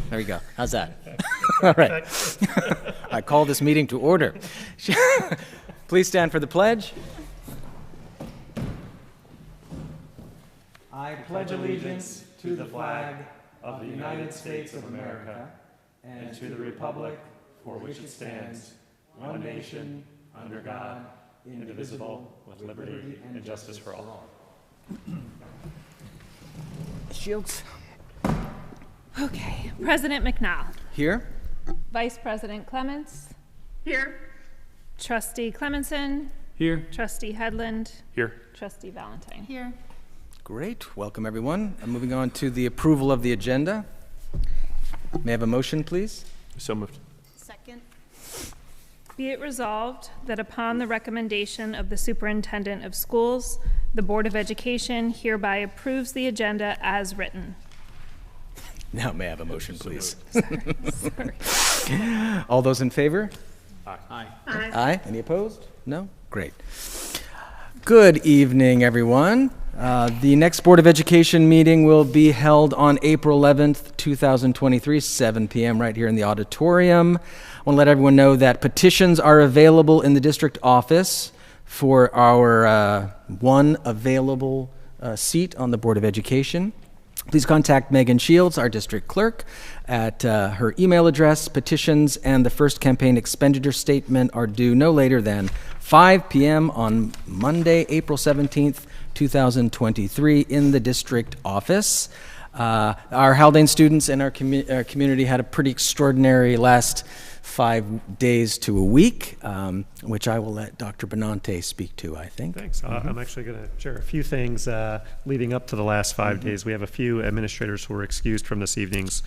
There you go. How's that? All right. I call this meeting to order. Please stand for the pledge. I pledge allegiance to the flag of the United States of America and to the republic for which it stands, one nation, under God, indivisible, with liberty and justice for all. Shields. Okay. President McNall. Here. Vice President Clements. Here. Trustee Clemenson. Here. Trustee Headland. Here. Trustee Benante. Here. Great. Welcome, everyone. I'm moving on to the approval of the agenda. May I have a motion, please? So moved. Second. Be it resolved that upon the recommendation of the Superintendent of Schools, the Board of Education hereby approves the agenda as written. Now may I have a motion, please? Sorry. All those in favor? Aye. Aye. Aye. Any opposed? No? Great. Good evening, everyone. The next Board of Education meeting will be held on April 11th, 2023, 7 p.m. right here in the auditorium. I want to let everyone know that petitions are available in the district office for our one available seat on the Board of Education. Please contact Megan Shields, our district clerk, at her email address. Petitions and the first campaign expenditure statement are due no later than 5 p.m. on Monday, April 17th, 2023 in the district office. Our Haldane students and our community had a pretty extraordinary last 5 days to a week, which I will let Dr. Benante speak to, I think. Thanks. I'm actually going to share a few things leading up to the last 5 days. We have a few administrators who were excused from this evening's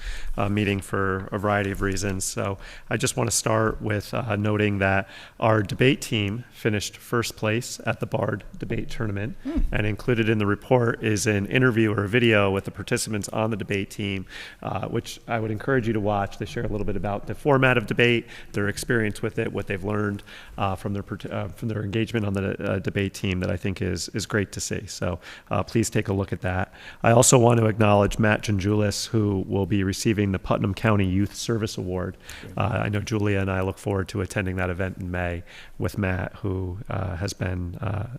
meeting for a variety of reasons. So I just want to start with noting that our debate team finished first place at the BARD debate tournament, and included in the report is an interview or a video with the participants on the debate team, which I would encourage you to watch. They share a little bit about the format of debate, their experience with it, what they've learned from their engagement on the debate team, that I think is great to see. So please take a look at that. I also want to acknowledge Matt Janjulis, who will be receiving the Putnam County Youth Service Award. I know Julia and I look forward to attending that event in May with Matt, who has been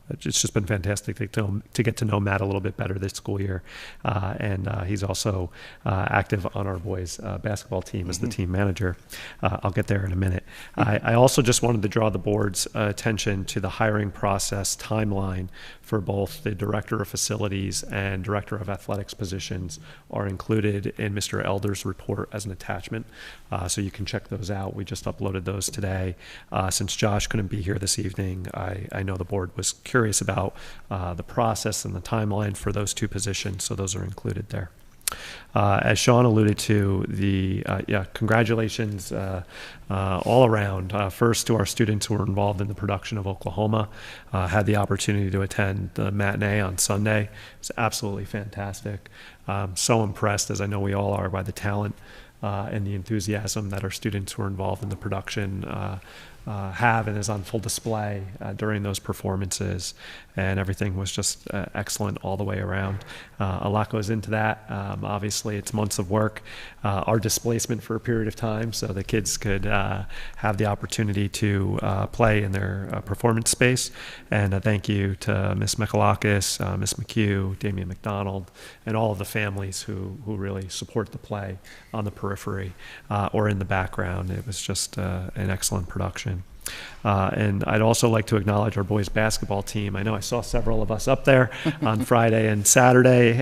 it's just been fantastic to get to know Matt a little bit better this school year, and he's also active on our boys basketball team as the team manager. I'll get there in a minute. I also just wanted to draw the board's attention to the hiring process timeline for both the Director of Facilities and Director of Athletics positions are included in Mr. Elder's report as an attachment, so you can check those out. We just uploaded those today. Since Josh couldn't be here this evening, I know the board was curious about the process and the timeline for those two positions, so those are included there. As Sean alluded to, congratulations all around. First to our students who were involved in the production of Oklahoma. Had the opportunity to attend the matinee on Sunday. It was absolutely fantastic. So impressed, as I know we all are, by the talent and the enthusiasm that our students who were involved in the production have and is on full display during those performances, and everything was just excellent all the way around. A lot goes into that. Obviously, it's months of work, our displacement for a period of time, so the kids could have the opportunity to play in their performance space. And thank you to Ms. Michalakis, Ms. McHugh, Damian McDonald, and all of the families who really support the play on the periphery or in the background. It was just an excellent production. And I'd also like to acknowledge our boys basketball team. I know I saw several of us up there on Friday and Saturday.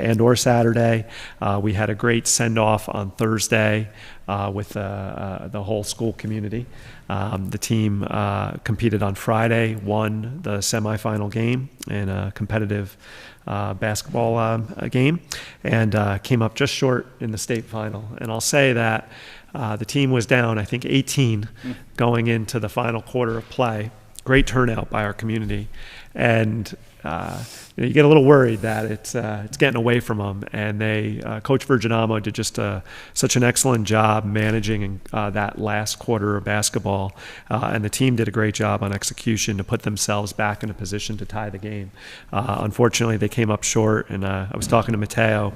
We had a great send-off on Thursday with the whole school community. The team competed on Friday, won the semifinal game in a competitive basketball game, and came up just short in the state final. And I'll say that the team was down, I think, 18 going into the final quarter of play. Great turnout by our community. And you get a little worried that it's getting away from them. And Coach Virginamo did just such an excellent job managing that last quarter of basketball. And the team did a great job on execution to put themselves back in a position to tie the game. Unfortunately, they came up short. And I was talking to Mateo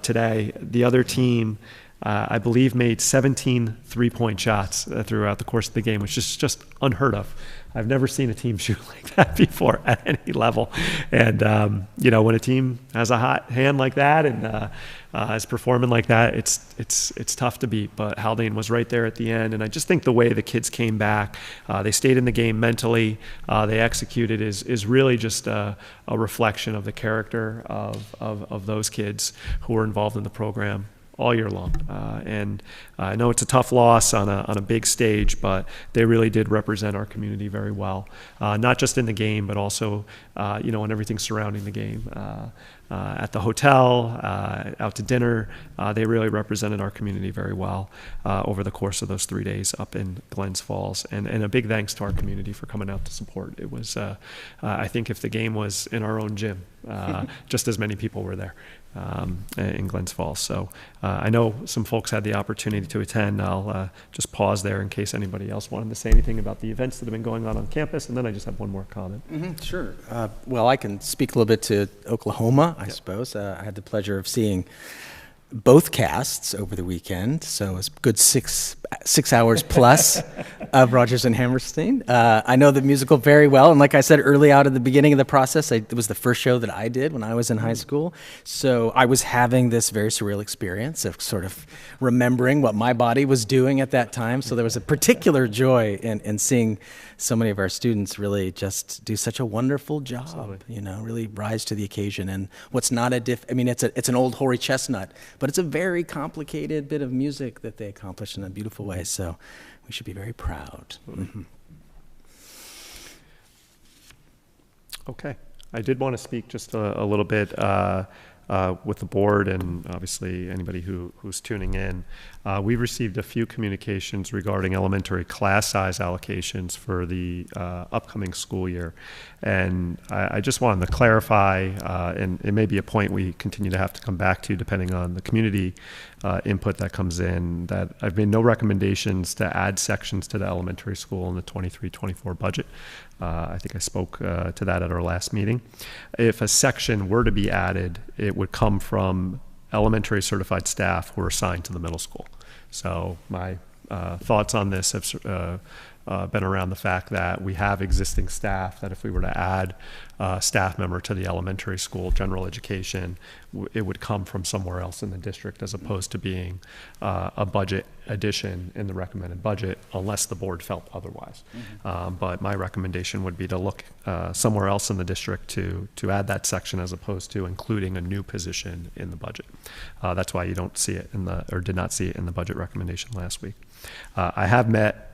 today. The other team I believe, made 17 three-point shots throughout the course of the game, which is just unheard of. I've never seen a team shoot like that before at any level. And, when a team has a hot hand like that and is performing like that, it's tough to beat. But Haldane was right there at the end. And I just think the way the kids came back, they stayed in the game mentally, they executed is really just a reflection of the character of those kids who were involved in the program all year long. And I know it's a tough loss on a big stage, but they really did represent our community very well, not just in the game, but also, in everything surrounding the game. At the hotel, out to dinner, they really represented our community very well over the course of those 3 days up in Glens Falls. And a big thanks to our community for coming out to support. It was, I think if the game was in our own gym, just as many people were there in Glens Falls. So I know some folks had the opportunity to attend. I'll just pause there in case anybody else wanted to say anything about the events that have been going on campus, and then I just have one more comment. Sure. Well, I can speak a little bit to Oklahoma, I suppose. I had the pleasure of seeing both casts over the weekend, so it was a good six hours plus of Rodgers and Hammerstein. I know the musical very well, and like I said early out at the beginning of the process, it was the first show that I did when I was in high school, so I was having this very surreal experience of sort of remembering what my body was doing at that time, so there was a particular joy in seeing so many of our students really just do such a wonderful job. Absolutely. Really rise to the occasion. And what's not it's an old hoary chestnut, but it's a very complicated bit of music that they accomplished in a beautiful way. So we should be very proud. Mm-hmm. Okay. I did want to speak just a little bit with the board and obviously anybody who's tuning in. We received a few communications regarding elementary class size allocations for the upcoming school year. And I just wanted to clarify, and it may be a point we continue to have to come back to depending on the community input that comes in, that I've made no recommendations to add sections to the elementary school in the 23-24 budget. I think I spoke to that at our last meeting. If a section were to be added, it would come from elementary certified staff who are assigned to the middle school. So my thoughts on this have been around the fact that we have existing staff, that if we were to add a staff member to the elementary school, general education, it would come from somewhere else in the district as opposed to being a budget addition in the recommended budget unless the board felt otherwise. Mm-hmm. But my recommendation would be to look somewhere else in the district to add that section as opposed to including a new position in the budget. That's why you don't see it did not see it in the budget recommendation last week. I have met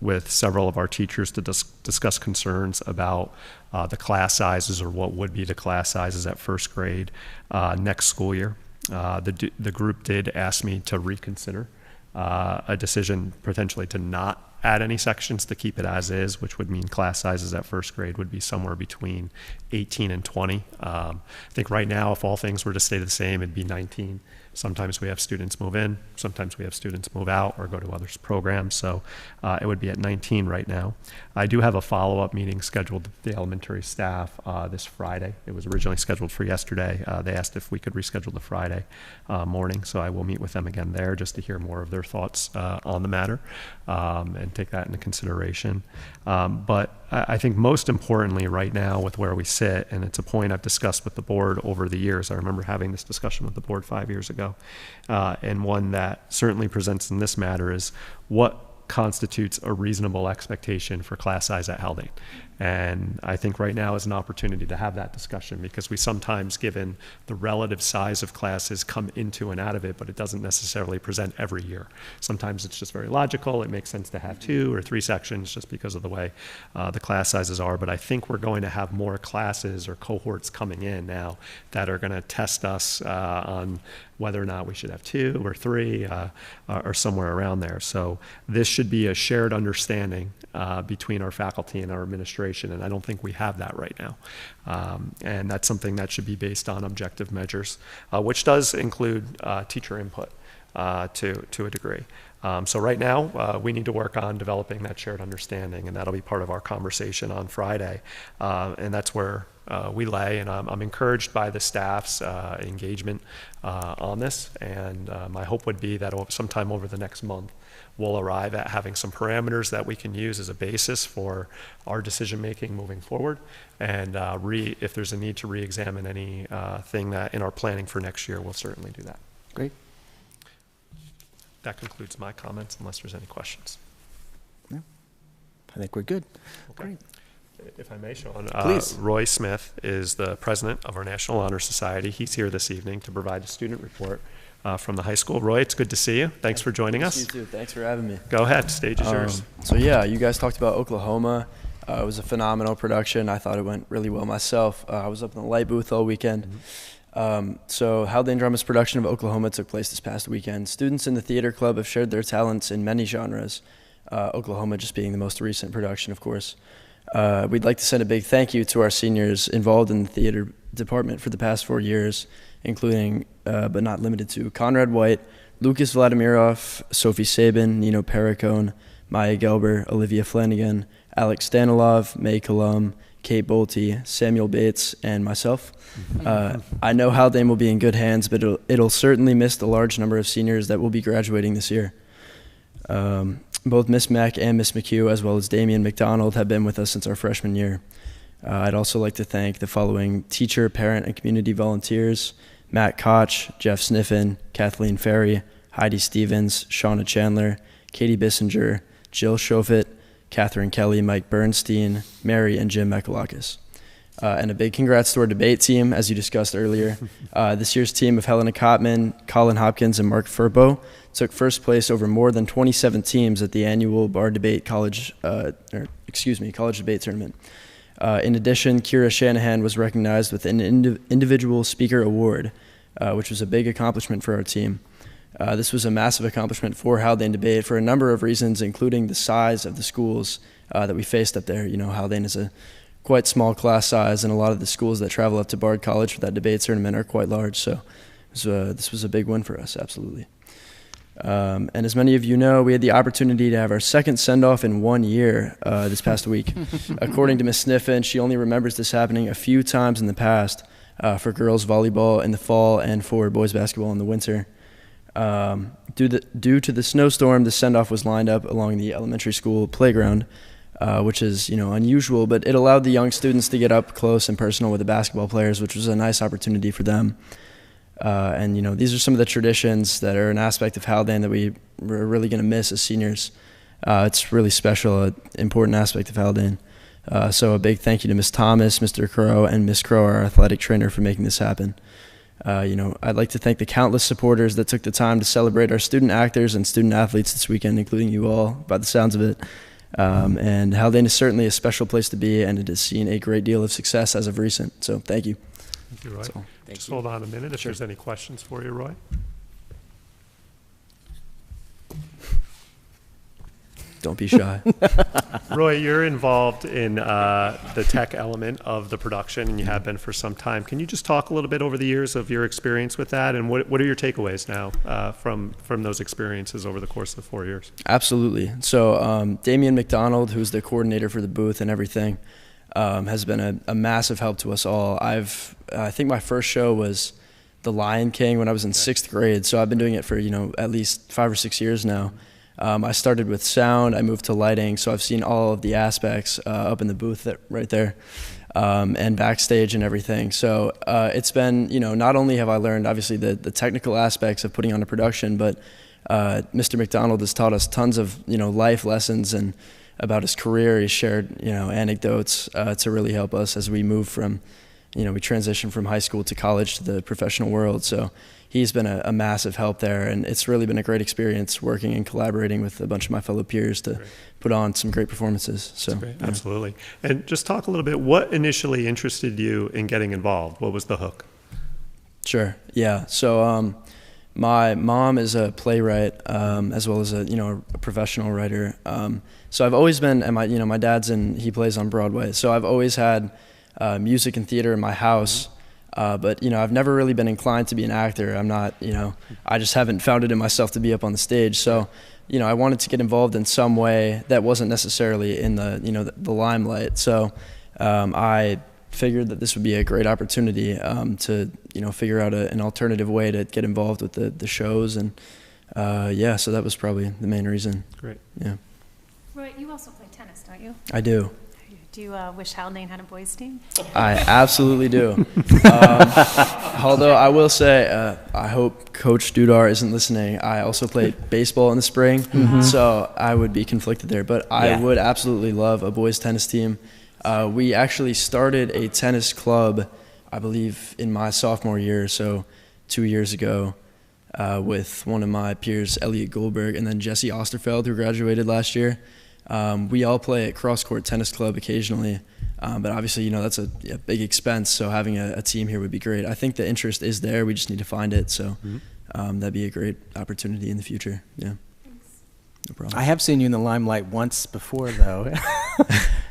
with several of our teachers to discuss concerns about the class sizes or what would be the class sizes at first grade next school year. The group did ask me to reconsider a decision potentially to not add any sections, to keep it as is, which would mean class sizes at first grade would be somewhere between 18 and 20. I think right now, if all things were to stay the same, it'd be 19. Sometimes we have students move in, sometimes we have students move out or go to other programs, so it would be at 19 right now. I do have a follow-up meeting scheduled with the elementary staff this Friday. It was originally scheduled for yesterday. They asked if we could reschedule the Friday morning, so I will meet with them again there just to hear more of their thoughts on the matter and take that into consideration. But I think most importantly right now with where we sit, and it's a point I've discussed with the board over the years. I remember having this discussion with the board 5 years ago, and one that certainly presents in this matter is what constitutes a reasonable expectation for class size at Haldane. And I think right now is an opportunity to have that discussion because we sometimes, given the relative size of classes, come into and out of it, but it doesn't necessarily present every year. Sometimes it's just very logical. It makes sense to have 2 or 3 sections just because of the way the class sizes are. But I think we're going to have more classes or cohorts coming in now that are going to test us on whether or not we should have 2 or 3 or somewhere around there. So this should be a shared understanding between our faculty and our administration, and I don't think we have that right now. And that's something that should be based on objective measures, which does include teacher input to a degree. So right now, we need to work on developing that shared understanding, and that'll be part of our conversation on Friday. And that's where we lay, and I'm encouraged by the staff's engagement on this, and my hope would be that sometime over the next month we'll arrive at having some parameters that we can use as a basis for our decision making moving forward, and if there's a need to re-examine anything that in our planning for next year, we'll certainly do that. Great. That concludes my comments, unless there's any questions. No, I think we're good. Okay. Great. If I may, Sean, Please. Roy Smith is the president of our National Honor Society. He's here this evening to provide a student report from the high school. Roy, it's good to see you. Thanks for joining us. You too. Thanks for having me. Go ahead. Stage is yours. So yeah, you guys talked about Oklahoma. It was a phenomenal production. I thought it went really well myself. I was up in the light booth all weekend. So Haldane Drama's production of Oklahoma took place this past weekend. Students in the theater club have shared their talents in many genres, Oklahoma just being the most recent production, of course. We'd like to send a big thank you to our seniors involved in the theater department for the past 4 years, including, but not limited to, Conrad White, Lucas Vladimirov, Sophie Sabin, Nino Perricone, Maya Gelber, Olivia Flanagan, Alex Danilov, May Colum, Kate Bolte, Samuel Bates, and myself. I know Haldane will be in good hands, but it'll certainly miss the large number of seniors that will be graduating this year. Both Miss Mack and Miss McHugh, as well as Damian McDonald, have been with us since our freshman year. I'd also like to thank the following teacher, parent, and community volunteers: Matt Koch, Jeff Sniffen, Kathleen Ferry, Heidi Stevens, Shauna Chandler, Katie Bissinger, Jill Shofit, Catherine Kelly, Mike Bernstein, Mary, and Jim Mekalakis. And a big congrats to our debate team, as you discussed earlier. This year's team of Helena Kottman, Colin Hopkins, and Mark Furbo took first place over more than 27 teams at the annual Bar Debate College Debate Tournament. In addition, Kira Shanahan was recognized with an Individual Speaker Award, which was a big accomplishment for our team. This was a massive accomplishment for Haldane Debate for a number of reasons, including the size of the schools that we faced up there. You know, Haldane is a quite small class size, and a lot of the schools that travel up to Bard College for that debate tournament are quite large. So this was a big win for us, absolutely. And as many of you know, we had the opportunity to have our second send-off in 1 year this past week. According to Ms. Sniffen, she only remembers this happening a few times in the past for girls volleyball in the fall and for boys basketball in the winter. Due to the snowstorm, the send-off was lined up along the elementary school playground, which is, unusual, but it allowed the young students to get up close and personal with the basketball players, which was a nice opportunity for them. And these are some of the traditions that are an aspect of Haldane that we're really going to miss as seniors. It's really special, an important aspect of Haldane. So a big thank you to Ms. Thomas, Mr. Crow, and Ms. Crow, our athletic trainer, for making this happen. I'd like to thank the countless supporters that took the time to celebrate our student actors and student athletes this weekend, including you all, by the sounds of it. And Haldane is certainly a special place to be, and it has seen a great deal of success as of recent. So thank you. Thank you, Roy. So, Just hold on a minute if there's any questions for you, Roy. Don't be shy. Roy, you're involved in the tech element of the production, and you have been for some time. Can you just talk a little bit over the years of your experience with that, and what are your takeaways now from those experiences over the course of the 4 years? Absolutely. So Damian McDonald, who's the coordinator for the booth and everything, has been a massive help to us all. I think my first show was The Lion King when I was in 6th grade, so I've been doing it for at least 5 or 6 years now. I started with sound, I moved to lighting, so I've seen all of the aspects up in the booth right there, and backstage and everything. So it's been, not only have I learned obviously the technical aspects of putting on a production, but Mr. McDonald has taught us tons of life lessons and about his career. He shared anecdotes to really help us as we move from we transition from high school to college to the professional world. So he's been a massive help there, and it's really been a great experience working and collaborating with a bunch of my fellow peers to put on some great performances. So Absolutely. And just talk a little bit, what initially interested you in getting involved? What was the hook? Sure. Yeah. So my mom is a playwright, as well as a professional writer. So I've always been, and my dad's he plays on Broadway. So I've always had music and theater in my house. But I've never really been inclined to be an actor. I'm not, I just haven't found it in myself to be up on the stage. So, I wanted to get involved in some way that wasn't necessarily in the limelight. So, I figured that this would be a great opportunity to figure out an alternative way to get involved with the shows, and so that was probably the main reason. Great. Yeah. Roy, you also play tennis, don't you? I do. Do you wish Haldane had a boys team? I absolutely do. Although I will say, I hope Coach Dudar isn't listening. I also play baseball in the spring, so I would be conflicted there. But I would absolutely love a boys tennis team. We actually started a tennis club, I believe, in my sophomore year, so 2 years ago, with one of my peers, Elliot Goldberg, and then Jesse Osterfeld, who graduated last year. We all play at Cross Court Tennis Club occasionally, but obviously, that's a big expense, so having a team here would be great. I think the interest is there, we just need to find it, so that'd be a great opportunity in the future. Yeah. No problem. I have seen you in the limelight once before, though.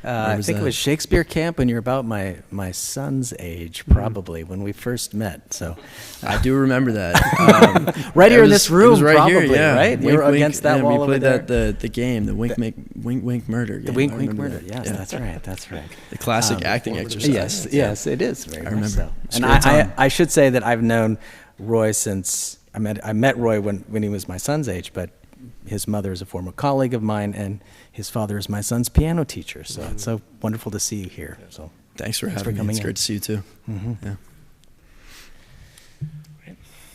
I think it was Shakespeare Camp when you were about my son's age, probably, when we first met. So I do remember that. Right here in this room, it was right probably, here, yeah. right? You were against that wall over there. We played the game, the wink murder game. The wink murder, yes, that's right. The classic acting exercise. Yes, it is very much so. And I should say that I've known Roy since, I met Roy when he was my son's age, but his mother is a former colleague of mine, and his father is my son's piano teacher. So it's so wonderful to see you here. So thanks for having me. It's great to see you too. Yeah.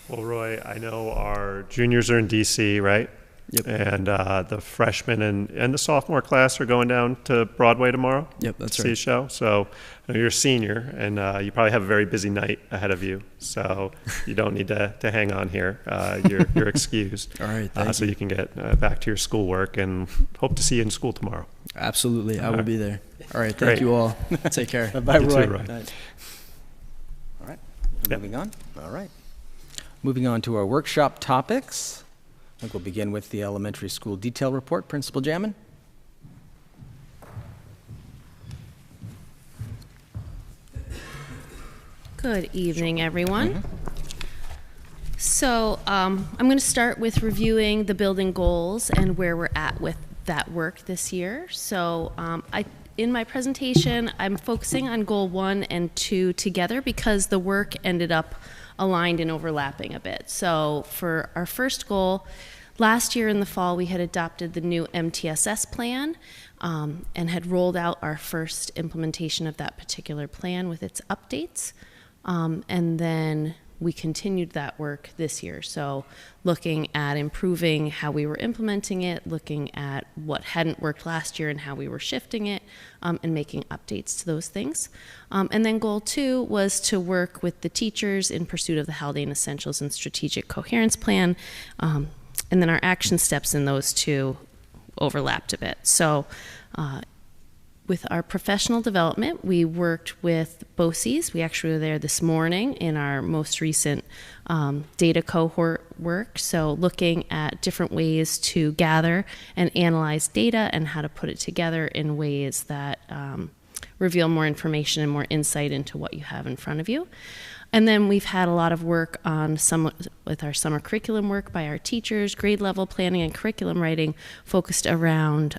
Well, Roy, I know our juniors are in DC, right? Yep. And the freshmen and the sophomore class are going down to Broadway tomorrow. Yep, that's to right. See a show. So I know you're a senior, and you probably have a very busy night ahead of you. So you don't need to hang on here. You're excused. All right, thank so you can get back to your schoolwork, and hope to see you in school tomorrow. Absolutely, I will be there. All right, Great. thank you all. Take care. Bye, You Roy. too, Roy. All right, Yep. moving on. All right. Moving on to our workshop topics. I think we'll begin with the elementary school detail report. Principal Jamin. Good evening, everyone. So I'm going to start with reviewing the building goals and where we're at with that work this year. So in my presentation, I'm focusing on goal 1 and 2 together because the work ended up aligned and overlapping a bit. So for our first goal, last year in the fall, we had adopted the new MTSS plan and had rolled out our first implementation of that particular plan with its updates. And then we continued that work this year. So looking at improving how we were implementing it, looking at what hadn't worked last year and how we were shifting it, and making updates to those things. And then goal 2 was to work with the teachers in pursuit of the Haldane Essentials and Strategic Coherence Plan. And then our action steps in those two overlapped a bit. So with our professional development, we worked with BOCES. We actually were there this morning in our most recent data cohort work. So looking at different ways to gather and analyze data and how to put it together in ways that reveal more information and more insight into what you have in front of you. And then we've had a lot of work on with our summer curriculum work by our teachers, grade level planning and curriculum writing focused around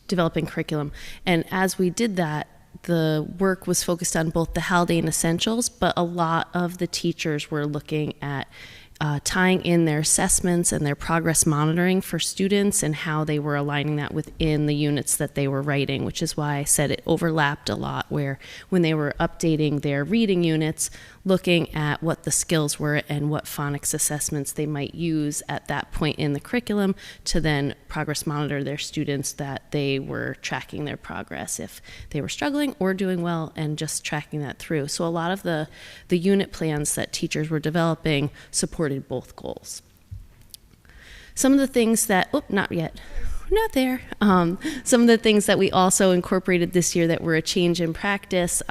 developing curriculum. And as we did that, the work was focused on both the Haldane Essentials, but a lot of the teachers were looking at tying in their assessments and their progress monitoring for students and how they were aligning that within the units that they were writing, which is why I said it overlapped a lot, where when they were updating their reading units, looking at what the skills were and what phonics assessments they might use at that point in the curriculum to then progress monitor their students, that they were tracking their progress if they were struggling or doing well, and just tracking that through. So a lot of the unit plans that teachers were developing supported both goals. Some of the things that, not yet. Not there. Some of the things that we also incorporated this year that were a change in practice,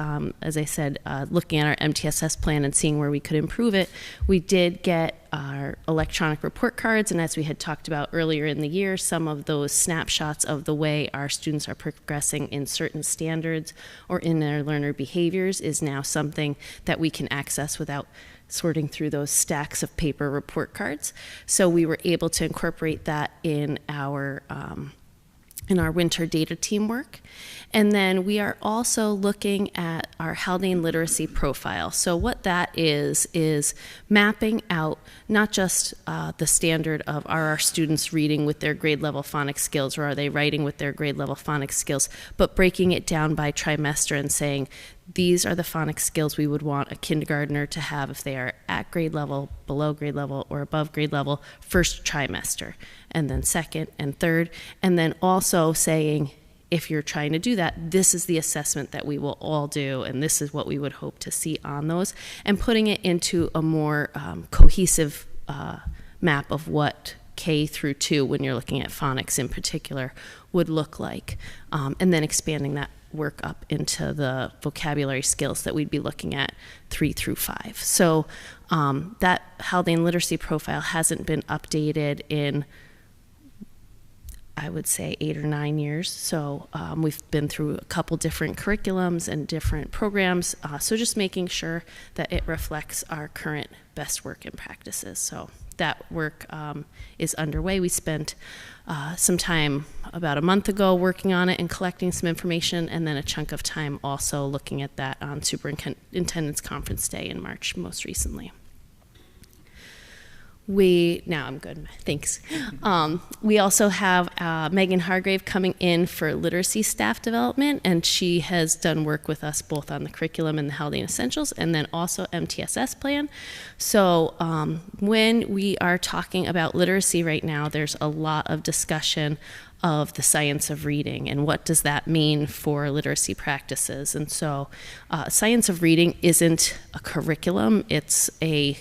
as I said, looking at our MTSS plan and seeing where we could improve it, we did get our electronic report cards, and as we had talked about earlier in the year, some of those snapshots of the way our students are progressing in certain standards or in their learner behaviors is now something that we can access without sorting through those stacks of paper report cards. So we were able to incorporate that in our in our winter data teamwork. And then we are also looking at our Haldane literacy profile. So what that is mapping out not just the standard of are our students reading with their grade level phonics skills, or are they writing with their grade level phonics skills, but breaking it down by trimester and saying these are the phonics skills we would want a kindergartner to have if they are at grade level, below grade level, or above grade level first trimester, and then second and third, and then also saying, if you're trying to do that, this is the assessment that we will all do, and this is what we would hope to see on those, and putting it into a more cohesive map of what K through 2, when you're looking at phonics in particular, would look like, and then expanding that work up into the vocabulary skills that we'd be looking at 3 through 5. So that Haldane literacy profile hasn't been updated in, I would say, 8 or 9 years. So we've been through a couple different curriculums and different programs. So just making sure that it reflects our current best work and practices. So that work is underway. We spent some time about a month ago working on it and collecting some information, and then a chunk of time also looking at that on Superintendent's Conference Day in March most recently. Now I'm good, thanks. We also have Megan Hargrave coming in for literacy staff development, and she has done work with us both on the curriculum and the Haldane Essentials, and then also MTSS plan. So when we are talking about literacy right now, there's a lot of discussion of the science of reading and what does that mean for literacy practices. And so science of reading isn't a curriculum, it's a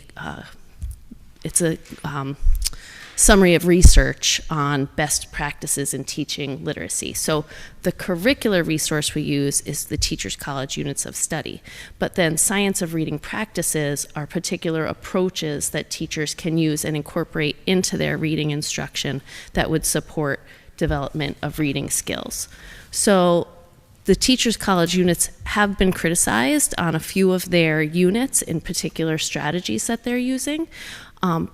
summary of research on best practices in teaching literacy. So the curricular resource we use is the Teachers College Units of Study. But then science of reading practices are particular approaches that teachers can use and incorporate into their reading instruction that would support development of reading skills. So the Teachers College units have been criticized on a few of their units, in particular strategies that they're using.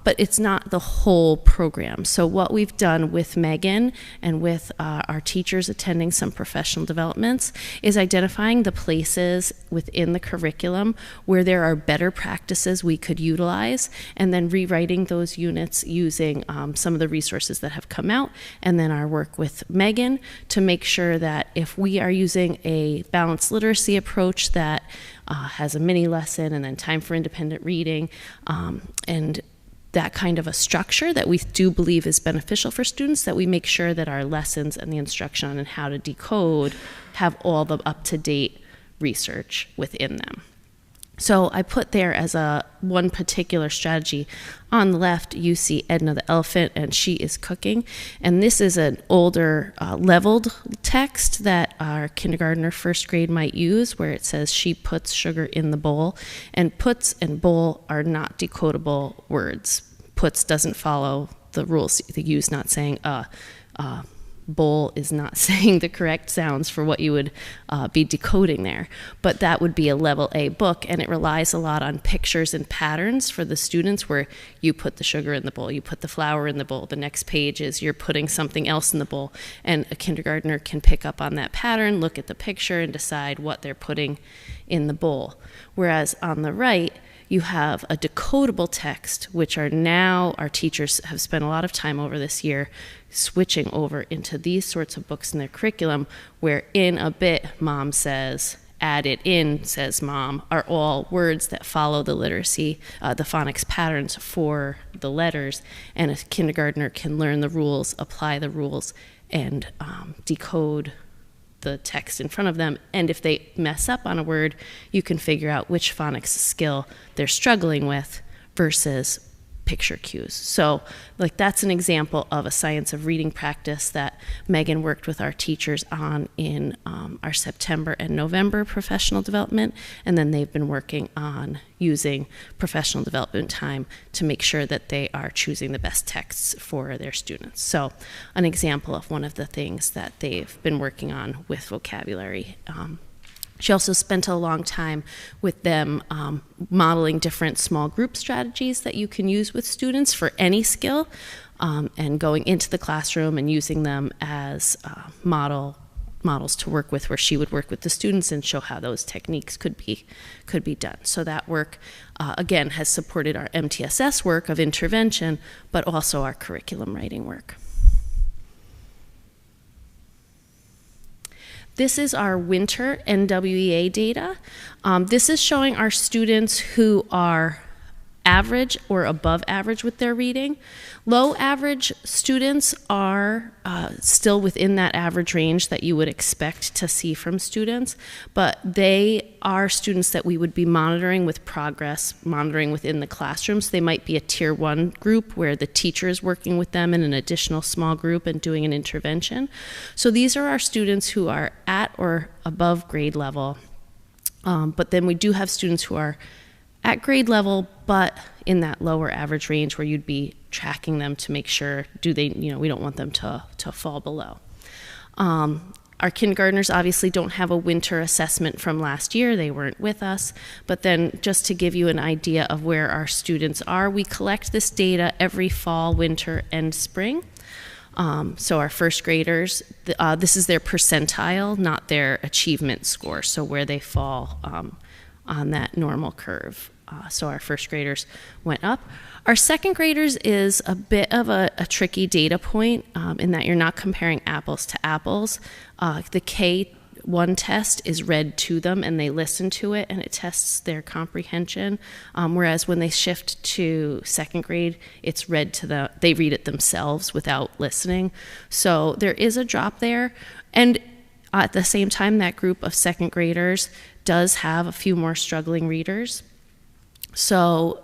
But it's not the whole program. So what we've done with Megan and with our teachers attending some professional developments is identifying the places within the curriculum where there are better practices we could utilize, and then rewriting those units using some of the resources that have come out, and then our work with Megan to make sure that if we are using a balanced literacy approach that has a mini lesson and then time for independent reading, and that kind of a structure that we do believe is beneficial for students, that we make sure that our lessons and the instruction on how to decode have all the up-to-date research within them. So I put there as one particular strategy. On the left, you see Edna the elephant, and she is cooking. And this is an older leveled text that our kindergartner first grade might use, where it says she puts sugar in the bowl. And puts and bowl are not decodable words. Puts doesn't follow the rules. The U's not saying bowl is not saying the correct sounds for what you would be decoding there. But that would be a level A book, and it relies a lot on pictures and patterns for the students, where you put the sugar in the bowl, you put the flour in the bowl, the next page is you're putting something else in the bowl, and a kindergartner can pick up on that pattern, look at the picture, and decide what they're putting in the bowl. Whereas on the right, you have a decodable text, which are now, our teachers have spent a lot of time over this year switching over into these sorts of books in their curriculum, where in a bit, mom says, add it in, says mom, are all words that follow the literacy, the phonics patterns for the letters, and a kindergartner can learn the rules, apply the rules, and decode the text in front of them. And if they mess up on a word, you can figure out which phonics skill they're struggling with versus picture cues. So like that's an example of a science of reading practice that Megan worked with our teachers on in our September and November professional development, and then they've been working on using professional development time to make sure that they are choosing the best texts for their students. So an example of one of the things that they've been working on with vocabulary She also spent a long time with them modeling different small group strategies that you can use with students for any skill, and going into the classroom and using them as models to work with, where she would work with the students and show how those techniques could be done. So that work, again, has supported our MTSS work of intervention, but also our curriculum writing work. This is our winter NWEA data. This is showing our students who are average or above average with their reading. Low average students are still within that average range that you would expect to see from students, but they are students that we would be monitoring with progress, monitoring within the classrooms. They might be a tier 1 group where the teacher is working with them in an additional small group and doing an intervention. So these are our students who are at or above grade level, but then we do have students who are at grade level, but in that lower average range where you'd be tracking them to make sure, we don't want them to fall below. Our kindergartners obviously don't have a winter assessment from last year. They weren't with us. But then just to give you an idea of where our students are, we collect this data every fall, winter, and spring. So our first graders, this is their percentile, not their achievement score, so where they fall on that normal curve. So our first graders went up. Our second graders is a bit of a tricky data point in that you're not comparing apples to apples. The K1 test is read to them and they listen to it and it tests their comprehension. Whereas when they shift to second grade, it's read to they read it themselves without listening. So there is a drop there. And at the same time, that group of second graders does have a few more struggling readers. So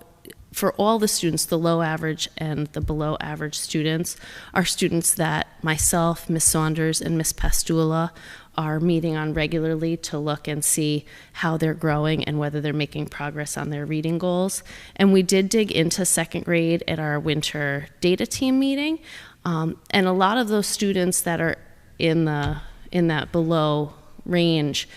for all the students, the low average and the below average students are students that myself, Ms. Saunders, and Ms. Pastula are meeting on regularly to look and see how they're growing and whether they're making progress on their reading goals. And we did dig into second grade at our winter data team meeting. And a lot of those students that are in that below range,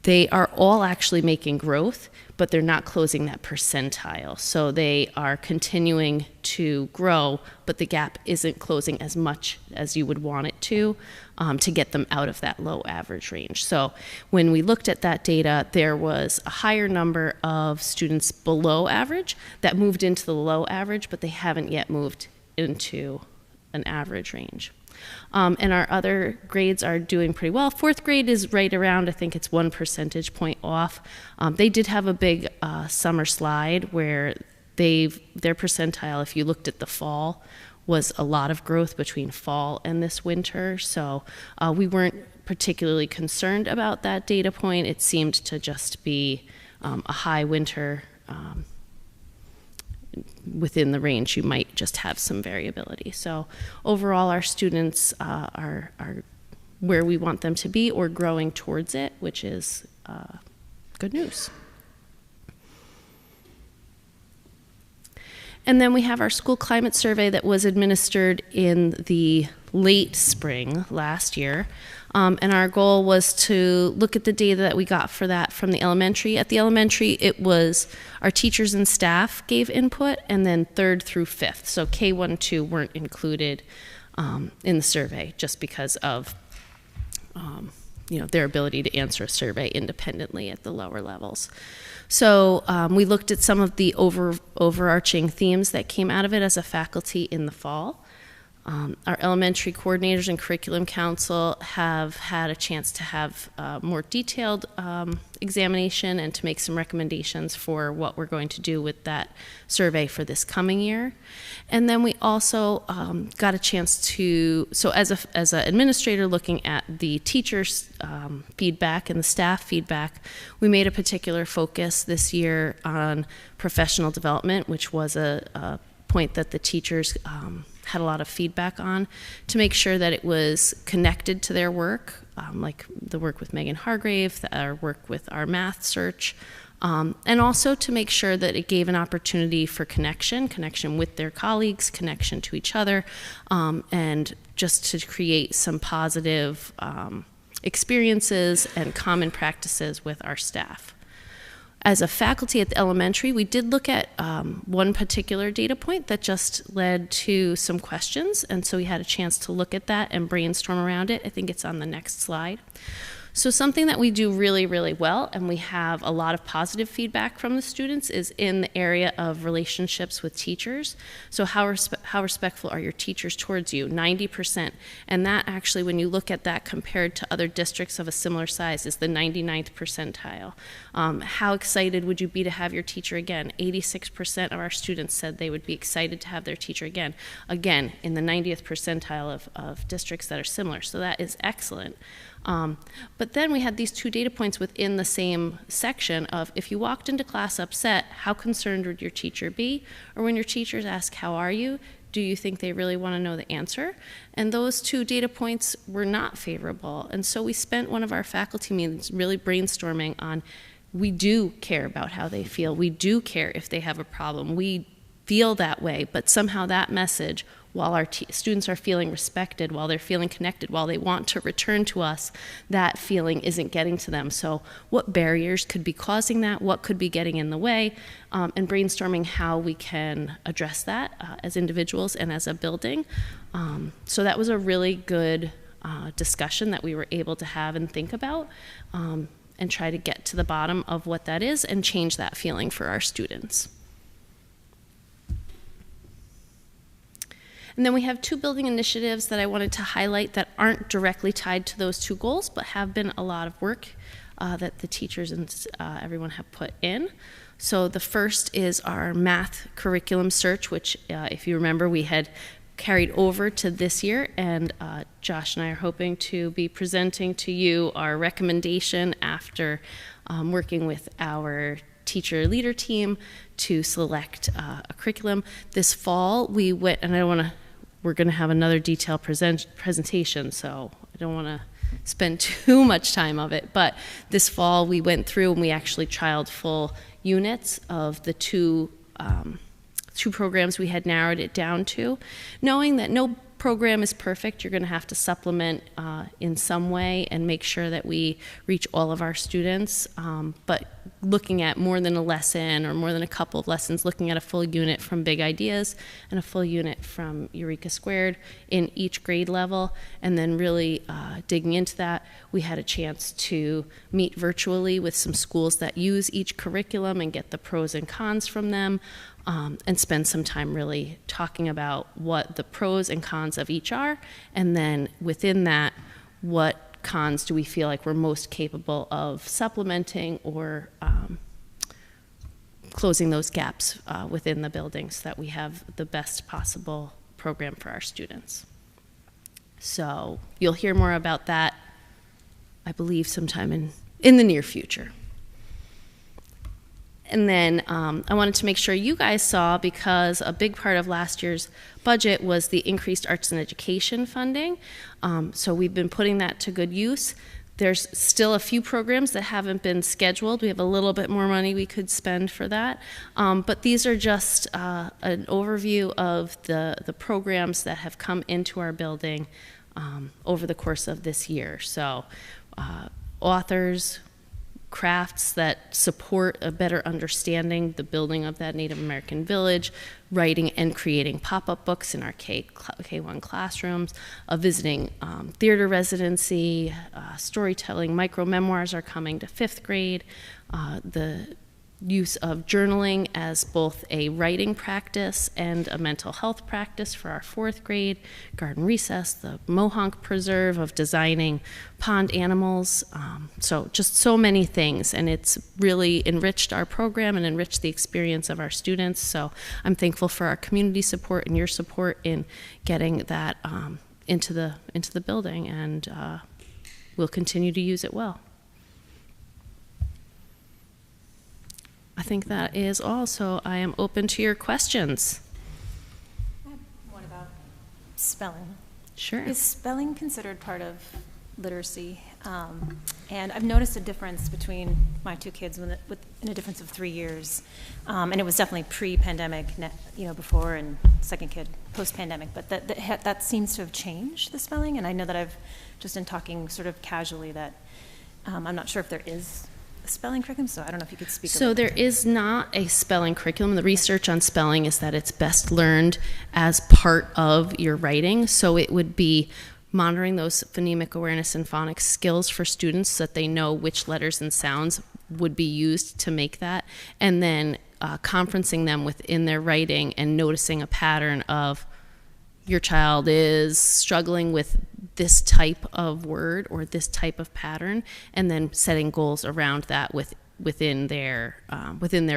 they are all actually making growth, but they're not closing that percentile. So they are continuing to grow, but the gap isn't closing as much as you would want it to get them out of that low average range. So when we looked at that data, there was a higher number of students below average that moved into the low average, but they haven't yet moved into an average range. And our other grades are doing pretty well. Fourth grade is right around, I think it's 1 percentage point off. They did have a big summer slide where their percentile, if you looked at the fall, was a lot of growth between fall and this winter. So we weren't particularly concerned about that data point. It seemed to just be a high winter. Within the range, you might just have some variability. So overall, our students are where we want them to be or growing towards it, which is good news. And then we have our school climate survey that was administered in the late spring last year. And our goal was to look at the data that we got for that from the elementary. At the elementary, it was our teachers and staff gave input, and then 3rd through 5th. So K1, 2 weren't included in the survey just because of their ability to answer a survey independently at the lower levels. So we looked at some of the overarching themes that came out of it as a faculty in the fall. Our elementary coordinators and curriculum council have had a chance to have more detailed examination and to make some recommendations for what we're going to do with that survey for this coming year. And then we also got a chance to, so as an administrator looking at the teachers' feedback and the staff feedback, we made a particular focus this year on professional development, which was a point that the teachers had a lot of feedback on, to make sure that it was connected to their work, like the work with Megan Hargrave, our work with our math search, and also to make sure that it gave an opportunity for connection with their colleagues, connection to each other, and just to create some positive experiences and common practices with our staff. As a faculty at the elementary, we did look at one particular data point that just led to some questions, and so we had a chance to look at that and brainstorm around it. I think it's on the next slide. So something that we do really, really well, and we have a lot of positive feedback from the students, is in the area of relationships with teachers. So how respectful are your teachers towards you? 90%. And that actually, when you look at that compared to other districts of a similar size, is the 99th percentile. How excited would you be to have your teacher again? 86% of our students said they would be excited to have their teacher again. Again, in the 90th percentile of districts that are similar. So that is excellent. But then we had these two data points within the same section of, if you walked into class upset, how concerned would your teacher be? Or when your teachers ask, how are you? Do you think they really want to know the answer? And those two data points were not favorable. And so we spent one of our faculty meetings really brainstorming on, we do care about how they feel. We do care if they have a problem. We feel that way, but somehow that message, while our students are feeling respected, while they're feeling connected, while they want to return to us, that feeling isn't getting to them. So what barriers could be causing that? What could be getting in the way? And brainstorming how we can address that as individuals and as a building. So that was a really good discussion that we were able to have and think about, and try to get to the bottom of what that is and change that feeling for our students. And then we have two building initiatives that I wanted to highlight that aren't directly tied to those two goals, but have been a lot of work that the teachers and everyone have put in. So the first is our math curriculum search, which if you remember, we had carried over to this year, and Josh and I are hoping to be presenting to you our recommendation after working with our teacher leader team to select a curriculum. This fall we went, and we're going to have another detailed presentation, so I don't want to spend too much time of it, but this fall we went through and we actually trialed full units of the two programs we had narrowed it down to, knowing that no program is perfect. You're going to have to supplement in some way and make sure that we reach all of our students, but looking at more than a lesson or more than a couple of lessons, looking at a full unit from Big Ideas and a full unit from Eureka Squared in each grade level, and then really digging into that. We had a chance to meet virtually with some schools that use each curriculum and get the pros and cons from them, and spend some time really talking about what the pros and cons of each are, and then within that, what cons do we feel like we're most capable of supplementing or closing those gaps within the building so that we have the best possible program for our students. So you'll hear more about that, I believe, sometime in the near future. And then I wanted to make sure you guys saw, because a big part of last year's budget was the increased arts and education funding. So we've been putting that to good use. There's still a few programs that haven't been scheduled. We have a little bit more money we could spend for that. But these are just an overview of the programs that have come into our building over the course of this year. So authors, crafts that support a better understanding the building of that Native American village, writing and creating pop-up books in our K-1 classrooms, a visiting theater residency, storytelling, micro-memoirs are coming to 5th grade, the use of journaling as both a writing practice and a mental health practice for our 4th grade, garden recess, the Mohonk Preserve of designing pond animals. So just so many things, and it's really enriched our program and enriched the experience of our students. So I'm thankful for our community support and your support in getting that into the building, and we'll continue to use it well. I think that is all, so I am open to your questions. I have one about spelling. Sure. Is spelling considered part of literacy And I've noticed a difference between my two kids in a difference of 3 years. And it was definitely pre-pandemic, before, and second kid post-pandemic. But that seems to have changed the spelling. And I know that I've just been talking sort of casually that I'm not sure if there is a spelling curriculum, so I don't know if you could speak. So there is not a spelling curriculum. The research on spelling is that it's best learned as part of your writing. So it would be monitoring those phonemic awareness and phonics skills for students so that they know which letters and sounds would be used to make that, and then conferencing them within their writing and noticing a pattern of your child is struggling with this type of word or this type of pattern, and then setting goals around that within their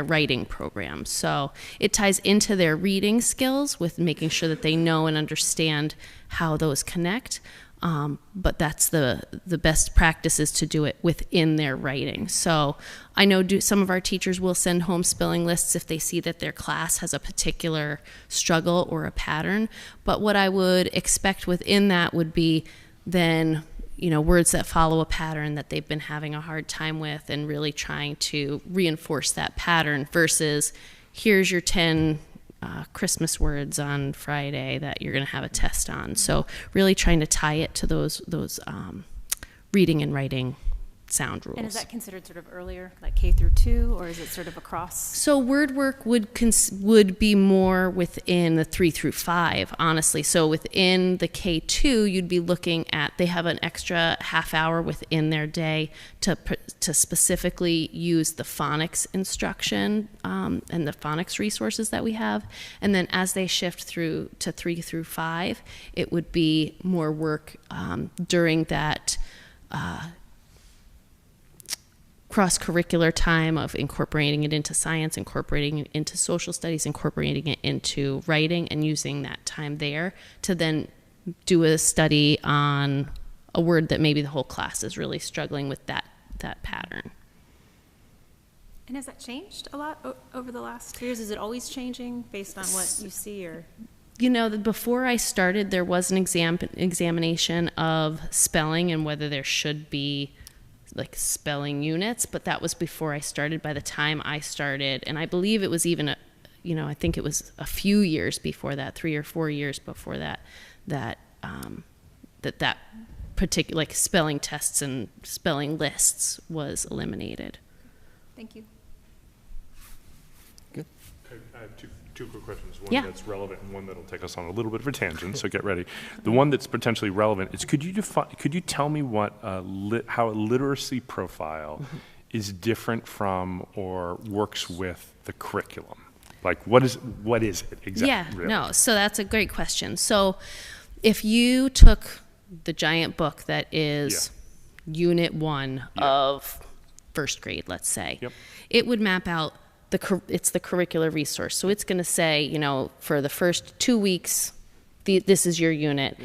writing program. So it ties into their reading skills with making sure that they know and understand how those connect. But that's the best practice is to do it within their writing. So I know some of our teachers will send home spelling lists if they see that their class has a particular struggle or a pattern. But what I would expect within that would be then, words that follow a pattern that they've been having a hard time with, and really trying to reinforce that pattern versus here's your 10 Christmas words on Friday that you're going to have a test on. So really trying to tie it to those reading and writing sound rules. And is that considered sort of earlier, like K through 2, or is it sort of across? So word work would be more within the 3 through 5, honestly. So within the K2, you'd be looking at, they have an extra half hour within their day to specifically use the phonics instruction and the phonics resources that we have. And then as they shift through to 3 through 5, it would be more work during that cross-curricular time of incorporating it into science, incorporating it into social studies, incorporating it into writing, and using that time there to then do a study on a word that maybe the whole class is really struggling with that pattern. And has that changed a lot over the last 2 years? Is it always changing based on what you see, or? Before I started, there was an examination of spelling and whether there should be like spelling units, but that was before I started. By the time I started, and I believe it was even I think it was a few years before that, 3 or 4 years before that particular, like, spelling tests and spelling lists was eliminated. Thank you. Good. I have two quick questions. One Yeah. that's relevant and one that'll take us on a little bit of a tangent, so get ready. The one that's potentially relevant is, could you tell me what how a literacy profile is different from or works with the curriculum? Like, what is it exactly? Yeah, really? no, so that's a great question. So if you took the giant book that is Unit 1 of first grade, let's say, it would map out it's the curricular resource. So it's going to say, for the first 2 weeks, this is your unit.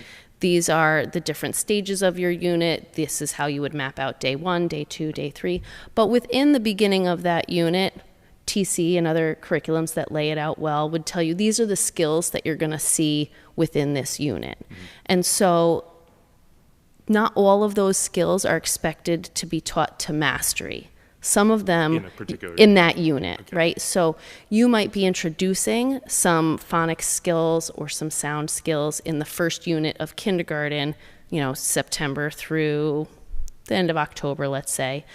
These are the different stages of your unit. This is how you would map out day 1, day 2, day 3. But within the beginning of that unit, TC and other curriculums that lay it out well would tell you these are the skills that you're going to see within this unit. And so not all of those skills are expected to be taught to mastery. Some of them in that unit, right? So you might be introducing some phonics skills or some sound skills in the first unit of kindergarten, September through the end of October, let's say.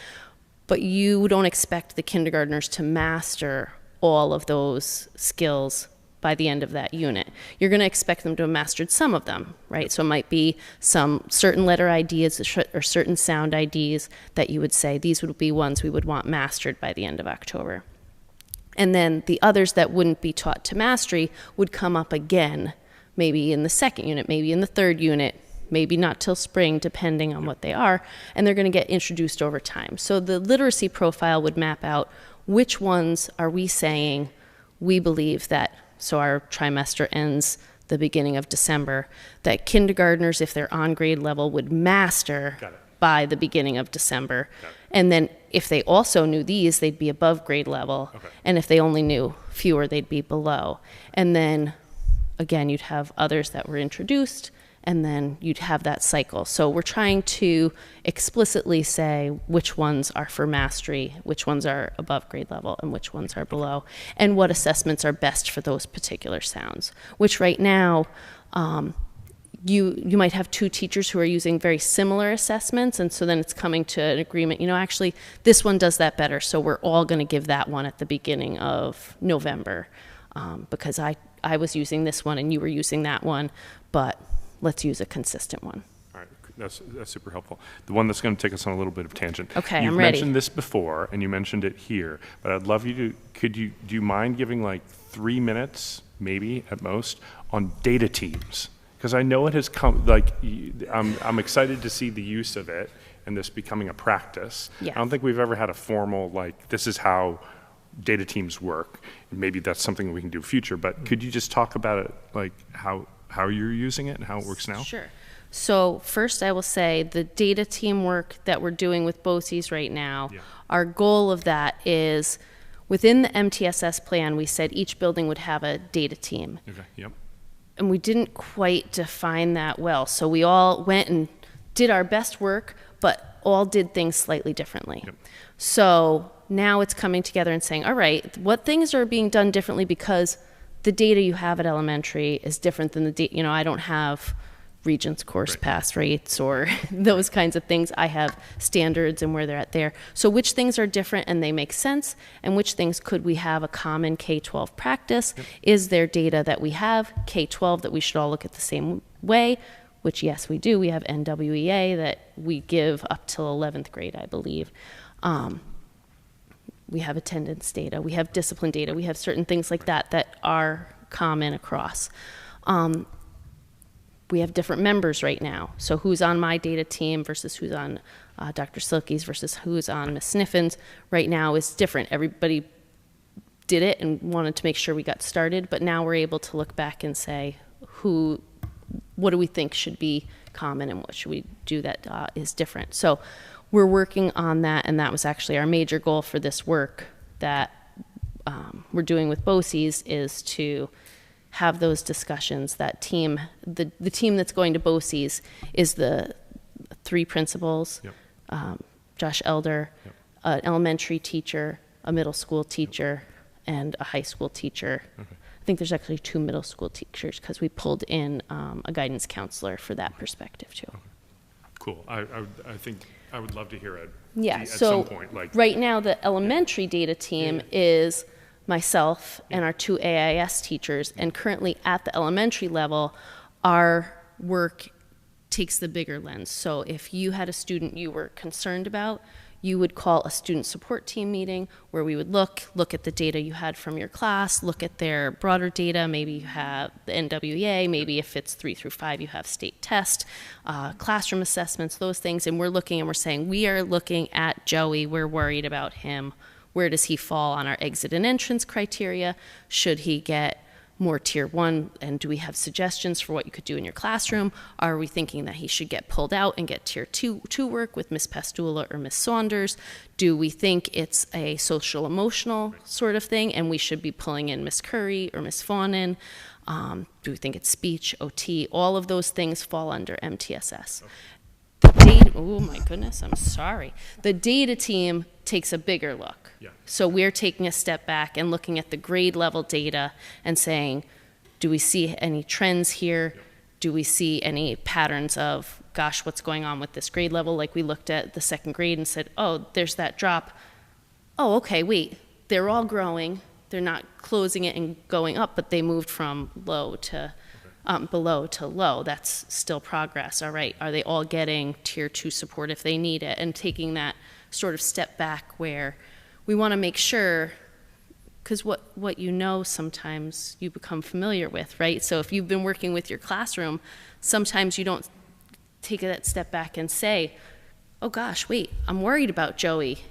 But you don't expect the kindergartners to master all of those skills by the end of that unit. You're going to expect them to have mastered some of them, right? So it might be some certain letter IDs or certain sound IDs that you would say these would be ones we would want mastered by the end of October. And then the others that wouldn't be taught to mastery would come up again, maybe in the second unit, maybe in the third unit, maybe not till spring, depending on what they are, and they're going to get introduced over time. So the literacy profile would map out which ones are we saying we believe that, so our trimester ends the beginning of December, that kindergartners, if they're on grade level, would master by the beginning of December. And then if they also knew these, they'd be above grade level. And if they only knew fewer, they'd be below. And then, again, you'd have others that were introduced, and then you'd have that cycle. So we're trying to explicitly say which ones are for mastery, which ones are above grade level, and which ones are below, and what assessments are best for those particular sounds, which right now, you might have two teachers who are using very similar assessments, and so then it's coming to an agreement, actually, this one does that better, so we're all going to give that one at the beginning of November, because I was using this one and you were using that one, but let's use a consistent one. All right, that's super helpful. The one that's going to take us on a little bit of tangent. Okay, You've I'm ready. mentioned this before, and you mentioned it here, but I'd love you to, do you mind giving like 3 minutes, maybe at most, on data teams? Because I know it has come, I'm excited to see the use of it and this becoming a practice. Yeah. I don't think we've ever had a formal, this is how data teams work. Maybe that's something we can do future, but could you just talk about it, how you're using it and how it works now? Sure. So first I will say the data team work that we're doing with BOCES right now, our goal of that is within the MTSS plan, we said each building would have a data team. Okay, yep. And we didn't quite define that well. So we all went and did our best work, but all did things slightly differently. Yep. So now it's coming together and saying, all right, what things are being done differently because the data you have at elementary is different than the data, I don't have Regents course pass rates or those kinds of things. I have standards and where they're at there. So which things are different and they make sense, and which things could we have a common K-12 practice? Yep. Is there data that we have, K-12, that we should all look at the same way? Which, yes, we do. We have NWEA that we give up till 11th grade, I believe. We have attendance data. We have discipline data. We have certain things like that are common across. We have different members right now. So who's on my data team versus who's on Dr. Silky's versus who's on Ms. Sniffin's right now is different. Everybody did it and wanted to make sure we got started, but now we're able to look back and say, what do we think should be common and what should we do that is different? So we're working on that, and that was actually our major goal for this work that we're doing with BOCES is to have those discussions. That team, the team that's going to BOCES is the 3 principals, yep. Josh Elder, Yep. An elementary teacher, a middle school teacher, and a high school teacher. Okay. I think there's actually 2 middle school teachers because we pulled in a guidance counselor for that perspective too. Okay. Cool. I think I would love to hear it Yeah, at so some point. right now the elementary data team is myself and our 2 AIS teachers, and currently at the elementary level, our work takes the bigger lens. So if you had a student you were concerned about, you would call a student support team meeting where we would look at the data you had from your class, look at their broader data. Maybe you have the NWEA, maybe if it's 3 through 5, you have state test, classroom assessments, those things. And we're looking and we're saying, we are looking at Joey, we're worried about him. Where does he fall on our exit and entrance criteria? Should he get more tier 1? And do we have suggestions for what you could do in your classroom? Are we thinking that he should get pulled out and get tier 2 work with Miss Pastula or Miss Saunders? Do we think it's a social emotional sort of thing and we should be pulling in Miss Curry or Miss Fawnin? Do we think it's speech, OT? All of those things fall under MTSS. The data, oh my goodness, I'm sorry. The data team takes a bigger look. Yeah. So we're taking a step back and looking at the grade level data and saying, do we see any trends here? Yep. Do we see any patterns of, gosh, what's going on with this grade level? Like we looked at the 2nd grade and said, oh, there's that drop. Oh, okay, wait, they're all growing. They're not closing it and going up, but they moved from low to below to low. That's still progress. All right, are they all getting tier 2 support if they need it? And taking that sort of step back where we want to make sure, because what you know sometimes you become familiar with, right? So if you've been working with your classroom, sometimes you don't take that step back and say, oh gosh, wait, I'm worried about Joey.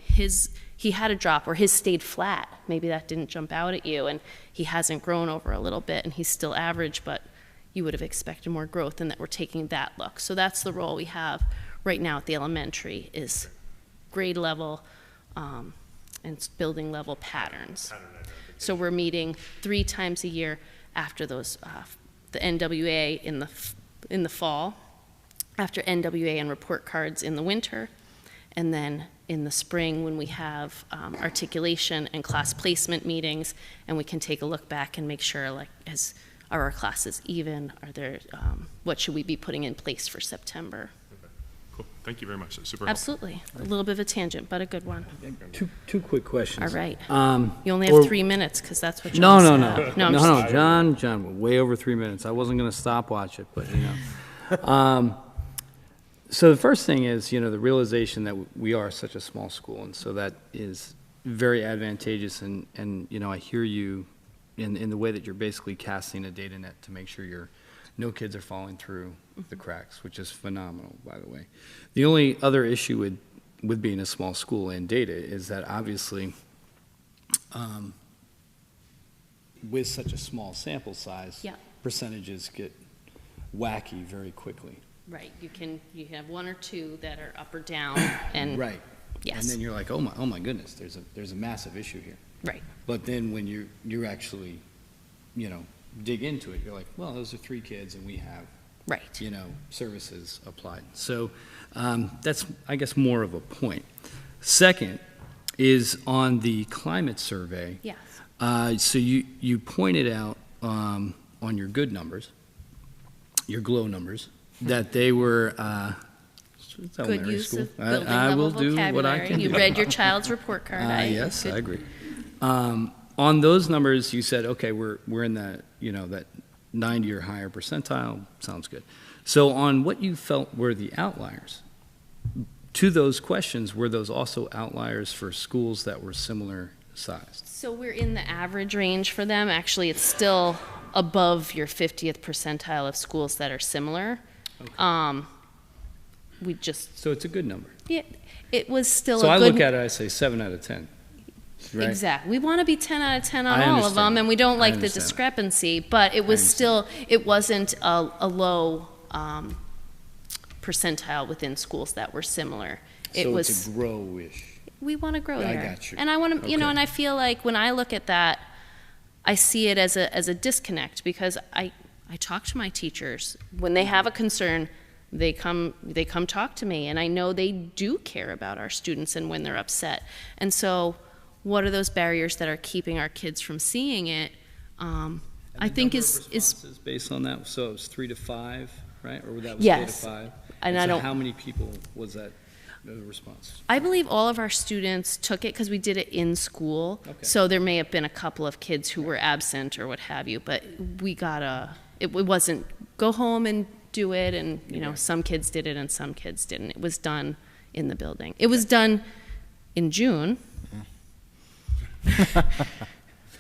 He had a drop or his stayed flat. Maybe that didn't jump out at you and he hasn't grown over a little bit and he's still average, but you would have expected more growth, and that we're taking that look. So that's the role we have right now at the elementary is grade level and building level patterns. So we're meeting 3 times a year after those, the NWA in the in the fall, after NWA and report cards in the winter, and then in the spring when we have articulation and class placement meetings, and we can take a look back and make sure, like, are our classes even? Are there, what should we be putting in place for September? Cool. Thank you very much. That's super helpful. Absolutely. A little bit of a tangent, but a good one. Two quick questions. All right. Um, You only or- have 3 minutes, because that's what No, John no, said. no. I'm No, just- no, John, we're way over 3 minutes. I wasn't going to stopwatch it, but, So the first thing is, the realization that we are such a small school, and so that is very advantageous, and I hear you in the way that you're basically casting a data net to make sure no kids are falling through the cracks, which is phenomenal, by the way. The only other issue with being a small school and data is that obviously, with such a small sample size, Yeah. percentages get wacky very quickly. Right, you have 1 or 2 that are up or down, and. Right. Yes. And then you're like, oh my goodness, there's a massive issue here. Right. But then when you actually, dig into it, you're like, well, those are 3 kids and we have, Right. services applied. So that's, I guess, more of a point. Second is on the climate survey. Yes. So you pointed out on your good numbers, your GLOW numbers, that they were it's Good elementary use school. of building I will level do what I vocabulary. can You do. read your child's report card. Yes, I agree. On those numbers, you said, okay, we're in that, that 90 or higher percentile. Sounds good. So on what you felt were the outliers, to those questions, were those also outliers for schools that were similar sized? So we're in the average range for them. Actually, it's still above your 50th percentile of schools that are similar. We just, So it's a good number. yeah, it was still So a I good. look at it, I say 7 out of 10. Right? Exactly. We want to be 10 out of 10 on I all of understand. them, and we don't I like the understand. discrepancy, but it was still, it wasn't a low percentile within schools that were similar. It So was. it's a grow-ish. We want to grow I there. got you. And I want to, Okay. and I feel like when I look at that, I see it as a disconnect, because I talk to my teachers. When they have a concern, they come talk to me, and I know they do care about our students and when they're upset. And so what are those barriers that are keeping our kids from seeing it? I think is Responses based on that, so it was 3 to 5, right? Or that was Yes. 3 to 5? And so I don't- how many people was that response? I believe all of our students took it because we did it in school. Okay. So there may have been a couple of kids who were absent or what have you, but we got it wasn't go home and do it, and some kids did it and some kids didn't. It was done in the building. It was done in June.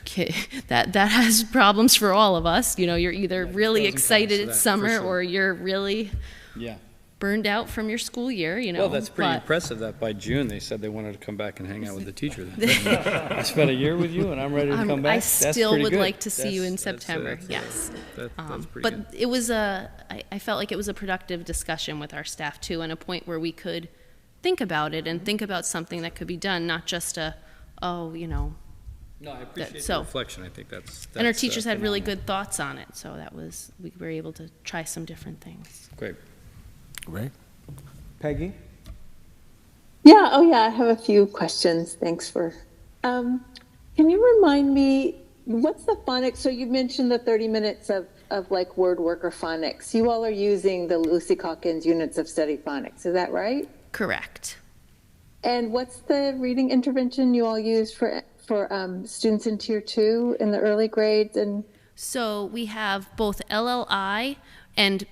Okay, that has problems for all of us. You're either really pros and cons excited to it's that, for summer, sure. or you're really Yeah. burned out from your school year. Well, that's pretty but- impressive that by June they said they wanted to come back and hang out with the teacher. I spent a year with you and I'm ready to come back. I That's still pretty would good. like to see you in That's- September, that's, yes. That's pretty But good. it was I felt like it was a productive discussion with our staff too, and a point where we could think about it and think about something that could be done, not just No, I appreciate so- the reflection. I think that's and our teachers had really phenomenal. good thoughts on it, so we were able to try some different things. Great. Great. Peggy? Yeah, I have a few questions. Thanks for. Can you remind me, what's the phonics? So you mentioned the 30 minutes of like word work or phonics. You all are using the Lucy Calkins units of study phonics, is that right? Correct. And what's the reading intervention you all use for students in Tier 2 in the early grades? And So we have both LLI and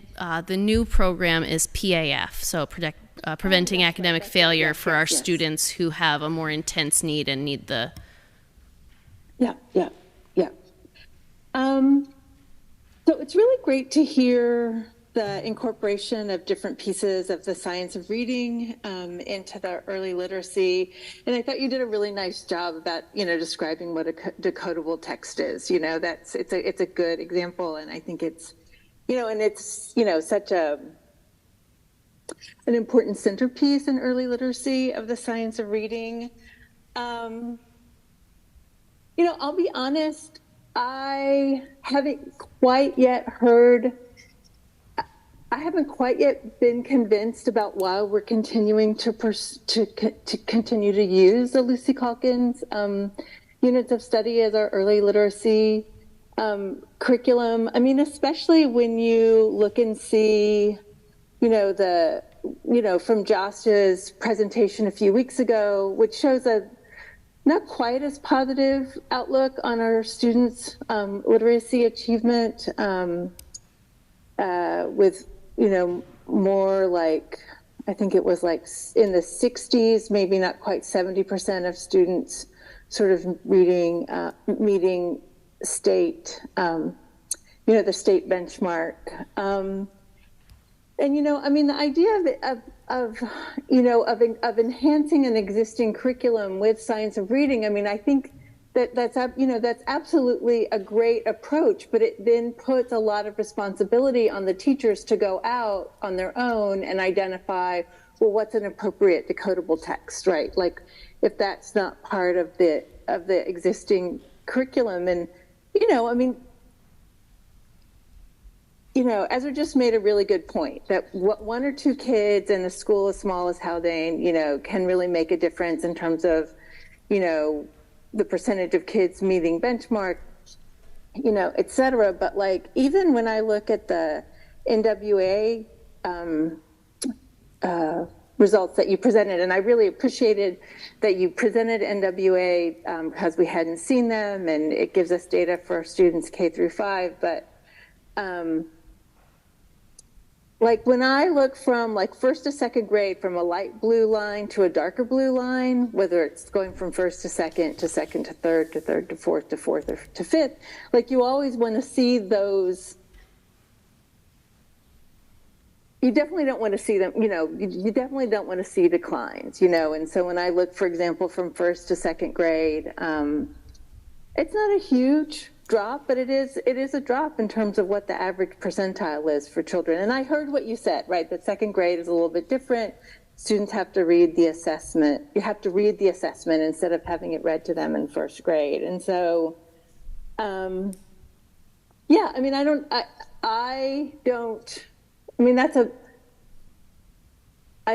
the new program is PAF, so preventing academic failure for our yes. students who have a more intense need and need the. Yeah. So it's really great to hear the incorporation of different pieces of the science of reading into the early literacy. And I thought you did a really nice job about, describing what a decodable text is. It's a good example. And I think it's, and it's, such an important centerpiece in early literacy of the science of reading. I'll be honest, I haven't quite yet heard I haven't quite yet been convinced about why we're continuing to continue to use the Lucy Calkins units of study as our early literacy curriculum. I mean, especially when you look and see, from Josh's presentation a few weeks ago, which shows a not quite as positive outlook on our students' literacy achievement, with, more like, I think it was like in the 60s, maybe not quite 70% of students sort of meeting state, the state benchmark. The idea of enhancing an existing curriculum with science of reading, I think that's absolutely a great approach, but it then puts a lot of responsibility on the teachers to go out on their own and identify, well, what's an appropriate decodable text, right? Like if that's not part of the existing curriculum. And, Ezra just made a really good point that one or two kids in a school as small as Haldane, can really make a difference in terms of, the percentage of kids meeting benchmark, et cetera. But like, even when I look at the NWA results that you presented, and I really appreciated that you presented NWA because we hadn't seen them, and it gives us data for students K through 5. But like when I look from like first to second grade, from a light blue line to a darker blue line, whether it's going from first to second to third to third to fourth to fourth or to fifth, like you always want to see those. You definitely don't want to see them, you definitely don't want to see declines, and so when I look, for example, from first to second grade, it's not a huge drop, but it is a drop in terms of what the average percentile is for children. And I heard what you said, right, that second grade is a little bit different. Students have to read the assessment. You have to read the assessment instead of having it read to them in first grade. And so, I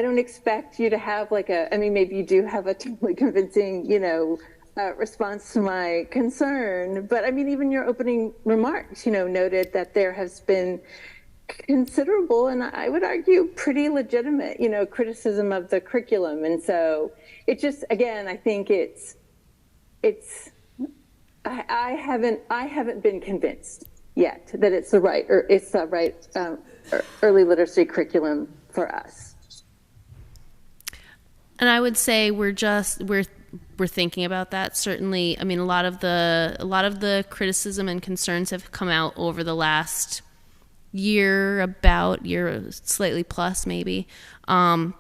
don't expect you to have like maybe you do have a totally convincing, response to my concern, but even your opening remarks, noted that there has been considerable, and I would argue pretty legitimate, criticism of the curriculum. And so it just, again, I think I haven't been convinced yet that it's the right early literacy curriculum for us. And I would say we're thinking about that. Certainly, a lot of the criticism and concerns have come out over the last year, slightly plus maybe. And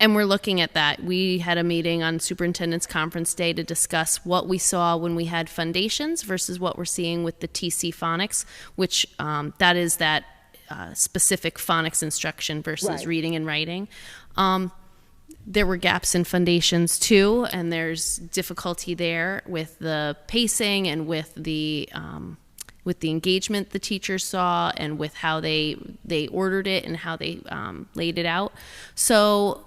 we're looking at that. We had a meeting on Superintendent's Conference Day to discuss what we saw when we had foundations versus what we're seeing with the TC phonics, which that is that specific phonics instruction versus reading and writing. There were gaps in foundations too, and there's difficulty there with the pacing and with the engagement the teachers saw, and with how they ordered it and how they laid it out. So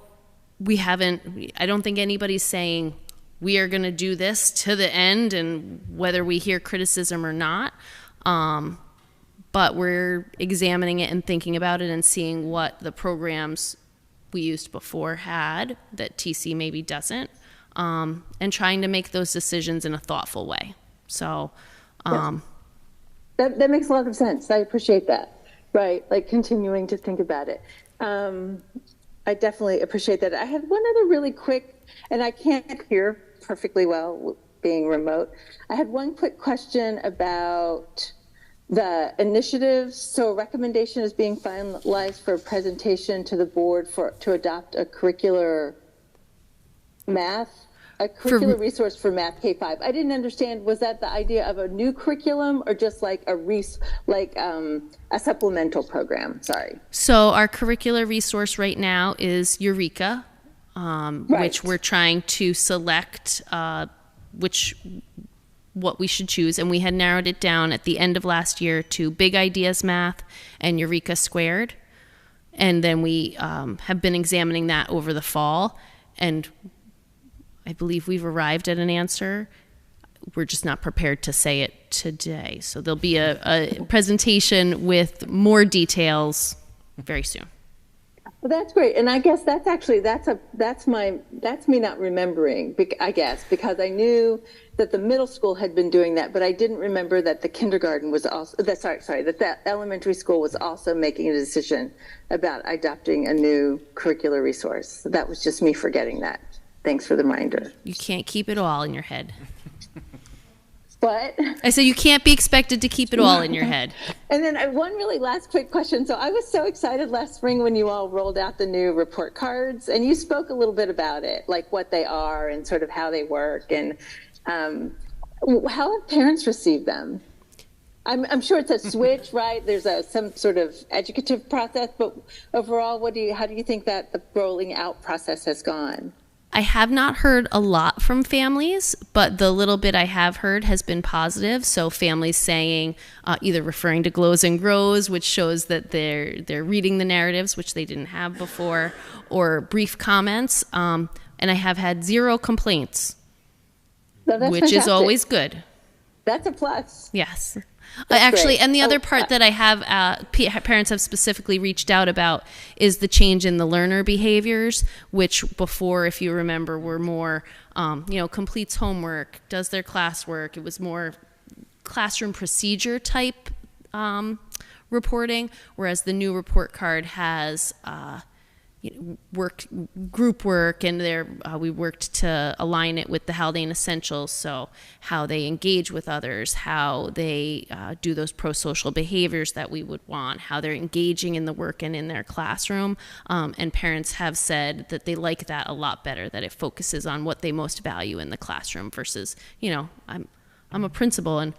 I don't think anybody's saying we are going to do this to the end, and whether we hear criticism or not. But we're examining it and thinking about it and seeing what the programs we used before had that TC maybe doesn't, and trying to make those decisions in a thoughtful way. So that makes a lot of sense. I appreciate that. Right, like continuing to think about it. I definitely appreciate that. I had one other really quick, and I can't hear perfectly well being remote. I had one quick question about the initiatives. So a recommendation is being finalized for a presentation to the board to adopt a curricular resource for math K-5. I didn't understand, was that the idea of a new curriculum or just like a supplemental program? Sorry. So our curricular resource right now is Eureka, which we're trying to select which what we should choose, and we had narrowed it down at the end of last year to Big Ideas Math and Eureka Squared. And then we have been examining that over the fall, and I believe we've arrived at an answer. We're just not prepared to say it today. So there'll be a presentation with more details very soon. Well, that's great, and I guess that's me not remembering. I guess because I knew that the middle school had been doing that, but I didn't remember that the kindergarten was also. That elementary school was also making a decision about adopting a new curricular resource. That was just me forgetting that. Thanks for the reminder. You can't keep it all in your head. But I said you can't be expected to keep it all in your head. And then one really last quick question. So I was so excited last spring when you all rolled out the new report cards, and you spoke a little bit about it, like what they are and sort of how they work, and how have parents received them? I'm sure it's a switch, right? There's some sort of educative process, but overall, how do you think that the rolling out process has gone? I have not heard a lot from families, but the little bit I have heard has been positive. So families saying, either referring to Glows and Grows, which shows that they're reading the narratives, which they didn't have before, or brief comments. And I have had 0 complaints, which fantastic. is always good. That's a plus. Yes. That's Actually, great. and the other part that I have, parents have specifically reached out about is the change in the learner behaviors, which before, if you remember, were more, completes homework, does their classwork. It was more classroom procedure type reporting, whereas the new report card has group work, and we worked to align it with the Haldane Essentials, so how they engage with others, how they do those pro-social behaviors that we would want, how they're engaging in the work and in their classroom, and parents have said that they like that a lot better, that it focuses on what they most value in the classroom versus, I'm a principal, and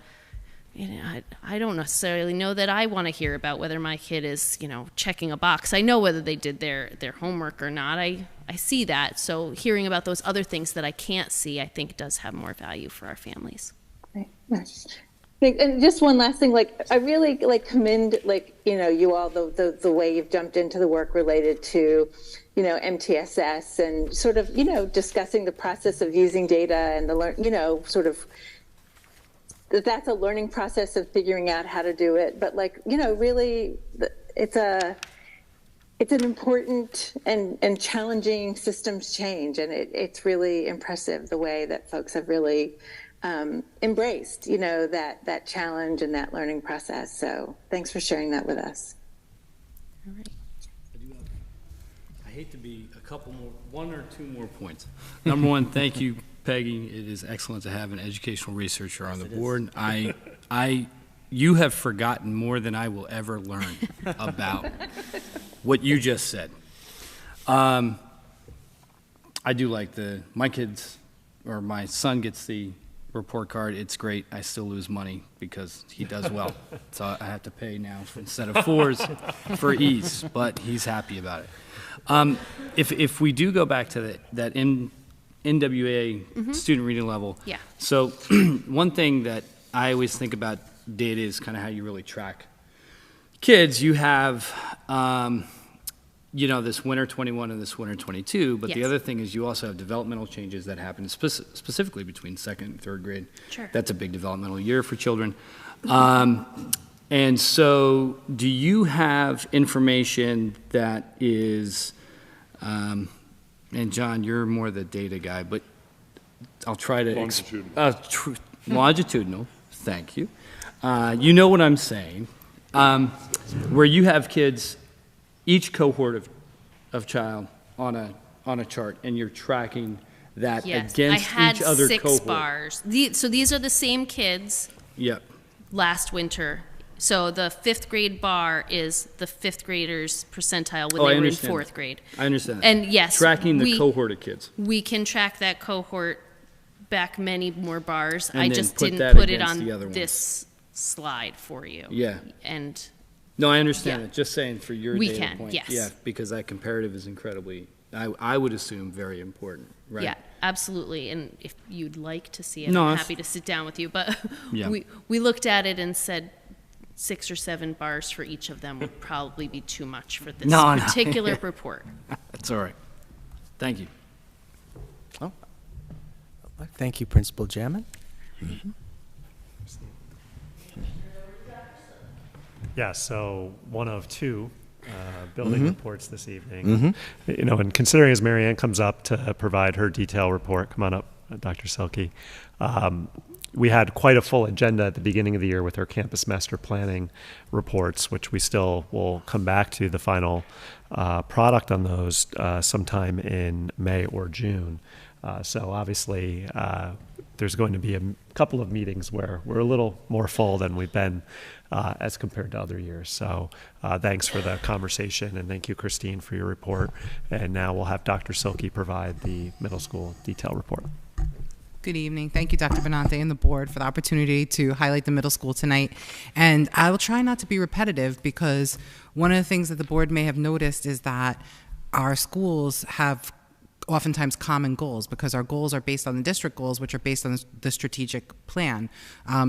I don't necessarily know that I want to hear about whether my kid is, checking a box. I know whether they did their homework or not. I see that. So hearing about those other things that I can't see, I think does have more value for our families. And just one last thing, I really commend you all the way you've jumped into the work related to MTSS and sort of discussing the process of using data and the that's a learning process of figuring out how to do it. But really, it's an important and challenging systems change, and it's really impressive the way that folks have really embraced, that challenge and that learning process. So thanks for sharing that with us. All right. I hate to be one or two more points. Number one, thank you, Peggy. It is excellent to have an educational researcher on the board. You have forgotten more than I will ever learn about what you just said. I do like my son gets the report card. It's great. I still lose money because he does well. So I have to pay now instead of 4s for E's, but he's happy about it. If we do go back to that NWA student reading level. Yeah. So one thing that I always think about data is kind of how you really track kids. You have, this winter 21 and this winter 22, but the other thing is you also have developmental changes that happen specifically between 2nd and 3rd grade. Sure. That's a big developmental year for children. And so do you have information that is, and John, you're more the data guy, but I'll try to longitudinal. Thank you. You know what I'm saying. Where you have kids, each cohort of child on a chart, and you're tracking that against each other cohort. 6 bars. So these are the same kids. Yep. Last winter. So the 5th grade bar is the 5th graders percentile when they were in 4th grade. I understand that. And yes, tracking the cohort of kids. We can track that cohort back many more bars. And I then just put didn't put it against on the other this slide for you. Yeah. And no, I understand it. Just saying for your data point. Yes. Yeah, because that comparative is incredibly, I would assume, very important, right? Yeah. absolutely. And if you'd like to see it, No, I'm it's- happy to sit down with you. But Yeah. we looked at it and said 6 or 7 bars for each of them would probably be too much for this No, no. particular report. That's all right. Thank you. Oh. Thank you, Principal Jamin. Yeah, so one of 2 building reports this evening. You know, and considering as Mary Ann comes up to provide her detailed report, come on up, Dr. Selke. We had quite a full agenda at the beginning of the year with our campus master planning reports, which we still will come back to the final product on those sometime in May or June. So obviously, there's going to be a couple of meetings where we're a little more full than we've been as compared to other years. So thanks for the conversation, and thank you, Christine, for your report. And now we'll have Dr. Silke provide the middle school detail report. Good evening. Thank you, Dr. Benante and the board for the opportunity to highlight the middle school tonight. And I will try not to be repetitive, because one of the things that the board may have noticed is that our schools have oftentimes common goals, because our goals are based on the district goals, which are based on the strategic plan.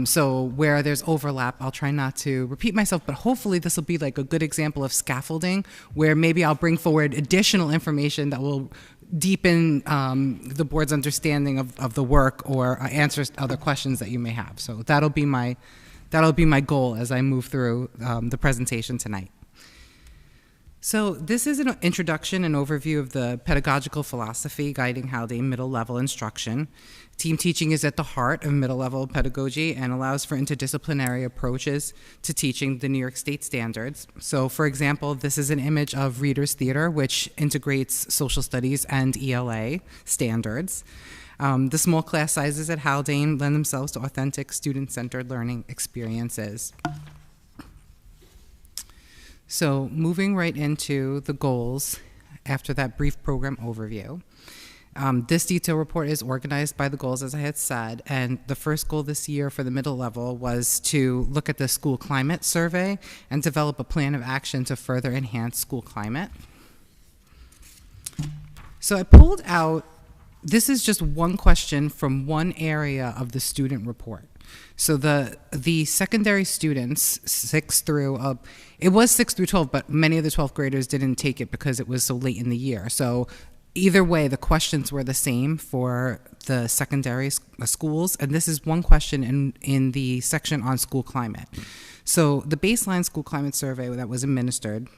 So where there's overlap, I'll try not to repeat myself, but hopefully this will be like a good example of scaffolding, where maybe I'll bring forward additional information that will deepen the board's understanding of the work, or answers to other questions that you may have. So that'll be my goal as I move through the presentation tonight. So this is an introduction and overview of the pedagogical philosophy guiding Haldane middle level instruction. Team teaching is at the heart of middle level pedagogy and allows for interdisciplinary approaches to teaching the New York State standards. So for example, this is an image of Reader's Theater, which integrates social studies and ELA standards. The small class sizes at Haldane lend themselves to authentic student-centered learning experiences. So moving right into the goals after that brief program overview. This detail report is organized by the goals, as I had said, and the first goal this year for the middle level was to look at the school climate survey and develop a plan of action to further enhance school climate. So I pulled out, this is just one question from one area of the student report. So the secondary students, 6 through, it was 6 through 12, but many of the 12th graders didn't take it because it was so late in the year. So either way, the questions were the same for the secondary schools, and this is one question in the section on school climate. So the baseline school climate survey that was administered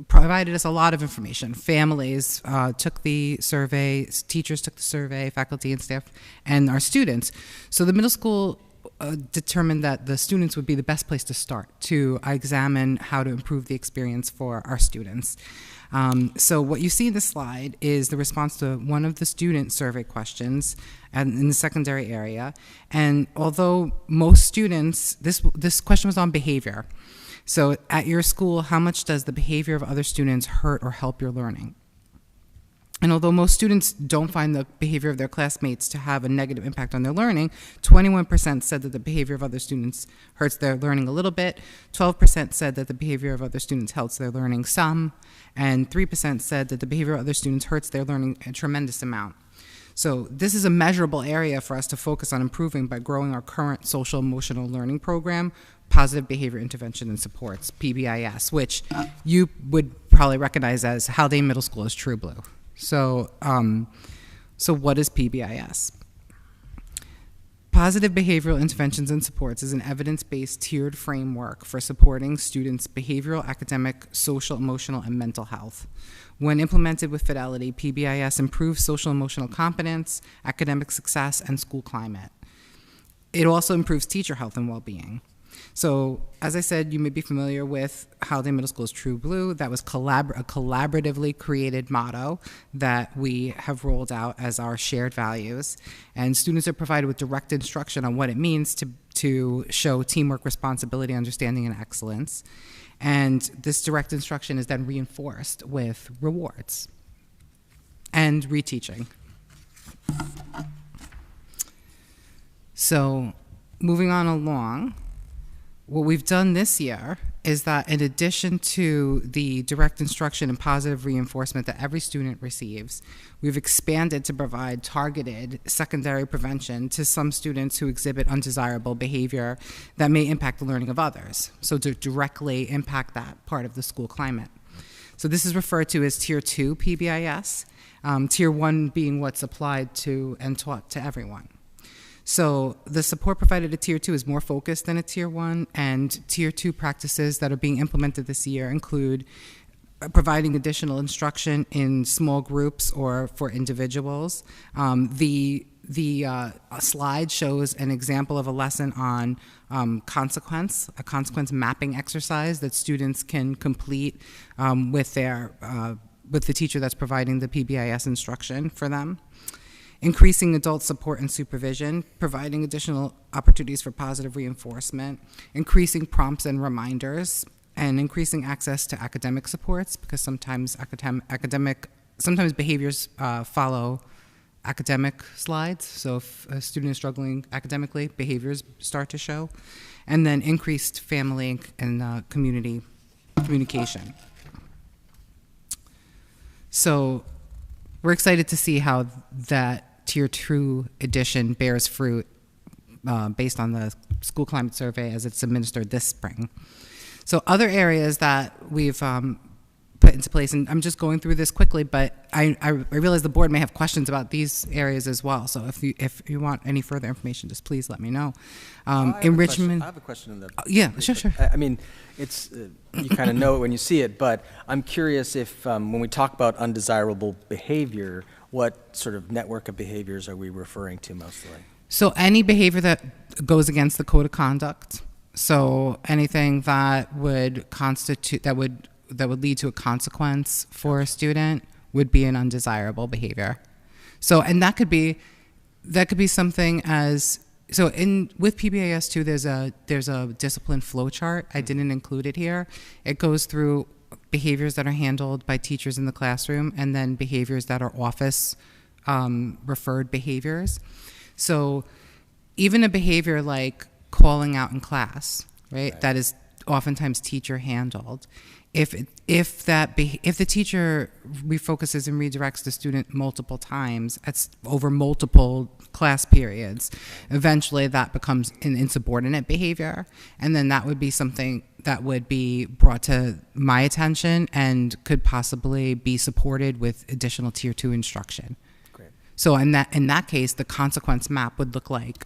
provided us a lot of information. Families took the survey, teachers took the survey, faculty and staff, and our students. So the middle school determined that the students would be the best place to start to examine how to improve the experience for our students. So what you see in the slide is the response to one of the student survey questions in the secondary area. And although most students, this question was on behavior. So at your school, how much does the behavior of other students hurt or help your learning? And although most students don't find the behavior of their classmates to have a negative impact on their learning, 21% said that the behavior of other students hurts their learning a little bit, 12% said that the behavior of other students helps their learning some, and 3% said that the behavior of other students hurts their learning a tremendous amount. So this is a measurable area for us to focus on improving by growing our current social emotional learning program, Positive Behavior Intervention and Supports, PBIS, which you would probably recognize as Haldane Middle School is True Blue. So, so what is PBIS? Positive Behavioral Interventions and Supports is an evidence-based tiered framework for supporting students' behavioral, academic, social, emotional, and mental health. When implemented with fidelity, PBIS improves social emotional competence, academic success, and school climate. It also improves teacher health and well-being. So, as I said, you may be familiar with Haldane Middle School's True Blue. That was a collaboratively created motto that we have rolled out as our shared values. And students are provided with direct instruction on what it means to show teamwork, responsibility, understanding, and excellence. And this direct instruction is then reinforced with rewards and reteaching. So, moving on along, what we've done this year is that in addition to the direct instruction and positive reinforcement that every student receives, we've expanded to provide targeted secondary prevention to some students who exhibit undesirable behavior that may impact the learning of others, so to directly impact that part of the school climate. So this is referred to as Tier 2 PBIS, Tier 1 being what's applied to and taught to everyone. So the support provided at Tier 2 is more focused than at Tier 1, and Tier 2 practices that are being implemented this year include providing additional instruction in small groups or for individuals. The slide shows an example of a lesson on a consequence mapping exercise that students can complete with the teacher that's providing the PBIS instruction for them. Increasing adult support and supervision, providing additional opportunities for positive reinforcement, increasing prompts and reminders, and increasing access to academic supports, because sometimes sometimes behaviors follow academic slides. So if a student is struggling academically, behaviors start to show. And then increased family and community communication. So we're excited to see how that Tier 2 edition bears fruit based on the school climate survey as it's administered this spring. So other areas that we've put into place, and I'm just going through this quickly, but I realize the board may have questions about these areas as well. So if you want any further information, just please let me know. Enrichment. I have a question. Yeah, sure. I mean, it's you kind of know it when you see it, but I'm curious if when we talk about undesirable behavior, what sort of network of behaviors are we referring to mostly? So any behavior that goes against the code of conduct. So anything that would constitute that would lead to a consequence for a student would be an undesirable behavior. So, and that could be something as, so with PBIS 2, there's a discipline flow chart. I didn't include it here. It goes through behaviors that are handled by teachers in the classroom, and then behaviors that are office referred behaviors. So even a behavior like calling out in class, right? That is oftentimes teacher handled. If the teacher refocuses and redirects the student multiple times, it's over multiple class periods, eventually that becomes an insubordinate behavior, and then that would be something that would be brought to my attention and could possibly be supported with additional Tier 2 instruction. Great. So in that case, the consequence map would look like,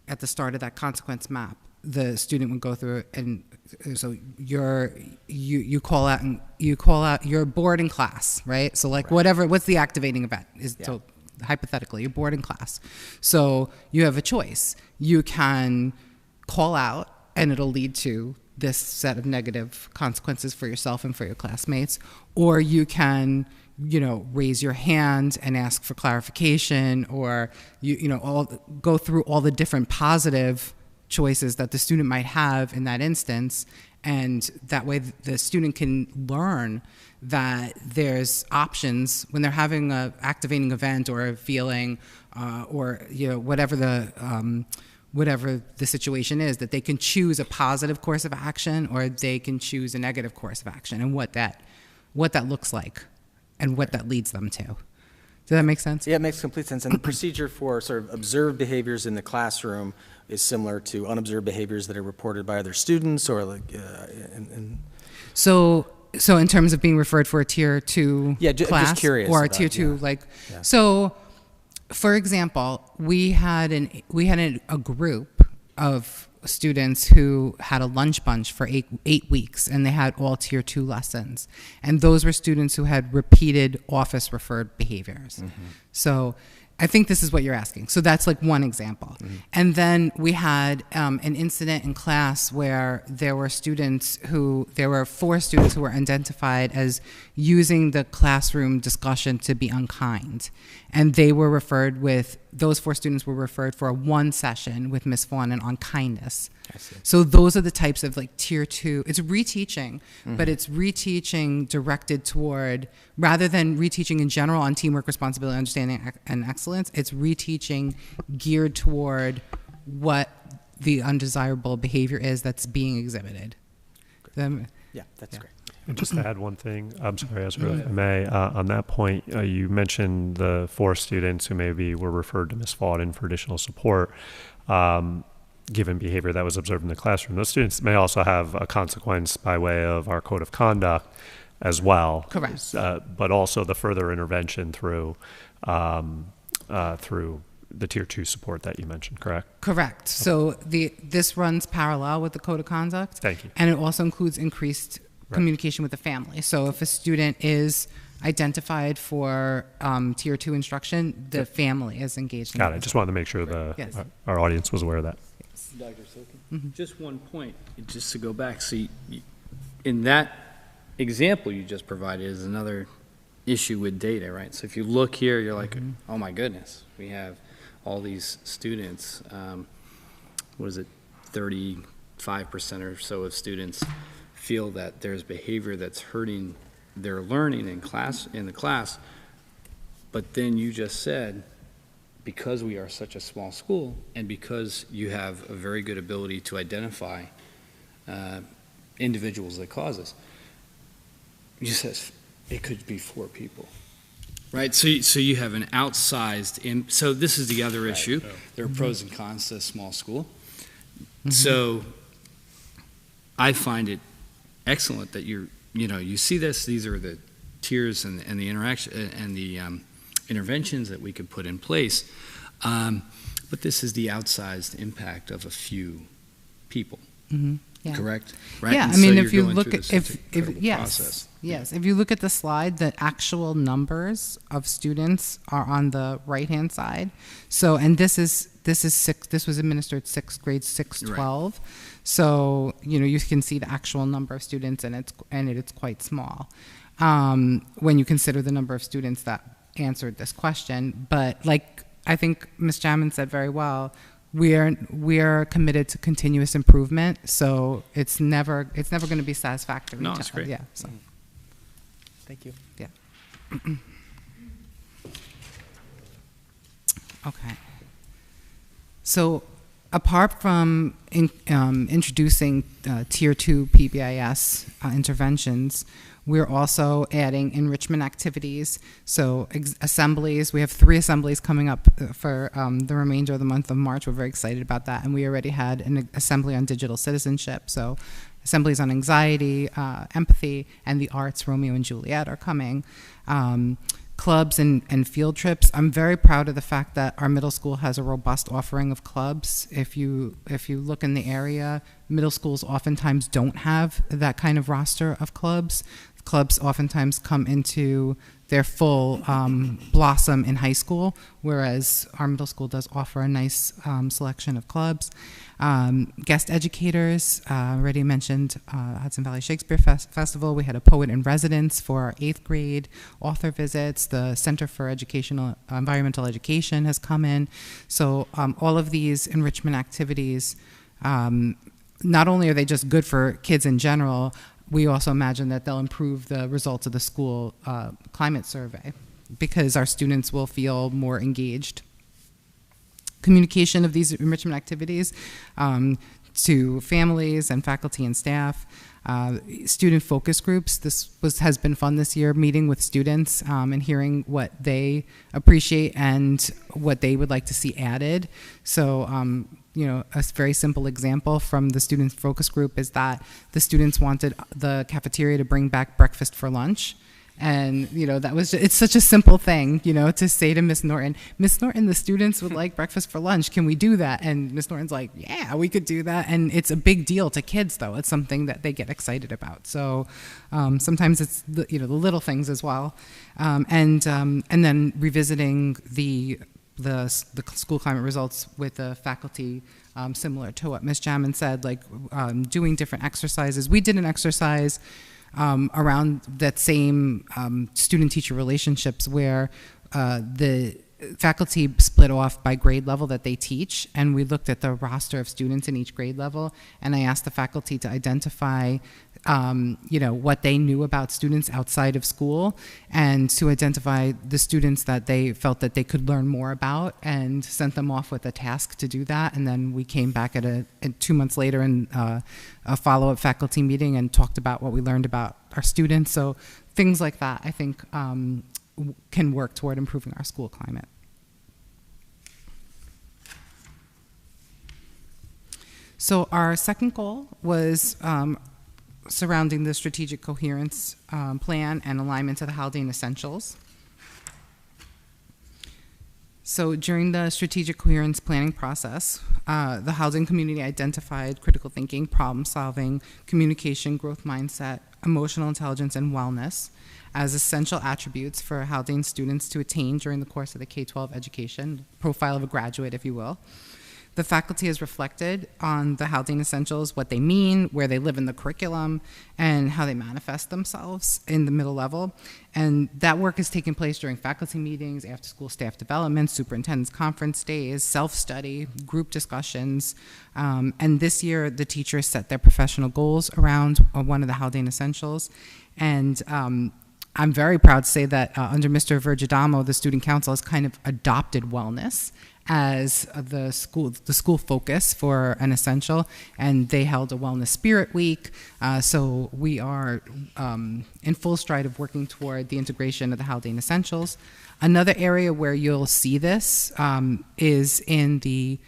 at the start of that consequence map, the student would go through it, and so you call out you're bored in class, right? So like what's the activating event is, so hypothetically you're bored in class. So you have a choice. You can call out and it'll lead to this set of negative consequences for yourself and for your classmates, or you can raise your hand and ask for clarification, or go through all the different positive choices that the student might have in that instance, and that way the student can learn that there's options when they're having a activating event or a feeling or whatever the situation is, that they can choose a positive course of action or they can choose a negative course of action, and what that looks like and what that leads them to. Does that make sense? Yeah, it makes complete sense. And the procedure for sort of observed behaviors in the classroom is similar to unobserved behaviors that are reported by other students, or like. So in terms of being referred for a Tier 2 class, just curious or a about, Tier 2, so, for example, we had a group of students who had a lunch bunch for eight weeks, and they had all Tier 2 lessons, and those were students who had repeated office referred behaviors. Mm-hmm. So I think this is what you're asking. So that's like one example. Mm-hmm. And then we had an incident in class where there were 4 students who were identified as using the classroom discussion to be unkind. And those 4 students were referred for one session with Ms. Fawnin on kindness. I see. So those are the types of like Tier 2. It's reteaching, mm-hmm. but it's reteaching directed toward, rather than reteaching in general on teamwork, responsibility, understanding, and excellence, it's reteaching geared toward what the undesirable behavior is that's being exhibited. Yeah, that's great. And just to add one thing, I'm sorry, Ezra, if I may, on that point, you mentioned the 4 students who maybe were referred to Ms. Fawden for additional support, given behavior that was observed in the classroom. Those students may also have a consequence by way of our code of conduct as well. Correct. But also the further intervention through the Tier 2 support that you mentioned, correct? Correct. So this runs parallel with the code of conduct. Thank you. And it also includes increased communication with the family. So if a student is identified for Tier 2 instruction, the family is engaged in Got it. that. Just wanted to make sure our audience was aware of that. Dr. Silken? Just one point, just to go back. See, in that example you just provided is another issue with data, right? So if you look here, you're like, oh my goodness, we have all these students, what is it, 35% or so of students feel that there's behavior that's hurting their learning in the class, but then you just said, because we are such a small school and because you have a very good ability to identify individuals that cause this, you said it could be 4 people. Right, so you have an outsized, so this is the other issue. There are pros and cons to a small school. So I find it excellent that you see this. These are the tiers and the interaction and the interventions that we could put in place. But this is the outsized impact of a few people. Yeah. Correct? Right? Yeah, And I mean, so if you're you going look through at, this incredible yes, process. yes, if you look at the slide, the actual numbers of students are on the right-hand side. So, and this was administered grades 6-12. So, you can see the actual number of students, and it's quite small when you consider the number of students that answered this question. But like I think Ms. Jamin said very well, we are committed to continuous improvement. So it's never going to be satisfactory. No, it's great. Yeah. So. Thank you. Yeah. Okay. So apart from introducing Tier 2 PBIS interventions, we're also adding enrichment activities. So assemblies, we have 3 assemblies coming up for the remainder of the month of March. We're very excited about that. And we already had an assembly on digital citizenship. So assemblies on anxiety, empathy, and the arts, Romeo and Juliet, are coming. Clubs and field trips. I'm very proud of the fact that our middle school has a robust offering of clubs. If you look in the area, middle schools oftentimes don't have that kind of roster of clubs. Clubs oftentimes come into their full blossom in high school, whereas our middle school does offer a nice selection of clubs. Guest educators, already mentioned Hudson Valley Shakespeare Festival. We had a poet in residence for our 8th grade, author visits. The Center for Environmental Education has come in. So all of these enrichment activities, not only are they just good for kids in general, we also imagine that they'll improve the results of the school climate survey because our students will feel more engaged. Communication of these enrichment activities to families and faculty and staff. Student focus groups. This has been fun this year, meeting with students and hearing what they appreciate and what they would like to see added. So, a very simple example from the student focus group is that the students wanted the cafeteria to bring back breakfast for lunch. And, it's such a simple thing, to say to Miss Norton, the students would like breakfast for lunch. Can we do that? And Miss Norton's like, yeah, we could do that. And it's a big deal to kids, though. It's something that they get excited about. So sometimes it's, the little things as well. And then revisiting the school climate results with the faculty, similar to what Ms. Jamin said, like doing different exercises. We did an exercise around that same student-teacher relationships where the faculty split off by grade level that they teach, and we looked at the roster of students in each grade level, and I asked the faculty to identify what they knew about students outside of school, and to identify the students that they felt that they could learn more about, and sent them off with a task to do that. And then we came back at 2 months later in a follow-up faculty meeting and talked about what we learned about our students. So things like that, I think, can work toward improving our school climate. So our second goal was surrounding the strategic coherence plan and alignment to the Haldane Essentials. So during the strategic coherence planning process, the Haldane community identified critical thinking, problem solving, communication, growth mindset, emotional intelligence, and wellness as essential attributes for Haldane students to attain during the course of the K-12 education, profile of a graduate, if you will. The faculty has reflected on the Haldane Essentials, what they mean, where they live in the curriculum, and how they manifest themselves in the middle level. And that work is taking place during faculty meetings, after-school staff development, superintendent's conference days, self-study, group discussions. And this year, the teachers set their professional goals around one of the Haldane Essentials. And I'm very proud to say that under Mr. Vergidamo, the student council has kind of adopted wellness as the school focus for an essential, and they held a wellness spirit week. So we are in full stride of working toward the integration of the Haldane Essentials. Another area where you'll see this is in the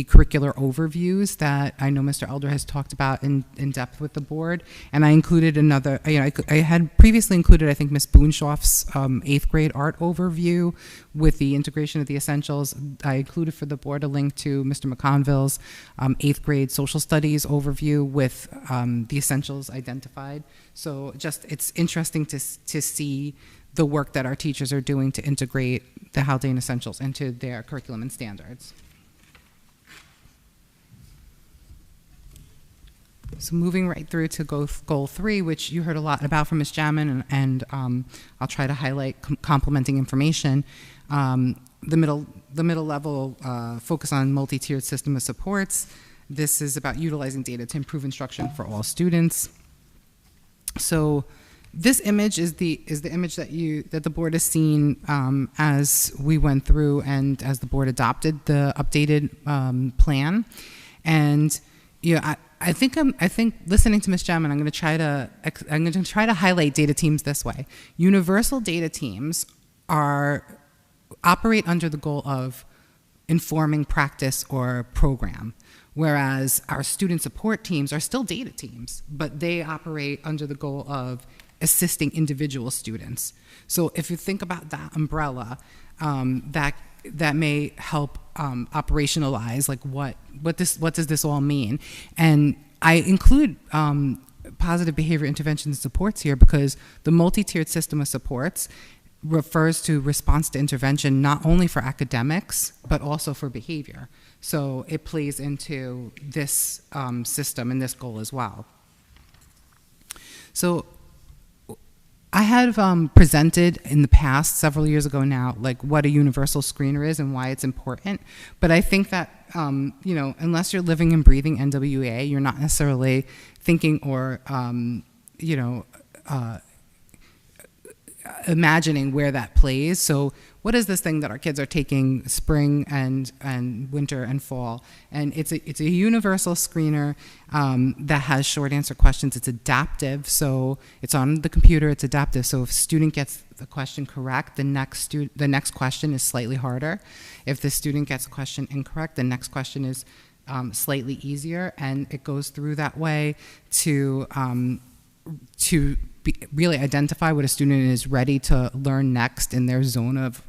curricular overviews that I know Mr. Elder has talked about in depth with the board. And I included another, I had previously included, I think, Ms. Boonshoff's 8th grade art overview with the integration of the essentials. I included for the board a link to Mr. McConville's 8th grade social studies overview with the essentials identified. So just, it's interesting to see the work that our teachers are doing to integrate the Haldane Essentials into their curriculum and standards. So moving right through to goal 3, which you heard a lot about from Ms. Jamin, and I'll try to highlight complementing information. The middle level focus on multi-tiered system of supports. This is about utilizing data to improve instruction for all students. So this image is the image that the board has seen as we went through and as the board adopted the updated plan. And I think listening to Ms. Gem, and I'm going to try to highlight data teams this way. Universal data teams operate under the goal of informing practice or program, whereas our student support teams are still data teams, but they operate under the goal of assisting individual students. So if you think about that umbrella, that may help operationalize like what does this all mean. And I include positive behavior interventions and supports here because the multi-tiered system of supports refers to response to intervention not only for academics but also for behavior. So it plays into this system and this goal as well. So I have presented in the past, several years ago now, like what a universal screener is and why it's important. But I think that, unless you're living and breathing NWA, you're not necessarily thinking or, imagining where that plays. So what is this thing that our kids are taking spring and winter and fall? And it's a universal screener that has short answer questions. It's adaptive, so it's on the computer, it's adaptive. So if a student gets the question correct, the next question is slightly harder. If the student gets a question incorrect, the next question is slightly easier, and it goes through that way to really identify what a student is ready to learn next in their zone of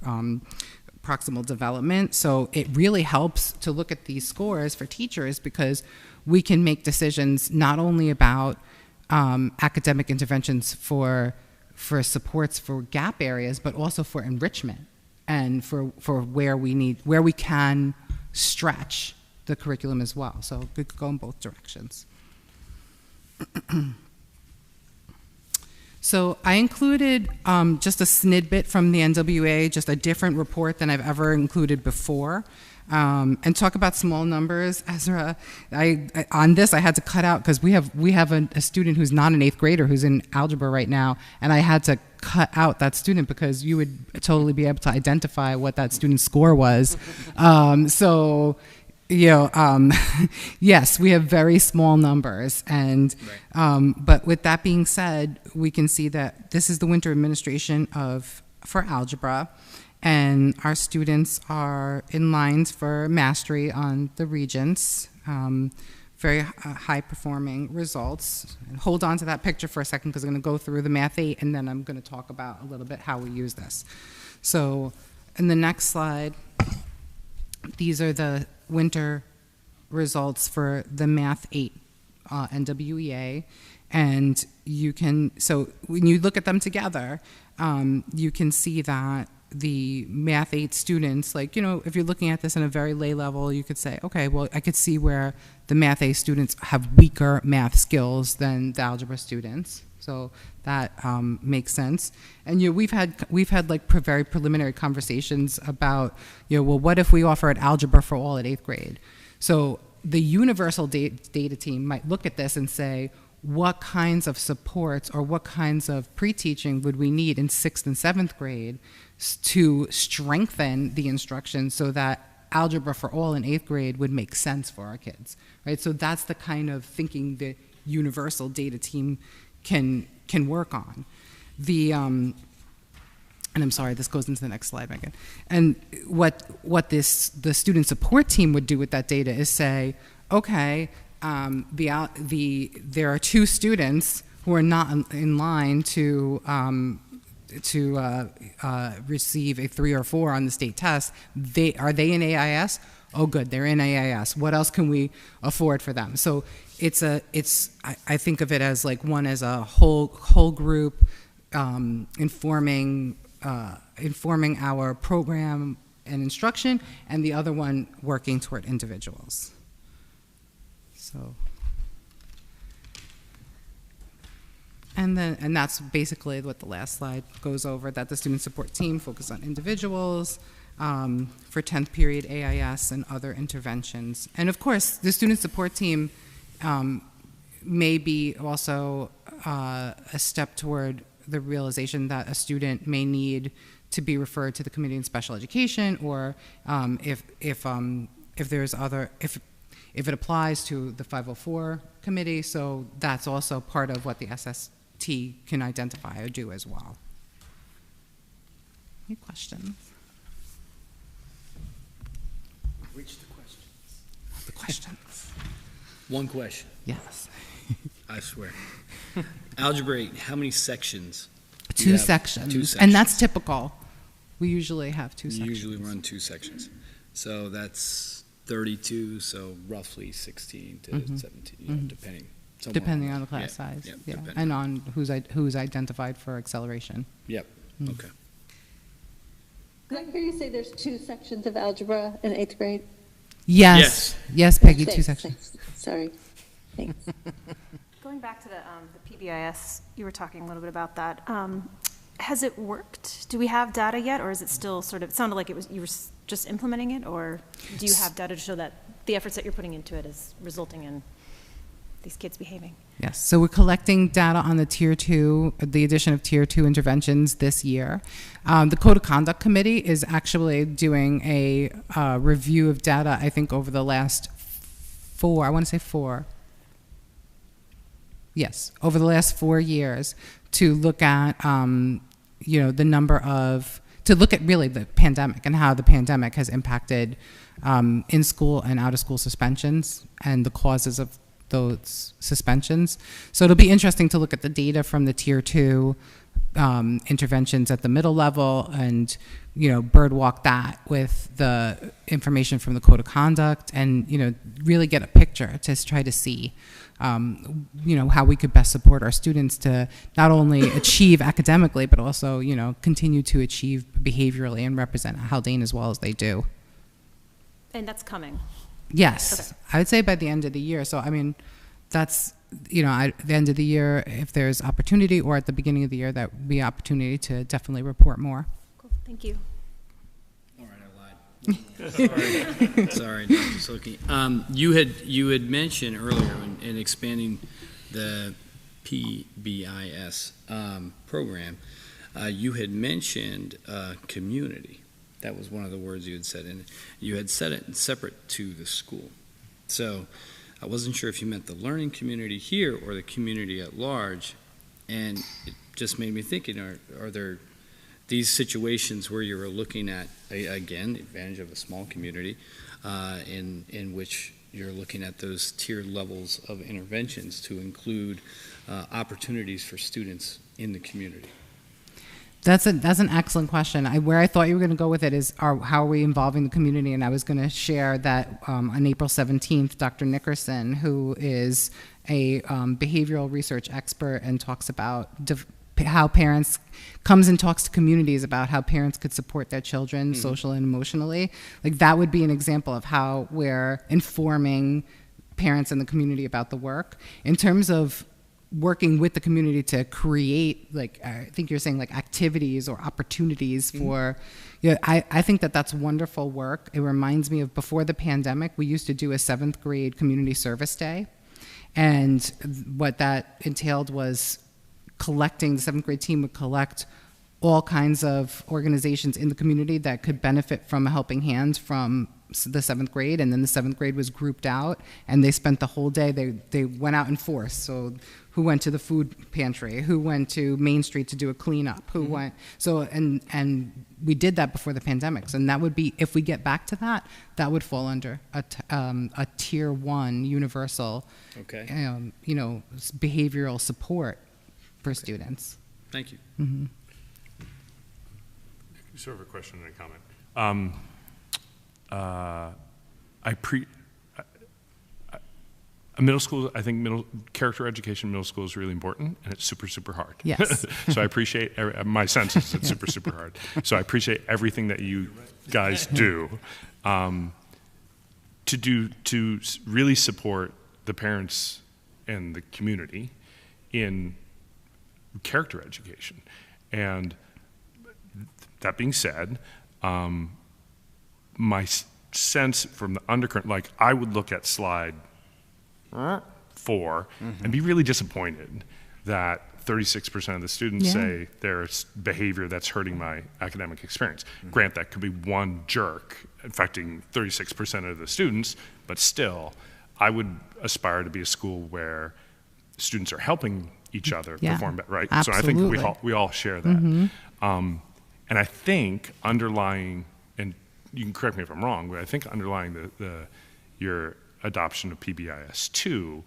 proximal development. So it really helps to look at these scores for teachers because we can make decisions not only about academic interventions for supports for gap areas, but also for enrichment and for where we can stretch the curriculum as well. So it could go in both directions. So I included just a snippet from the NWA, just a different report than I've ever included before. And talk about small numbers, Ezra. On this I had to cut out because we have a student who's not an 8th grader who's in algebra right now, and I had to cut out that student because you would totally be able to identify what that student's score was. Yes, we have very small numbers, and but with that being said, we can see that this is the winter administration for algebra. And our students are in lines for mastery on the Regents, very high-performing results. And hold on to that picture for a second because I'm going to go through the Math 8, and then I'm going to talk about a little bit how we use this. So in the next slide, these are the winter results for the Math 8 NWEA. And so when you look at them together, you can see that the Math 8 students, if you're looking at this in a very lay level, you could say, okay, well, I could see where the Math 8 students have weaker math skills than the algebra students. So that makes sense. And we've had very preliminary conversations about, well, what if we offered algebra for all at 8th grade? So the universal data team might look at this and say, what kinds of supports or what kinds of pre-teaching would we need in 6th and 7th grade to strengthen the instruction so that algebra for all in 8th grade would make sense for our kids, right? So that's the kind of thinking the universal data team can work on. And I'm sorry, this goes into the next slide, Megan. And what the student support team would do with that data is say, okay, there are 2 students who are not in line to receive a 3 or 4 on the state test. Are they in AIS? Oh, good, they're in AIS. What else can we afford for them? So I think of it as one as a whole group informing our program and instruction, and the other one working toward individuals. So, and that's basically what the last slide goes over, that the student support team focus on individuals for 10th period AIS and other interventions. And of course, the student support team may be also a step toward the realization that a student may need to be referred to the Committee on Special Education, or if it applies to the 504 committee, so that's also part of what the SST can identify or do as well. Any questions? Reach the questions. The questions. One question. Yes. I swear. Algebra 8, how many sections? 2 sections. 2 sections. And that's typical. We usually have 2 sections. You usually run 2 sections. So that's 32, so roughly 16 to 17, depending. Depending on the class size. Yeah. And on who's identified for acceleration. Yep. Okay. Did I hear you say there's 2 sections of algebra in 8th grade? Yes. Yes, Peggy, 2 sections. Thanks. Sorry. Thanks. Going back to the PBIS, you were talking a little bit about that. Has it worked? Do we have data yet, or is it still sort of, it sounded like you were just implementing it, or do you have data to show that the efforts that you're putting into it is resulting in these kids behaving? Yes, so we're collecting data on the Tier 2, the addition of Tier 2 interventions this year. The Code of Conduct Committee is actually doing a review of data, I think, over the last 4, I want to say 4. Yes, over the last 4 years, to look at, the number of, to look at really the pandemic and how the pandemic has impacted in-school and out-of-school suspensions and the causes of those suspensions. So it'll be interesting to look at the data from the Tier 2 interventions at the middle level and, birdwalk that with the information from the Code of Conduct and, really get a picture to try to see, how we could best support our students to not only achieve academically, but also, continue to achieve behaviorally and represent Haldane as well as they do. And that's coming? Yes. Okay. I would say by the end of the year. So, that's at the end of the year, if there's opportunity, or at the beginning of the year, that would be opportunity to definitely report more. Cool, thank you. All right, I lied. Sorry, Dr. Silky. You had mentioned earlier in expanding the PBIS program, you had mentioned community. That was one of the words you had said, and you had said it separate to the school. So I wasn't sure if you meant the learning community here or the community at large, and it just made me thinking, are there these situations where you're looking at, again, the advantage of a small community, in which you're looking at those tiered levels of interventions to include opportunities for students in the community? That's an excellent question. Where I thought you were going to go with it is, how are we involving the community? And I was going to share that on April 17th, Dr. Nickerson, who is a behavioral research expert and talks about how parents comes and talks to communities about how parents could support their children social and emotionally. Like, that would be an example of how we're informing parents in the community about the work. In terms of working with the community to create, like, I think you're saying, like, activities or opportunities for, I think that's wonderful work. It reminds me of before the pandemic, we used to do a 7th grade community service day. And what that entailed was the 7th grade team would collect all kinds of organizations in the community that could benefit from a helping hand from the 7th grade, and then the 7th grade was grouped out, and they spent the whole day, they went out in force. So who went to the food pantry, who went to Main Street to do a cleanup, who went, so, and we did that before the pandemic. So, and that would be, if we get back to that, that would fall under a tier 1 universal, behavioral support for students. Thank you. Mm-hmm. Sort of a question and a comment. Middle school, I think character education middle school is really important, and it's super, super hard. Yes. So I appreciate, my sense is it's super, super hard. So I appreciate everything that you guys do to really support the parents and the community in character education. And that being said, my sense from the undercurrent, like, I would look at slide 4 and be really disappointed that 36% of the students say there's behavior that's hurting my academic experience. Grant, that could be one jerk affecting 36% of the students, but still, I would aspire to be a school where students are helping each other perform better, right? Absolutely. So I think we all share that. And I think underlying, and you can correct me if I'm wrong, but I think underlying your adoption of PBIS2,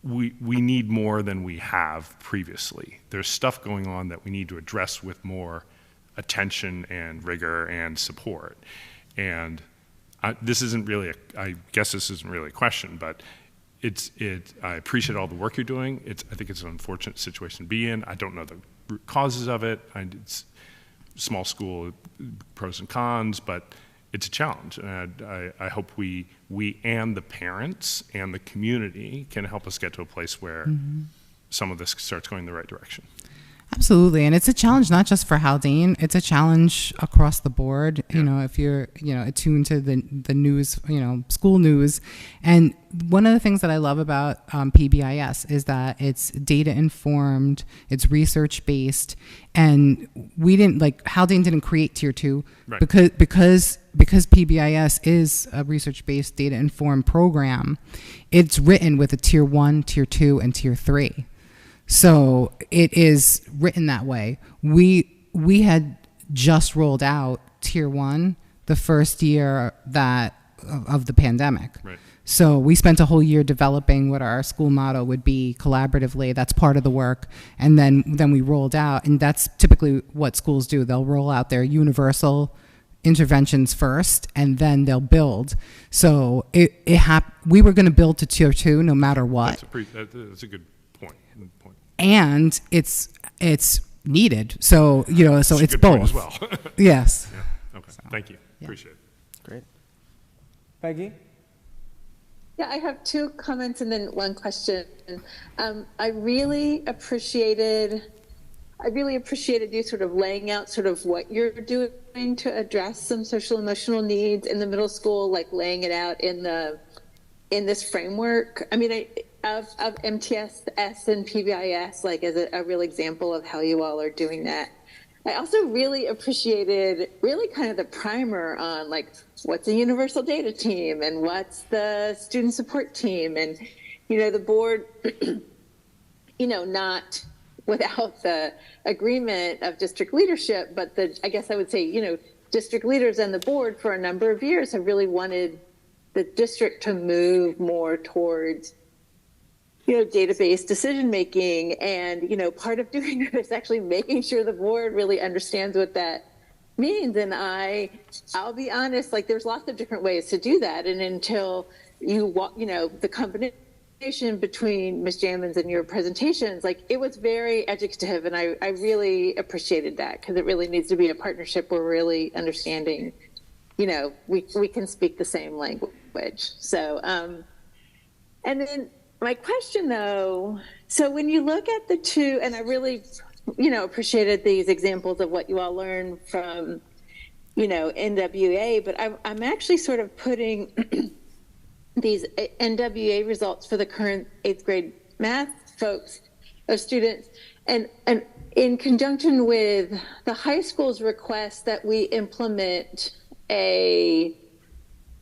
we need more than we have previously. There's stuff going on that we need to address with more attention and rigor and support. And this isn't really I guess this isn't really a question, but I appreciate all the work you're doing. I think it's an unfortunate situation to be in. I don't know the root causes of it. It's small school, pros and cons, but it's a challenge. And I hope we and the parents and the community can help us get to a place where some of this starts going in the right direction. Absolutely, and it's a challenge not just for Haldane, it's a challenge across the board, if you're, attuned to the news, school news. And one of the things that I love about PBIS is that it's data informed, it's research based, and Haldane didn't create tier 2 because PBIS is a research based data informed program. It's written with a tier 1, tier 2, and tier 3. So it is written that way. We had just rolled out tier 1 the first year of the pandemic. Right. So we spent a whole year developing what our school motto would be collaboratively. That's part of the work. And then we rolled out, and that's typically what schools do. They'll roll out their universal interventions first, and then they'll build. So we were going to build to tier 2 no matter what. That's a good point. And it's needed. So so it's both as well. Yes. Yeah. Okay. Thank you. Appreciate it. Great. Peggy. Yeah, I have two comments and then one question. I really appreciated you sort of laying out sort of what you're doing to address some social emotional needs in the middle school, like laying it out in this framework. I mean, of MTSS and PBIS, like as a real example of how you all are doing that. I also really appreciated really kind of the primer on like what's a universal data team and what's the student support team, and the board not without the agreement of district leadership, but I guess I would say district leaders and the board for a number of years have really wanted the district to move more towards database decision making, and part of doing that is actually making sure the board really understands what that means. And I'll be honest, like there's lots of different ways to do that, and until the combination between Ms. Jammins and your presentations, like it was very educative, and I really appreciated that, because it really needs to be a partnership where we're really understanding we can speak the same language. So and then my question, though, so when you look at the two, and I really, appreciated these examples of what you all learned from, NWA, but I'm actually sort of putting these NWA results for the current 8th grade math folks, of students, and in conjunction with the high school's request that we implement a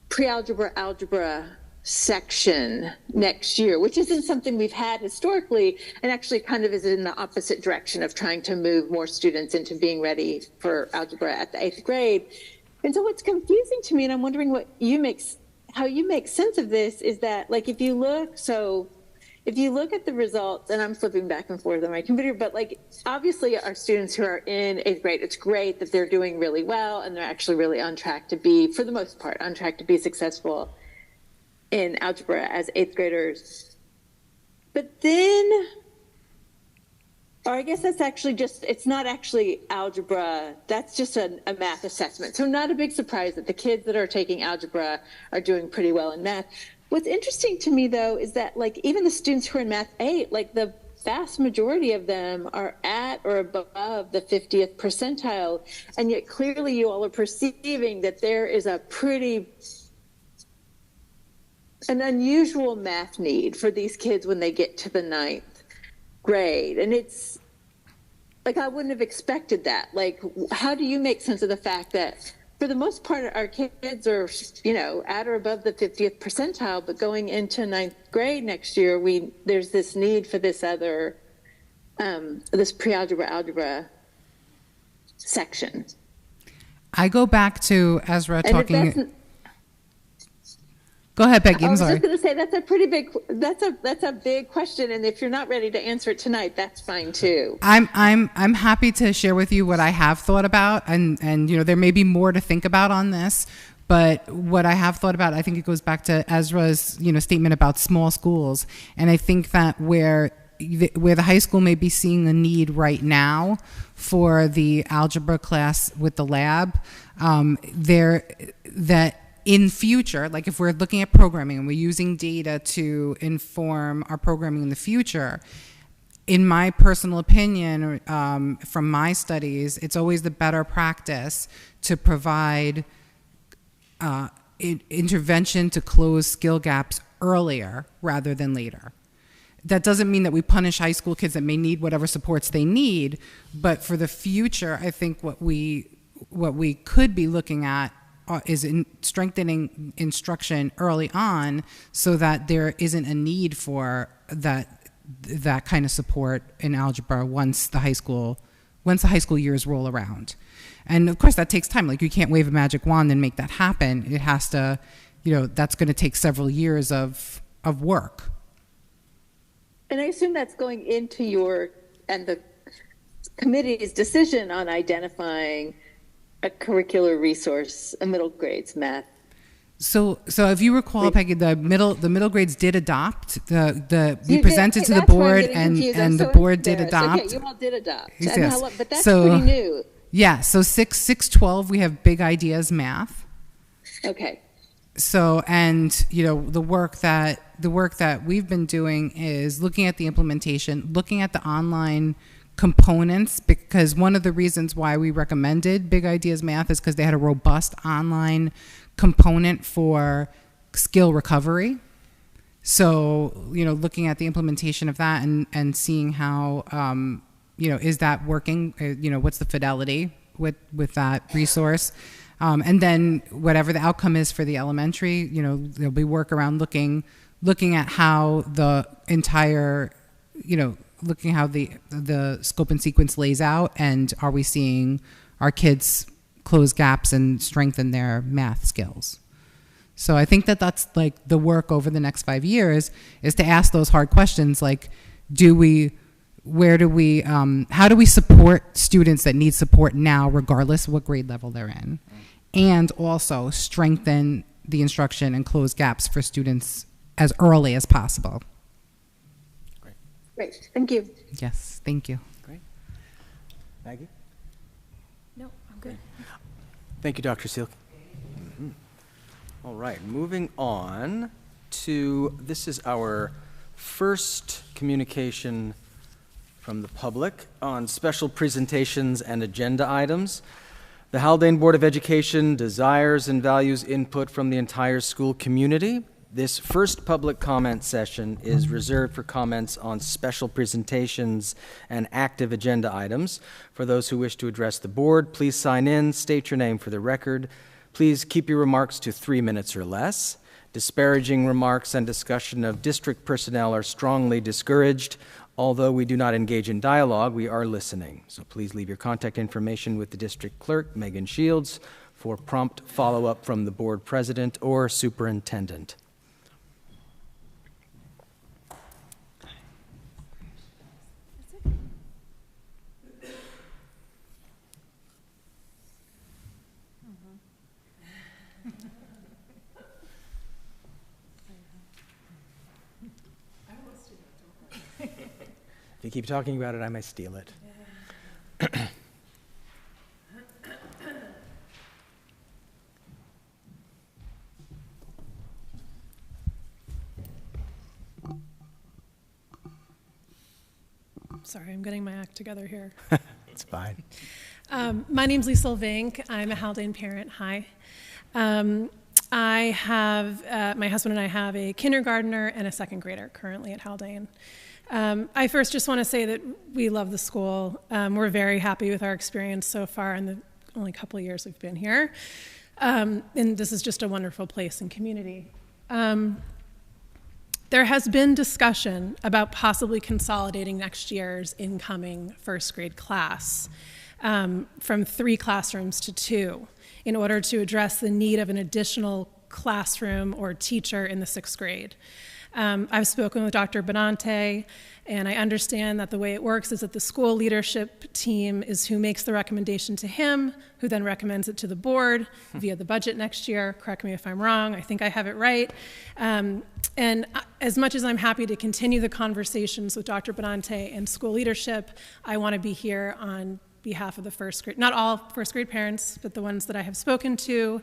pre-algebra, algebra section next year, which isn't something we've had historically, and actually kind of is in the opposite direction of trying to move more students into being ready for algebra at the 8th grade. And so what's confusing to me, and I'm wondering how you make sense of this, is that like if you look at the results, and I'm flipping back and forth on my computer, but like obviously our students who are in 8th grade, it's great that they're doing really well, and they're actually really on track to be, for the most part, on track to be successful in algebra as 8th graders. But then, or I guess that's actually it's not actually algebra, that's just a math assessment. So not a big surprise that the kids that are taking algebra are doing pretty well in math. What's interesting to me though is that like even the students who are in Math 8, like the vast majority of them are at or above the 50th percentile, and yet clearly you all are perceiving that there is an unusual math need for these kids when they get to the 9th grade. And it's like, I wouldn't have expected that. Like, how do you make sense of the fact that for the most part, our kids are, at or above the 50th percentile, but going into 9th grade next year, there's this need for this other, this pre-algebra, algebra section. I go back to Ezra talking. Go ahead, Becky. I'm sorry. I was just going to say that's a pretty big. That's a big question, and if you're not ready to answer it tonight, that's fine too. I'm happy to share with you what I have thought about, and there may be more to think about on this. But what I have thought about, I think it goes back to Ezra's statement about small schools, and I think that where the high school may be seeing a need right now for the algebra class with the lab, in future, like if we're looking at programming and we're using data to inform our programming in the future, in my personal opinion, from my studies, it's always the better practice to provide intervention to close skill gaps earlier rather than later. That doesn't mean that we punish high school kids that may need whatever supports they need, but for the future, I think what we could be looking at is strengthening instruction early on so that there isn't a need for that kind of support in algebra once the high school years roll around. And of course that takes time. Like you can't wave a magic wand and make that happen. It has to, that's going to take several years of work. And I assume that's going into the committee's decision on identifying a curricular resource, a middle grades math. So if you recall, Peggy, the middle grades did adopt we presented to the board, and the board did adopt. Okay, you all did adopt. Yes. But that's pretty new. Yeah. So 6-12, we have big ideas math. Okay. So, and the work that we've been doing is looking at the implementation, looking at the online components, because one of the reasons why we recommended Big Ideas Math is because they had a robust online component for skill recovery. So, looking at the implementation of that and seeing how, is that working? What's the fidelity with that resource? And then whatever the outcome is for the elementary, there'll be work around looking at how the entire, looking how the scope and sequence lays out, and are we seeing our kids close gaps and strengthen their math skills? So I think that's like the work over the next 5 years, is to ask those hard questions like, how do we support students that need support now, regardless of what grade level they're in, and also strengthen the instruction and close gaps for students as early as possible. Great, thank you. Yes, thank you. Great. Maggie? No, I'm good. Thank you, Dr. Seelke. All right, moving on to, this is our first communication from the public on special presentations and agenda items. The Haldane Board of Education desires and values input from the entire school community. This first public comment session is reserved for comments on special presentations and active agenda items. For those who wish to address the board, please sign in, state your name for the record. Please keep your remarks to 3 minutes or less. Disparaging remarks and discussion of district personnel are strongly discouraged. Although we do not engage in dialogue, we are listening. So please leave your contact information with the District Clerk, Megan Shields, for prompt follow-up from the board president or superintendent. If you keep talking about it, I might steal it. Sorry, I'm getting my act together here. It's fine. My name's Lisa Levink. I'm a Haldane parent. Hi. I have, my husband and I have a kindergartner and a second grader currently at Haldane. I first just want to say that we love the school. We're very happy with our experience so far in the only couple of years we've been here. And this is just a wonderful place and community. There has been discussion about possibly consolidating next year's incoming first grade class from 3 classrooms to 2 in order to address the need of an additional classroom or teacher in the 6th grade. I've spoken with Dr. Benante, and I understand that the way it works is that the school leadership team is who makes the recommendation to him, who then recommends it to the board via the budget next year. Correct me if I'm wrong. I think I have it right. And as much as I'm happy to continue the conversations with Dr. Benante and school leadership, I want to be here on behalf of the first grade, not all first grade parents, but the ones that I have spoken to,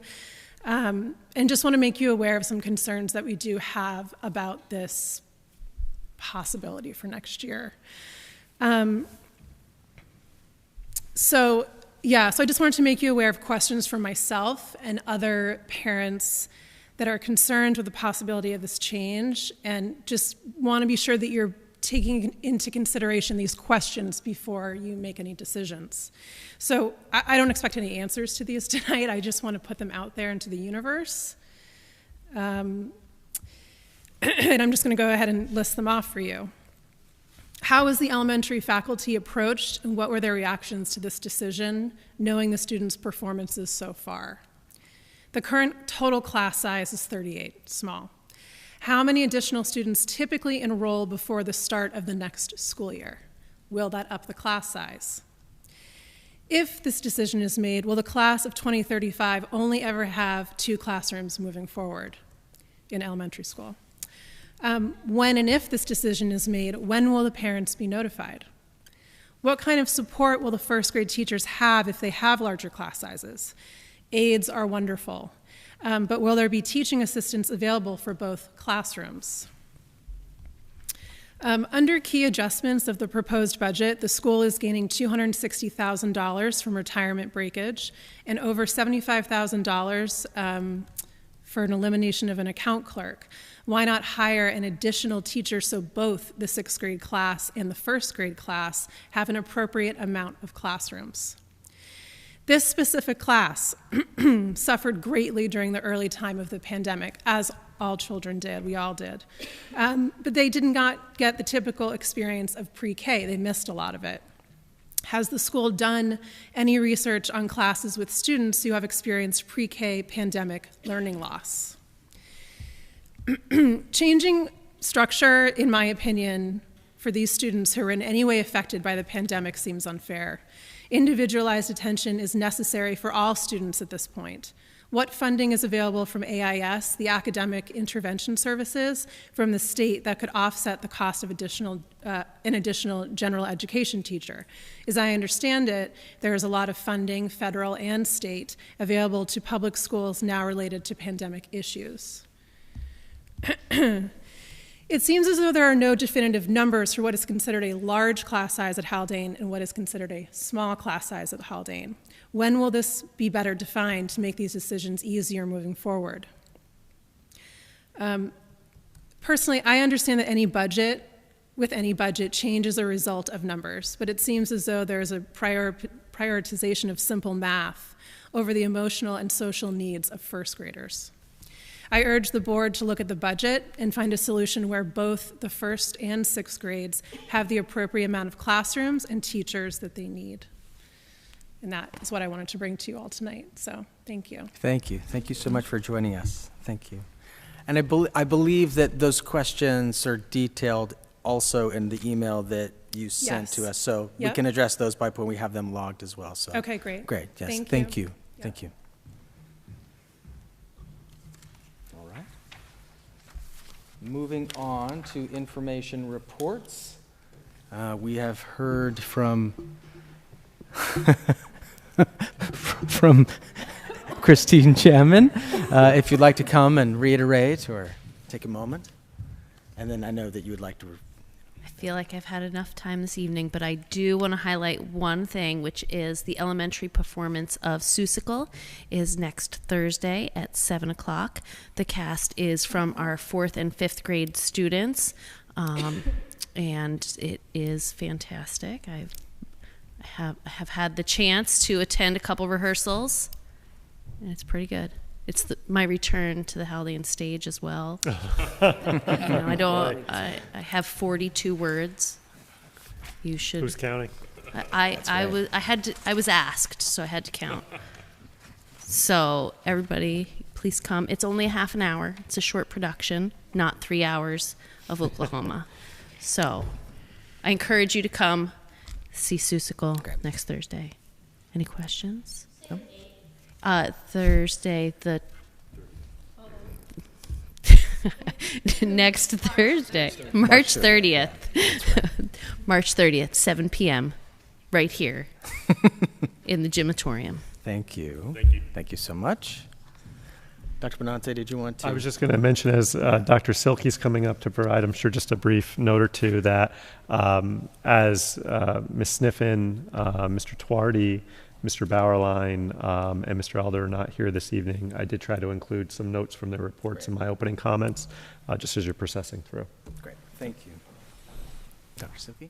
and just want to make you aware of some concerns that we do have about this possibility for next year. So I just wanted to make you aware of questions from myself and other parents that are concerned with the possibility of this change, and just want to be sure that you're taking into consideration these questions before you make any decisions. So I don't expect any answers to these tonight. I just want to put them out there into the universe. And I'm just going to go ahead and list them off for you. How was the elementary faculty approached, and what were their reactions to this decision, knowing the students' performances so far? The current total class size is 38, small. How many additional students typically enroll before the start of the next school year? Will that up the class size? If this decision is made, will the class of 2035 only ever have 2 classrooms moving forward in elementary school? When and if this decision is made, when will the parents be notified? What kind of support will the first grade teachers have if they have larger class sizes? Aides are wonderful. But will there be teaching assistants available for both classrooms? Under key adjustments of the proposed budget, the school is gaining $260,000 from retirement breakage and over $75,000 for an elimination of an account clerk. Why not hire an additional teacher so both the 6th grade class and the 1st grade class have an appropriate amount of classrooms? This specific class suffered greatly during the early time of the pandemic, as all children did, we all did. But they did not get the typical experience of pre-K. They missed a lot of it. Has the school done any research on classes with students who have experienced pre-K pandemic learning loss? Changing structure, in my opinion, for these students who are in any way affected by the pandemic seems unfair. Individualized attention is necessary for all students at this point. What funding is available from AIS, the Academic Intervention Services, from the state that could offset the cost of an additional general education teacher? As I understand it, there is a lot of funding, federal and state, available to public schools now related to pandemic issues. It seems as though there are no definitive numbers for what is considered a large class size at Haldane and what is considered a small class size at Haldane. When will this be better defined to make these decisions easier moving forward? Personally, I understand that any budget change is a result of numbers, but it seems as though there is a prioritization of simple math over the emotional and social needs of 1st graders. I urge the board to look at the budget and find a solution where both the 1st and 6th grades have the appropriate amount of classrooms and teachers that they need. And that is what I wanted to bring to you all tonight. So thank you. Thank you. Thank you so much for joining us. Thank you. And I believe that those questions are detailed also in the email that you sent to us. So we can address those by when we have them logged as well. So okay, great. Great. Yes. Thank you. Yep. Thank you. All right. Moving on to information reports. We have heard from from Christine Chairman. If you'd like to come and reiterate or take a moment. And then I know that you would like to. I feel like I've had enough time this evening, but I do want to highlight one thing, which is the elementary performance of Seussical is next Thursday at 7 o'clock. The cast is from our 4th and 5th grade students, and it is fantastic. I have had the chance to attend a couple rehearsals, and it's pretty good. It's my return to the Haldane stage as well. I have 42 words. You should. Who's counting? I was asked, so I had to count. So everybody, please come. It's only a half an hour. It's a short production, not 3 hours of Oklahoma. So I encourage you to come see Seussical next Thursday. Any questions? No? Thursday, next Thursday, March 30th. March 30th, 7 p.m., right here in the Gymatorium. Thank you. Thank you so much. Dr. Benante, did you want to? I was just going to mention, as Dr. Silkey's coming up to provide, I'm sure, just a brief note or two, that as Ms. Sniffen, Mr. Twardy, Mr. Bauerlein, and Mr. Elder are not here this evening, I did try to include some notes from their reports in my opening comments, just as you're processing through. Great. Thank you. Dr. Silkey?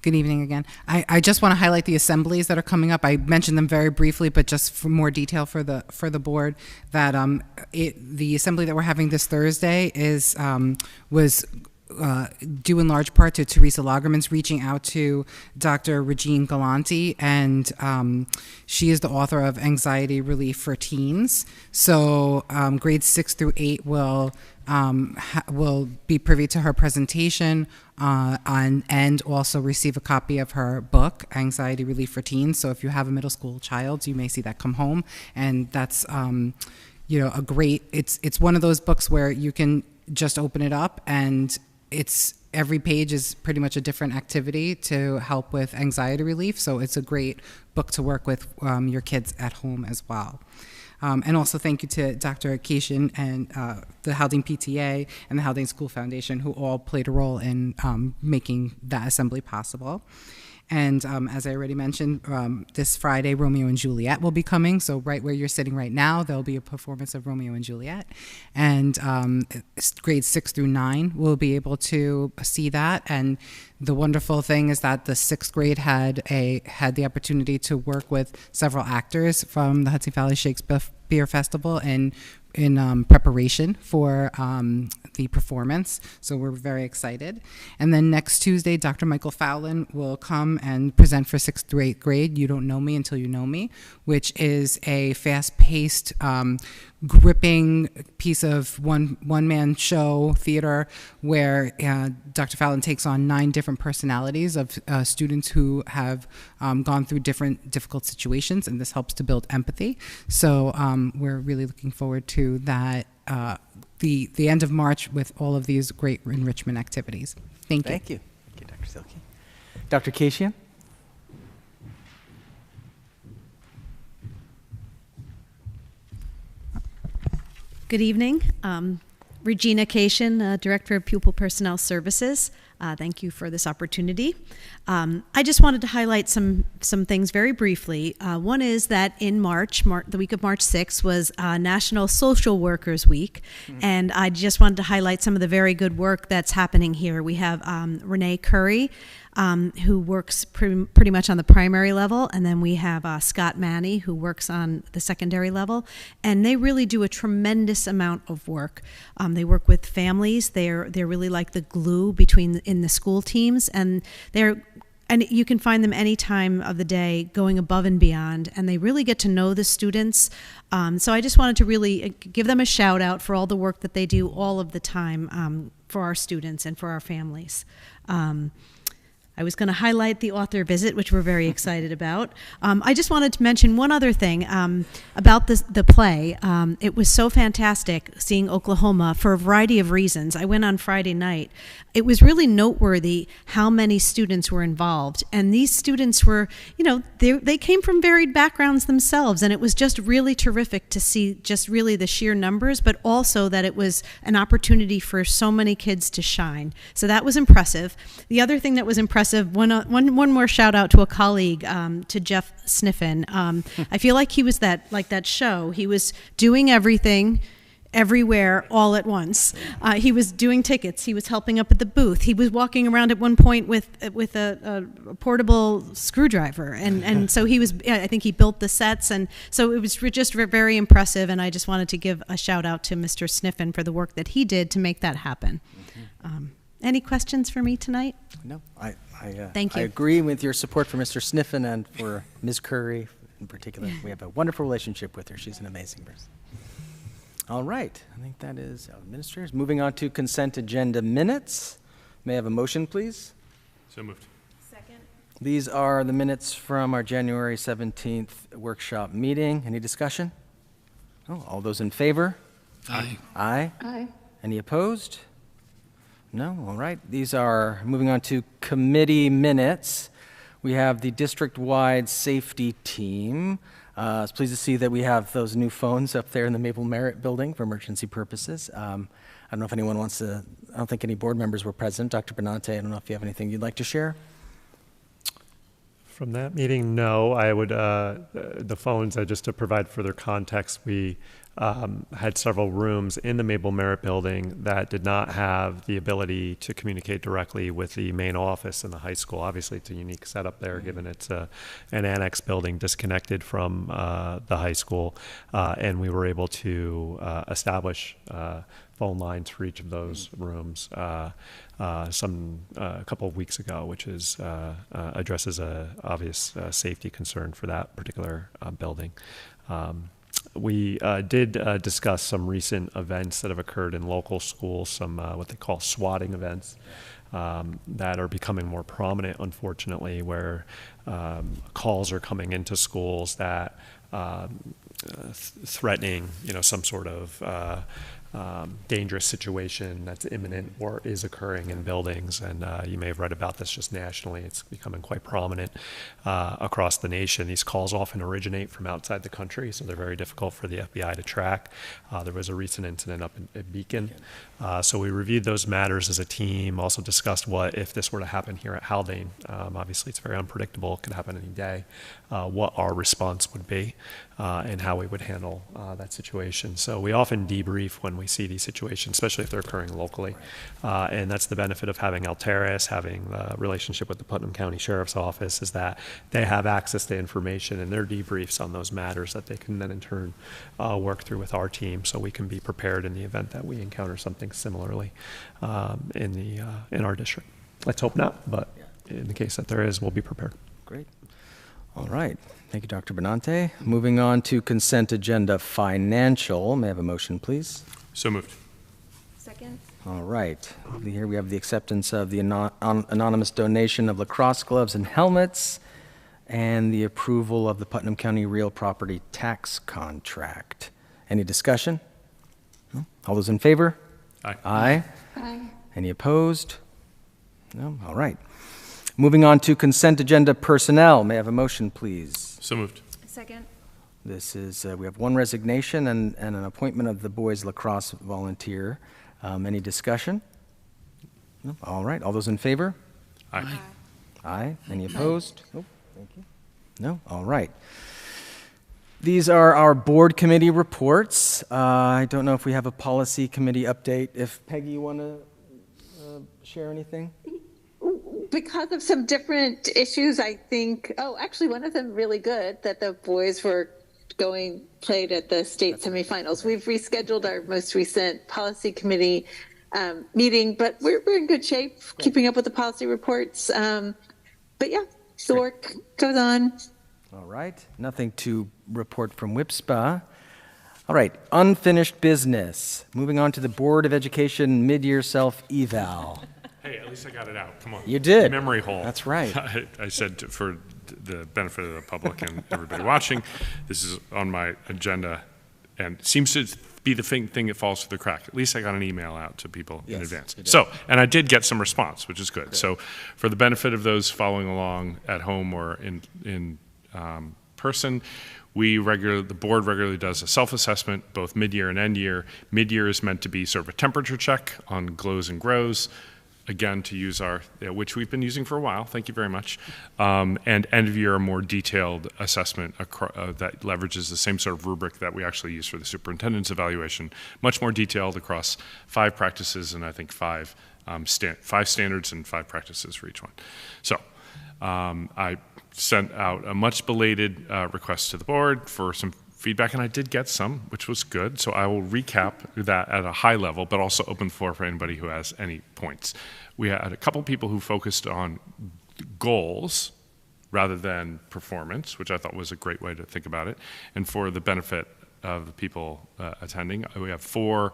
Good evening again. I just want to highlight the assemblies that are coming up. I mentioned them very briefly, but just for more detail for the board, that the assembly that we're having this Thursday was due in large part to Teresa Lagerman's reaching out to Dr. Regine Galanti, and she is the author of Anxiety Relief for Teens. So grades 6 through 8 will be privy to her presentation and also receive a copy of her book, Anxiety Relief for Teens. So if you have a middle school child, you may see that come home, and that's a great. It's one of those books where you can just open it up, and every page is pretty much a different activity to help with anxiety relief. So it's a great book to work with your kids at home as well. And also thank you to Dr. Cation and the Haldane PTA and the Haldane School Foundation, who all played a role in making that assembly possible. And as I already mentioned, this Friday, Romeo and Juliet will be coming. So right where you're sitting right now, there'll be a performance of Romeo and Juliet. And grades 6 through 9 will be able to see that. And the wonderful thing is that the 6th grade had the opportunity to work with several actors from the Hudson Valley Shakespeare Festival in preparation for the performance. So we're very excited. And then next Tuesday, Dr. Michael Fowlin will come and present for 6th through 8th grade, You Don't Know Me Until You Know Me, which is a fast-paced, gripping piece of one-man show theater where Dr. Fowlin takes on 9 different personalities of students who have gone through different difficult situations, and this helps to build empathy. So we're really looking forward to that, the end of March with all of these great enrichment activities. Thank you. Thank you. Thank you, Dr. Silke. Dr. Cation? Good evening. Regina Cation, Director of Pupil Personnel Services. Thank you for this opportunity. I just wanted to highlight some things very briefly. One is that in March, the week of March 6th was National Social Workers Week, and I just wanted to highlight some of the very good work that's happening here. We have Renee Curry, who works pretty much on the primary level, and then we have Scott Manny, who works on the secondary level, and they really do a tremendous amount of work. They work with families. They're really like the glue in the school teams, and you can find them any time of the day going above and beyond, and they really get to know the students. So I just wanted to really give them a shout out for all the work that they do all of the time for our students and for our families. I was going to highlight the author visit, which we're very excited about. I just wanted to mention one other thing about the play. It was so fantastic seeing Oklahoma for a variety of reasons. I went on Friday night. It was really noteworthy how many students were involved. And these students were, they came from varied backgrounds themselves. And it was just really terrific to see just really the sheer numbers, but also that it was an opportunity for so many kids to shine. So that was impressive. The other thing that was impressive, one more shout out to a colleague, to Jeff Sniffen. I feel like he was that show. He was doing everything, everywhere, all at once. He was doing tickets. He was helping up at the booth. He was walking around at one point with a portable screwdriver, and so he was. I think he built the sets, and so it was just very impressive. And I just wanted to give a shout out to Mr. Sniffen for the work that he did to make that happen. Any questions for me tonight? No, Thank you. I agree with your support for Mr. Sniffen and for Ms. Curry in particular. We have a wonderful relationship with her. She's an amazing person. All right, I think that is administrators. Moving on to consent agenda minutes. May I have a motion, please? So moved. Second. These are the minutes from our January 17th workshop meeting. Any discussion? Oh, all those in favor? Aye. Aye. Aye. Any opposed? No? All right. These are moving on to committee minutes. We have the district-wide safety team. I was pleased to see that we have those new phones up there in the Maple Merritt building for emergency purposes. I don't know if anyone wants to, I don't think any board members were present. Dr. Benante, I don't know if you have anything you'd like to share. From that meeting, no. I would, the phones, just to provide further context, we had several rooms in the Maple Merritt building that did not have the ability to communicate directly with the main office in the high school. Obviously, it's a unique setup there, given it's an annex building disconnected from the high school, and we were able to establish phone lines for each of those rooms a couple of weeks ago, which addresses a obvious safety concern for that particular building. We did discuss some recent events that have occurred in local schools, some what they call swatting events that are becoming more prominent, unfortunately, where calls are coming into schools that threatening, some sort of dangerous situation that's imminent or is occurring in buildings. And you may have read about this just nationally. It's becoming quite prominent across the nation. These calls often originate from outside the country, so they're very difficult for the FBI to track. There was a recent incident up at Beacon. So we reviewed those matters as a team, also discussed what if this were to happen here at Haldane. Obviously, it's very unpredictable. It could happen any day. What our response would be and how we would handle that situation. So we often debrief when we see these situations, especially if they're occurring locally. And that's the benefit of having Alteris, having the relationship with the Putnam County Sheriff's Office, is that they have access to information and their debriefs on those matters that they can then in turn work through with our team, so we can be prepared in the event that we encounter something similarly in our district. Let's hope not, but in the case that there is, we'll be prepared. Great. All right. Thank you, Dr. Benante. Moving on to consent agenda financial. May I have a motion, please? So moved. Second. All right. Here we have the acceptance of the anonymous donation of lacrosse gloves and helmets and the approval of the Putnam County real property tax contract. Any discussion? No? All those in favor? Aye. Aye. Aye. Any opposed? No? All right. Moving on to consent agenda personnel. May I have a motion, please? So moved. Second. This is, we have one resignation and an appointment of the boys lacrosse volunteer. Any discussion? No? All right. All those in favor? Aye. Aye. Any opposed? Nope. Thank you. No? All right. These are our board committee reports. I don't know if we have a policy committee update. If Peggy, you want to share anything? Because of some different issues, I think, actually one of them really good, that the boys were played at the state semifinals. We've rescheduled our most recent policy committee meeting, but we're in good shape, keeping up with the policy reports. But yeah, the work goes on. All right. Nothing to report from WPSBA. All right. Unfinished business. Moving on to the Board of Education mid-year self-eval. Hey, at least I got it out. Come on. You did. Memory hole. That's right. I said for the benefit of the public and everybody watching, this is on my agenda and seems to be the thing that falls through the crack. At least I got an email out to people in advance. So, and I did get some response, which is good. So for the benefit of those following along at home or in person, the board regularly does a self-assessment, both mid-year and end-year. Mid-year is meant to be sort of a temperature check on glows and grows. Again, to use which we've been using for a while, thank you very much, and end of year, a more detailed assessment that leverages the same sort of rubric that we actually use for the superintendent's evaluation, much more detailed across 5 practices and I think 5 standards and 5 practices for each one. So I sent out a much belated request to the board for some feedback, and I did get some, which was good. So I will recap that at a high level, but also open the floor for anybody who has any points. We had a couple people who focused on goals rather than performance, which I thought was a great way to think about it. And for the benefit of the people attending, we have 4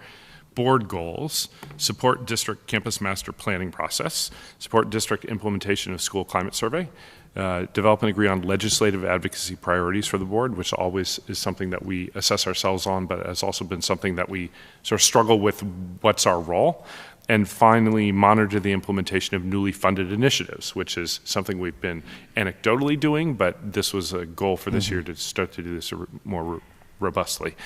board goals: support district campus master planning process, support district implementation of school climate survey, develop and agree on legislative advocacy priorities for the board, which always is something that we assess ourselves on, but has also been something that we sort of struggle with what's our role. And finally, monitor the implementation of newly funded initiatives, which is something we've been anecdotally doing, but this was a goal for this year to start to do this more robustly.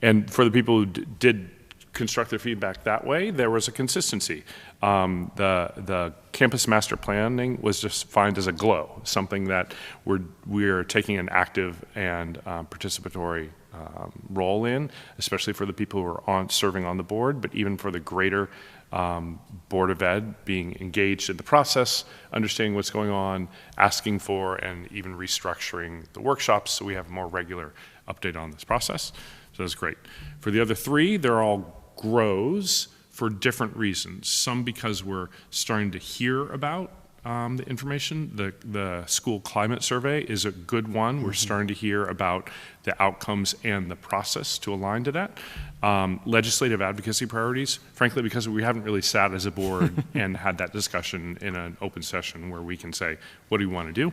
And for the people who did construct their feedback that way, there was a consistency. The campus master planning was just defined as a glow, something that we're taking an active and participatory role in, especially for the people who are serving on the board, but even for the greater Board of Ed, being engaged in the process, understanding what's going on, asking for and even restructuring the workshops so we have a more regular update on this process. So that's great. For the other 3, they're all grows for different reasons. Some because we're starting to hear about the information. The school climate survey is a good one. We're starting to hear about the outcomes and the process to align to that. Legislative advocacy priorities, frankly, because we haven't really sat as a board and had that discussion in an open session where we can say, what do we want to do?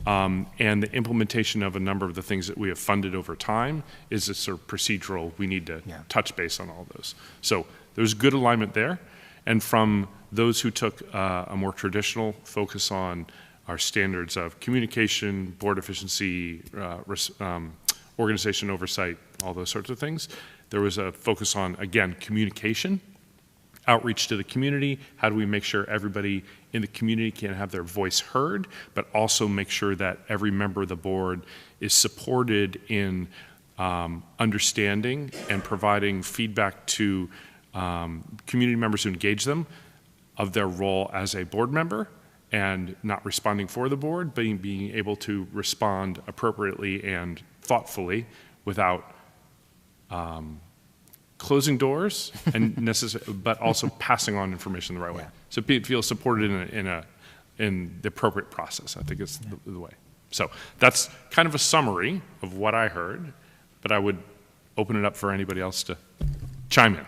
And the implementation of a number of the things that we have funded over time is a sort of procedural, we need to touch base on all those. So there's good alignment there. And from those who took a more traditional focus on our standards of communication, board efficiency, organization oversight, all those sorts of things, there was a focus on, again, communication, outreach to the community. How do we make sure everybody in the community can have their voice heard, but also make sure that every member of the board is supported in understanding and providing feedback to community members who engage them of their role as a board member, and not responding for the board, but being able to respond appropriately and thoughtfully without closing doors and but also passing on information the right way. So it feels supported in the appropriate process. I think it's the way. So that's kind of a summary of what I heard, but I would open it up for anybody else to chime in.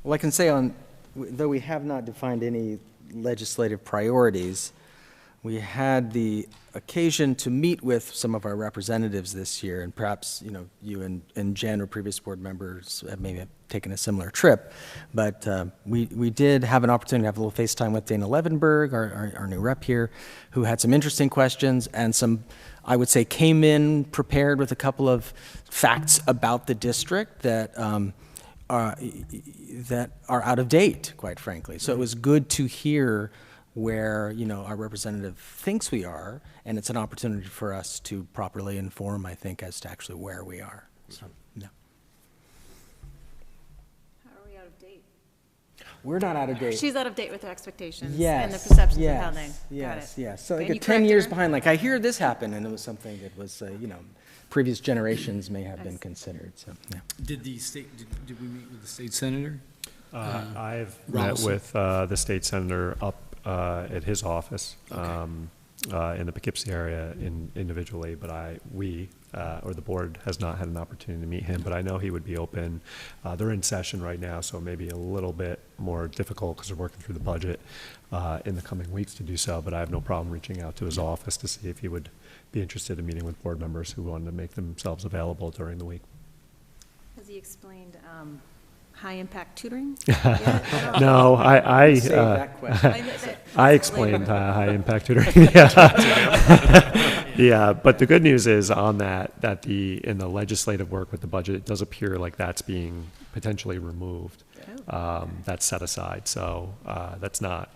Well, I can say though we have not defined any legislative priorities, we had the occasion to meet with some of our representatives this year, and perhaps, you and Jen or previous board members have maybe taken a similar trip, but we did have an opportunity to have a little FaceTime with Dana Levenberg, our new rep here, who had some interesting questions and some, I would say, came in prepared with a couple of facts about the district that are out of date, quite frankly. So it was good to hear where our representative thinks we are, and it's an opportunity for us to properly inform, I think, as to actually where we are. So, yeah. How are we out of date? We're not out of date. She's out of date with her expectations yes, and the perceptions yes, of Haldane. Yes, Got it. yes. So Can like you 10 years her? behind, like I hear this happen, and it was something that was, previous generations may have been considered. So, yeah. Did we meet with the state senator? I've Robinson? met with the state senator up at his office Okay. in the Poughkeepsie area individually, but the board has not had an opportunity to meet him, but I know he would be open. They're in session right now, so maybe a little bit more difficult because they're working through the budget in the coming weeks to do so, but I have no problem reaching out to his office to see if he would be interested in meeting with board members who wanted to make themselves available during the week. Has he explained high-impact tutoring? No, I explained high-impact tutoring. Yeah, but the good news is on that in the legislative work with the budget, it does appear like that's being potentially removed. That's set aside, so that's not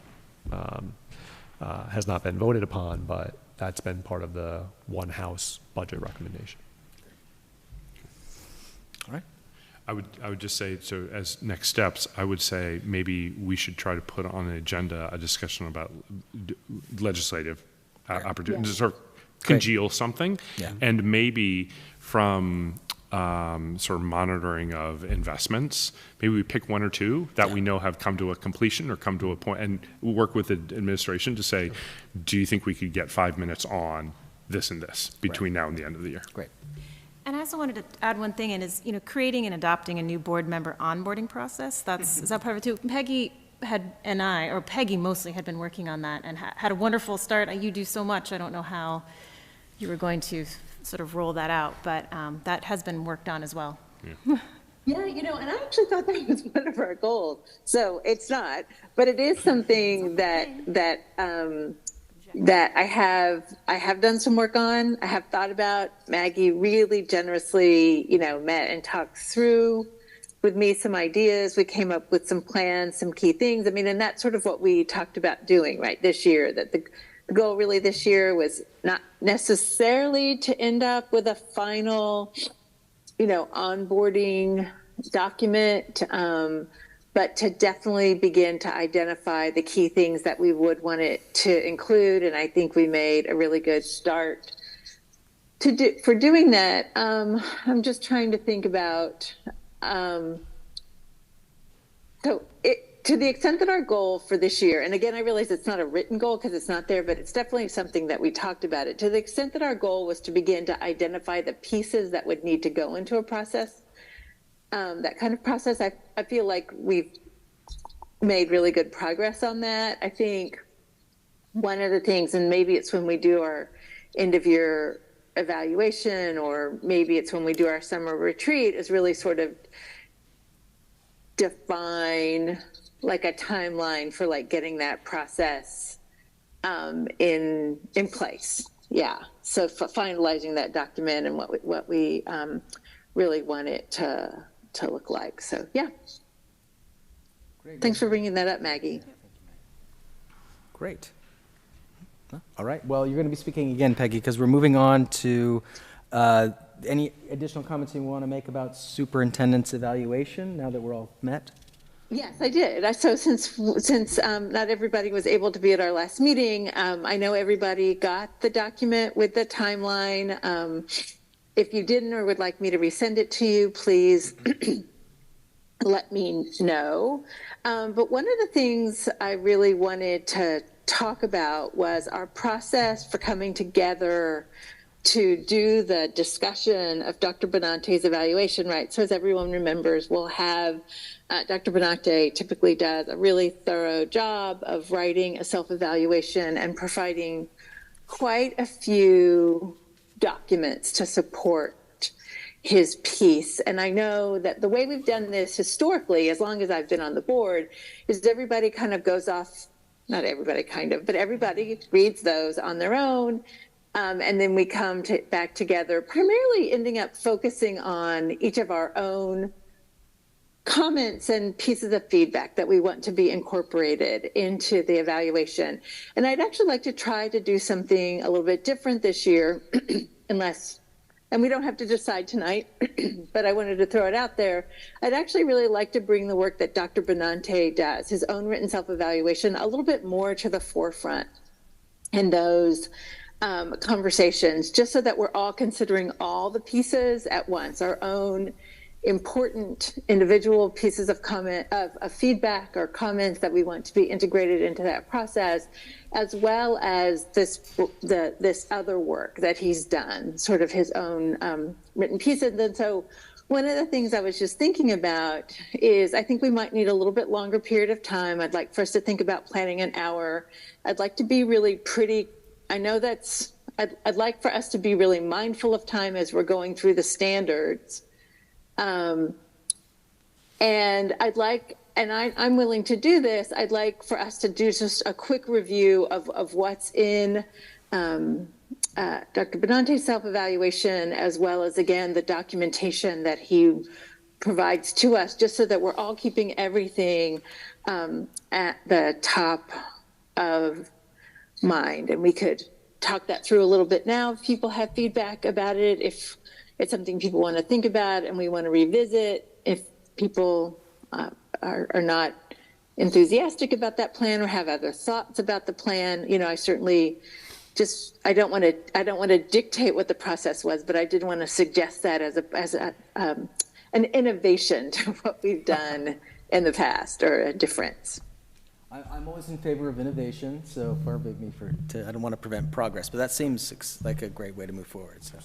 has not been voted upon, but that's been part of the one house budget recommendation. All right. I would just say, so as next steps, I would say maybe we should try to put on the agenda a discussion about legislative opportunities, or congeal something, and maybe from sort of monitoring of investments, maybe we pick one or two that we know have come to a completion or come to a point, and work with the administration to say, do you think we could get 5 minutes on this and this between now and the end of the year? Great. And I also wanted to add one thing, and is, creating and adopting a new board member onboarding process. Is that part of it too? Peggy mostly had been working on that and had a wonderful start. You do so much. I don't know how you were going to sort of roll that out, but that has been worked on as well. Yeah, and I actually thought that was one of our goals. So it's not, but it is something that I have done some work on. I have thought about. Maggie really generously, met and talked through with me some ideas. We came up with some plans, some key things. And that's sort of what we talked about doing right this year, that the goal really this year was not necessarily to end up with a final, onboarding document, but to definitely begin to identify the key things that we would want it to include. And I think we made a really good start for doing that. I'm just trying to think about, so to the extent that our goal for this year, and again, I realize it's not a written goal because it's not there, but it's definitely something that we talked about it. To the extent that our goal was to begin to identify the pieces that would need to go into a process, that kind of process, I feel like we've made really good progress on that. I think one of the things, and maybe it's when we do our end of year evaluation, or maybe it's when we do our summer retreat, is really sort of define like a timeline for like getting that process in place. Yeah. So finalizing that document and what we really want it to look like. So yeah. Great. Thanks for bringing that up, Maggie. Great. All right. Well, you're going to be speaking again, Peggy, because we're moving on to any additional comments you want to make about superintendent's evaluation now that we're all met? Yes, I did. So since not everybody was able to be at our last meeting, I know everybody got the document with the timeline. If you didn't or would like me to resend it to you, please let me know. But one of the things I really wanted to talk about was our process for coming together to do the discussion of Dr. Benante's evaluation, right? So as everyone remembers, we'll have Dr. Benante typically does a really thorough job of writing a self-evaluation and providing quite a few documents to support his piece. And I know that the way we've done this historically, as long as I've been on the board, is everybody kind of goes off, not everybody kind of, but everybody reads those on their own. And then we come back together, primarily ending up focusing on each of our own comments and pieces of feedback that we want to be incorporated into the evaluation. And I'd actually like to try to do something a little bit different this year, and we don't have to decide tonight, but I wanted to throw it out there. I'd actually really like to bring the work that Dr. Benante does, his own written self-evaluation, a little bit more to the forefront in those conversations, just so that we're all considering all the pieces at once, our own important individual pieces of comment, of feedback or comments that we want to be integrated into that process, as well as this other work that he's done, sort of his own written pieces. And so one of the things I was just thinking about is I think we might need a little bit longer period of time. I'd like for us to think about planning an hour. I'd like to be really pretty, I know that's, I'd like for us to be really mindful of time as we're going through the standards. And I'd like, and I'm willing to do this, I'd like for us to do just a quick review of what's in Dr. Benante's self-evaluation, as well as, again, the documentation that he provides to us, just so that we're all keeping everything at the top of mind. And we could talk that through a little bit now if people have feedback about it, if it's something people want to think about and we want to revisit, if people are not enthusiastic about that plan or have other thoughts about the plan. You know, I certainly just, I don't want to dictate what the process was, but I did want to suggest that as an innovation to what we've done in the past, or a difference. I'm always in favor of innovation, so forbid me I don't want to prevent progress, but that seems like a great way to move forward. So.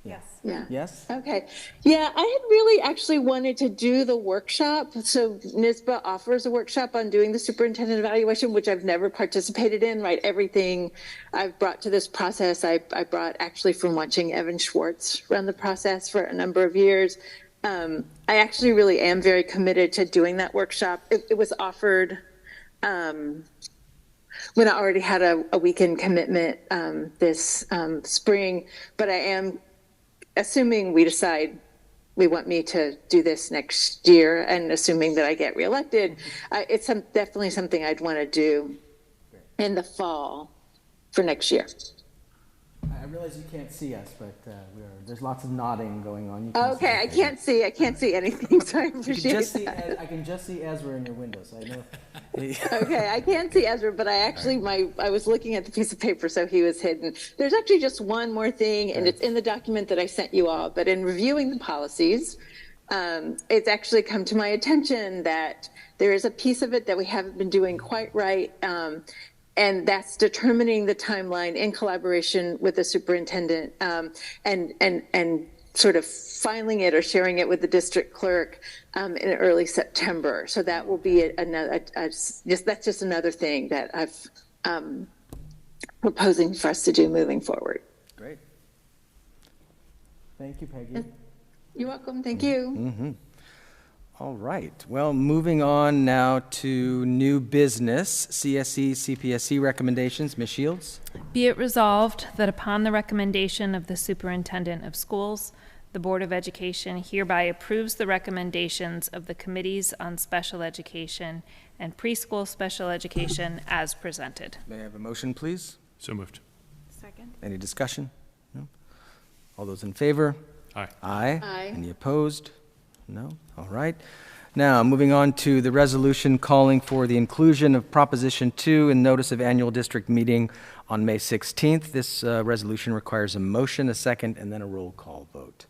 Yes. Yeah. Yes? Okay. Yeah, I had really actually wanted to do the workshop. So NYSBA offers a workshop on doing the superintendent evaluation, which I've never participated in, right? Everything I've brought to this process, I brought actually from watching Evan Schwartz run the process for a number of years. I actually really am very committed to doing that workshop. It was offered when I already had a weekend commitment this spring, but I am assuming we decide we want me to do this next year, and assuming that I get reelected, it's definitely something I'd want to do in the fall for next year. I realize you can't see us, but there's lots of nodding going on. Okay, I can't see anything, so I appreciate that. I can just see Ezra in your window, so I know. Okay, I can't see Ezra, but I was looking at the piece of paper, so he was hidden. There's actually just one more thing, and it's in the document that I sent you all, but in reviewing the policies, it's actually come to my attention that there is a piece of it that we haven't been doing quite right. And that's determining the timeline in collaboration with the superintendent, and sort of filing it or sharing it with the district clerk in early September. So that will be that's just another thing that I've proposing for us to do moving forward. Great. Thank you, Peggy. You're welcome. Thank you. Mm-hmm. All right. Well, moving on now to new business, CSE, CPSE recommendations. Ms. Shields? Be it resolved that upon the recommendation of the Superintendent of Schools, the Board of Education hereby approves the recommendations of the Committees on Special Education and Preschool Special Education as presented. May I have a motion, please? So moved. Second. Any discussion? No? All those in favor? Aye. Aye. Aye. Any opposed? No? All right. Now, moving on to the resolution calling for the inclusion of Proposition 2 in notice of annual district meeting on May 16th. This resolution requires a motion, a second, and then a roll call vote.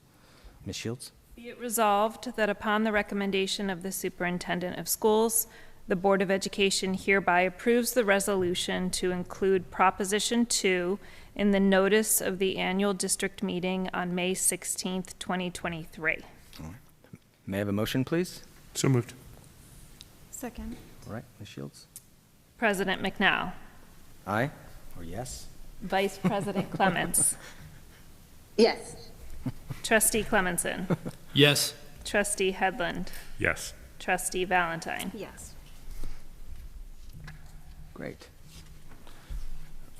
Ms. Shields? Be it resolved that upon the recommendation of the Superintendent of Schools, the Board of Education hereby approves the resolution to include Proposition 2 in the notice of the annual district meeting on May 16th, 2023. May I have a motion, please? So moved. Second. All right, Ms. Shields? President McNall. Aye or yes? Vice President Clements. Yes. Trustee Clemenson. Yes. Trustee Headland. Yes. Trustee Valentine. Yes. Great.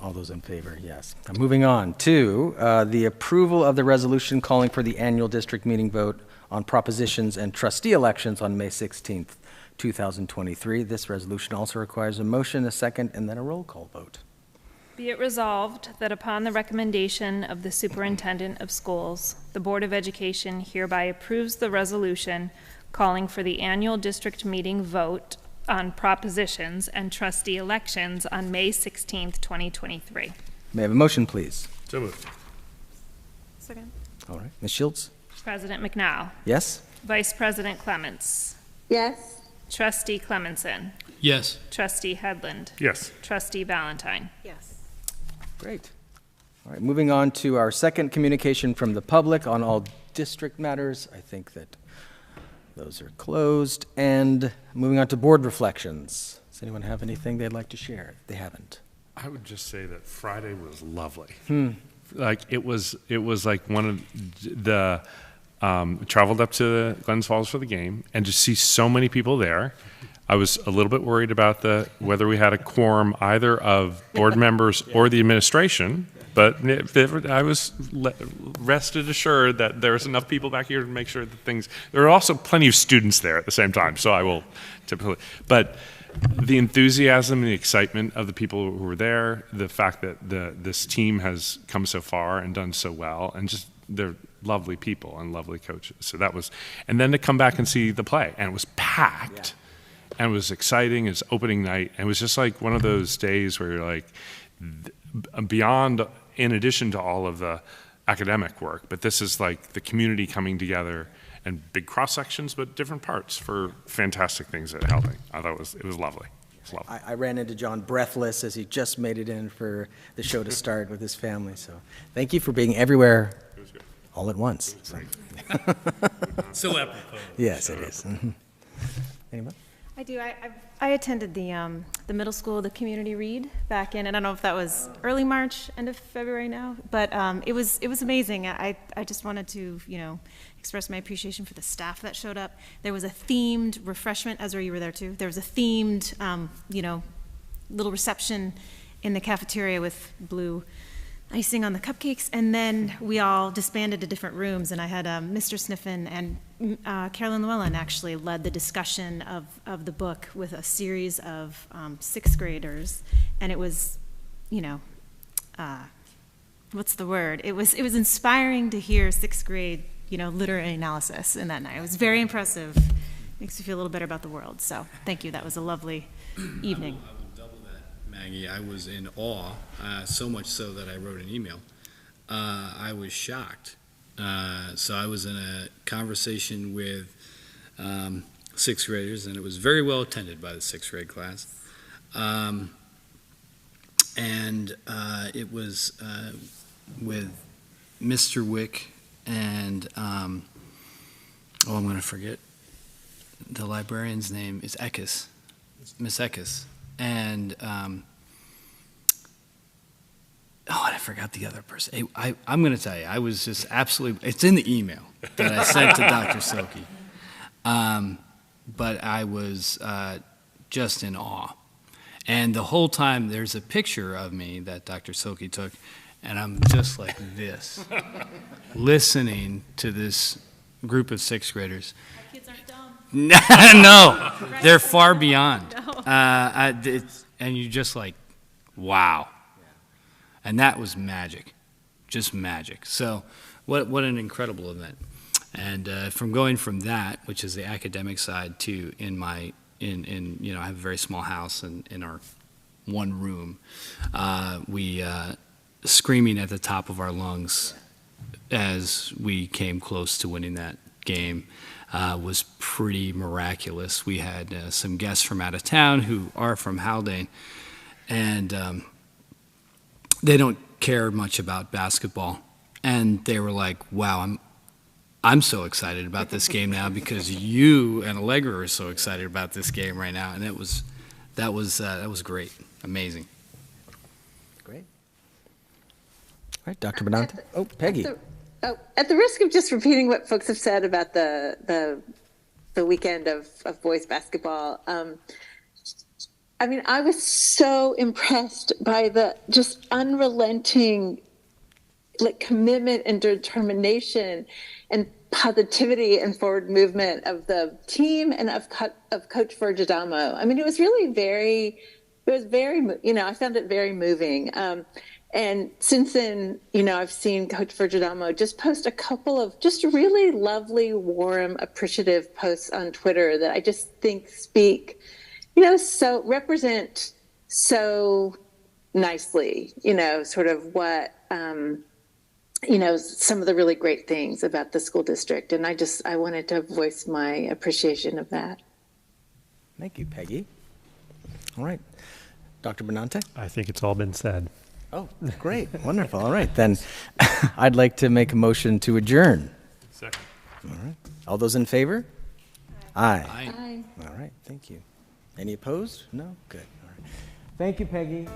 All those in favor, yes. Now, moving on to the approval of the resolution calling for the annual district meeting vote on propositions and trustee elections on May 16th, 2023. This resolution also requires a motion, a second, and then a roll call vote. Be it resolved that upon the recommendation of the Superintendent of Schools, the Board of Education hereby approves the resolution calling for the annual district meeting vote on propositions and trustee elections on May 16th, 2023. May I have a motion, please? So moved. Second. All right. Ms. Shields? President McNall. Yes? Vice President Clements. Yes. Trustee Clemenson. Yes. Trustee Headland. Yes. Trustee Valentine. Yes. Great. All right, moving on to our second communication from the public on all district matters. I think that those are closed. And moving on to board reflections. Does anyone have anything they'd like to share? They haven't. I would just say that Friday was lovely. Like it was like one of the traveled up to Glens Falls for the game and to see so many people there. I was a little bit worried about whether we had a quorum either of board members or the administration, but I was rested assured that there was enough people back here to make sure that things. There are also plenty of students there at the same time, so I will typically. But the enthusiasm and the excitement of the people who were there, the fact that this team has come so far and done so well, and just they're lovely people and lovely coaches. So that was, and then to come back and see the play, and it was packed. Yeah. And it was exciting. It was opening night. And it was just like one of those days where you're like, beyond, in addition to all of the academic work, but this is like the community coming together and big cross sections, but different parts for fantastic things at Haldane. I thought it was lovely. It's lovely. I ran into John breathless as he just made it in for the show to start with his family. So thank you for being everywhere all at once. So apropos. Yes, it is. Mm-hmm. Anyone? I do. I attended the middle school, the community read back in, and I don't know if that was early March, end of February now, but it was amazing. I just wanted to express my appreciation for the staff that showed up. There was a themed refreshment. Ezra, you were there too. There was a themed little reception in the cafeteria with blue icing on the cupcakes, and then we all disbanded to different rooms, and I had Mr. Sniffen and Carolyn Llewellyn actually led the discussion of the book with a series of sixth graders, and it was, what's the word? It was inspiring to hear sixth grade, literary analysis in that night. It was very impressive. Makes me feel a little better about the world. So thank you. That was a lovely evening. I will double that, Maggie. I was in awe, so much so that I wrote an email. I was shocked. So I was in a conversation with sixth graders, and it was very well attended by the sixth grade class. It was with Mr. Wick and, I'm going to forget the librarian's name is Eckes, Miss Eckes. And, I forgot the other person. I'm going to tell you, I was just absolutely, it's in the email that I sent to Dr. Silke. But I was just in awe. And the whole time, there's a picture of me that Dr. Silke took, and I'm just like this, listening to this group of sixth graders. Our kids aren't dumb. No, they're far beyond. And you just like, wow. And that was magic, just magic. So what an incredible event. And from going from that, which is the academic side, to I have a very small house, and in our one room, we screaming at the top of our lungs as we came close to winning that game was pretty miraculous. We had some guests from out of town who are from Haldane, and they don't care much about basketball, and they were like, "Wow, I'm so excited about this game now because you and Allegra are so excited about this game right now," and that was great, amazing. Great. All right, Dr. Benante. Oh, Peggy. At the risk of just repeating what folks have said about the weekend of boys basketball, I was so impressed by the just unrelenting commitment and determination and positivity and forward movement of the team and of Coach Vergidamo. It was really I found it very moving. And since then, I've seen Coach Vergidamo just post a couple of just really lovely, warm, appreciative posts on Twitter that I just think speak, so represent so nicely, sort of what, some of the really great things about the school district. And I wanted to voice my appreciation of that. Thank you, Peggy. All right. Dr. Benante? I think it's all been said. Oh, great. Wonderful. All right. Then I'd like to make a motion to adjourn. Second. All right. All those in favor? Aye. Aye. All right. Thank you. Any opposed? No? Good. All right. Thank you, Peggy.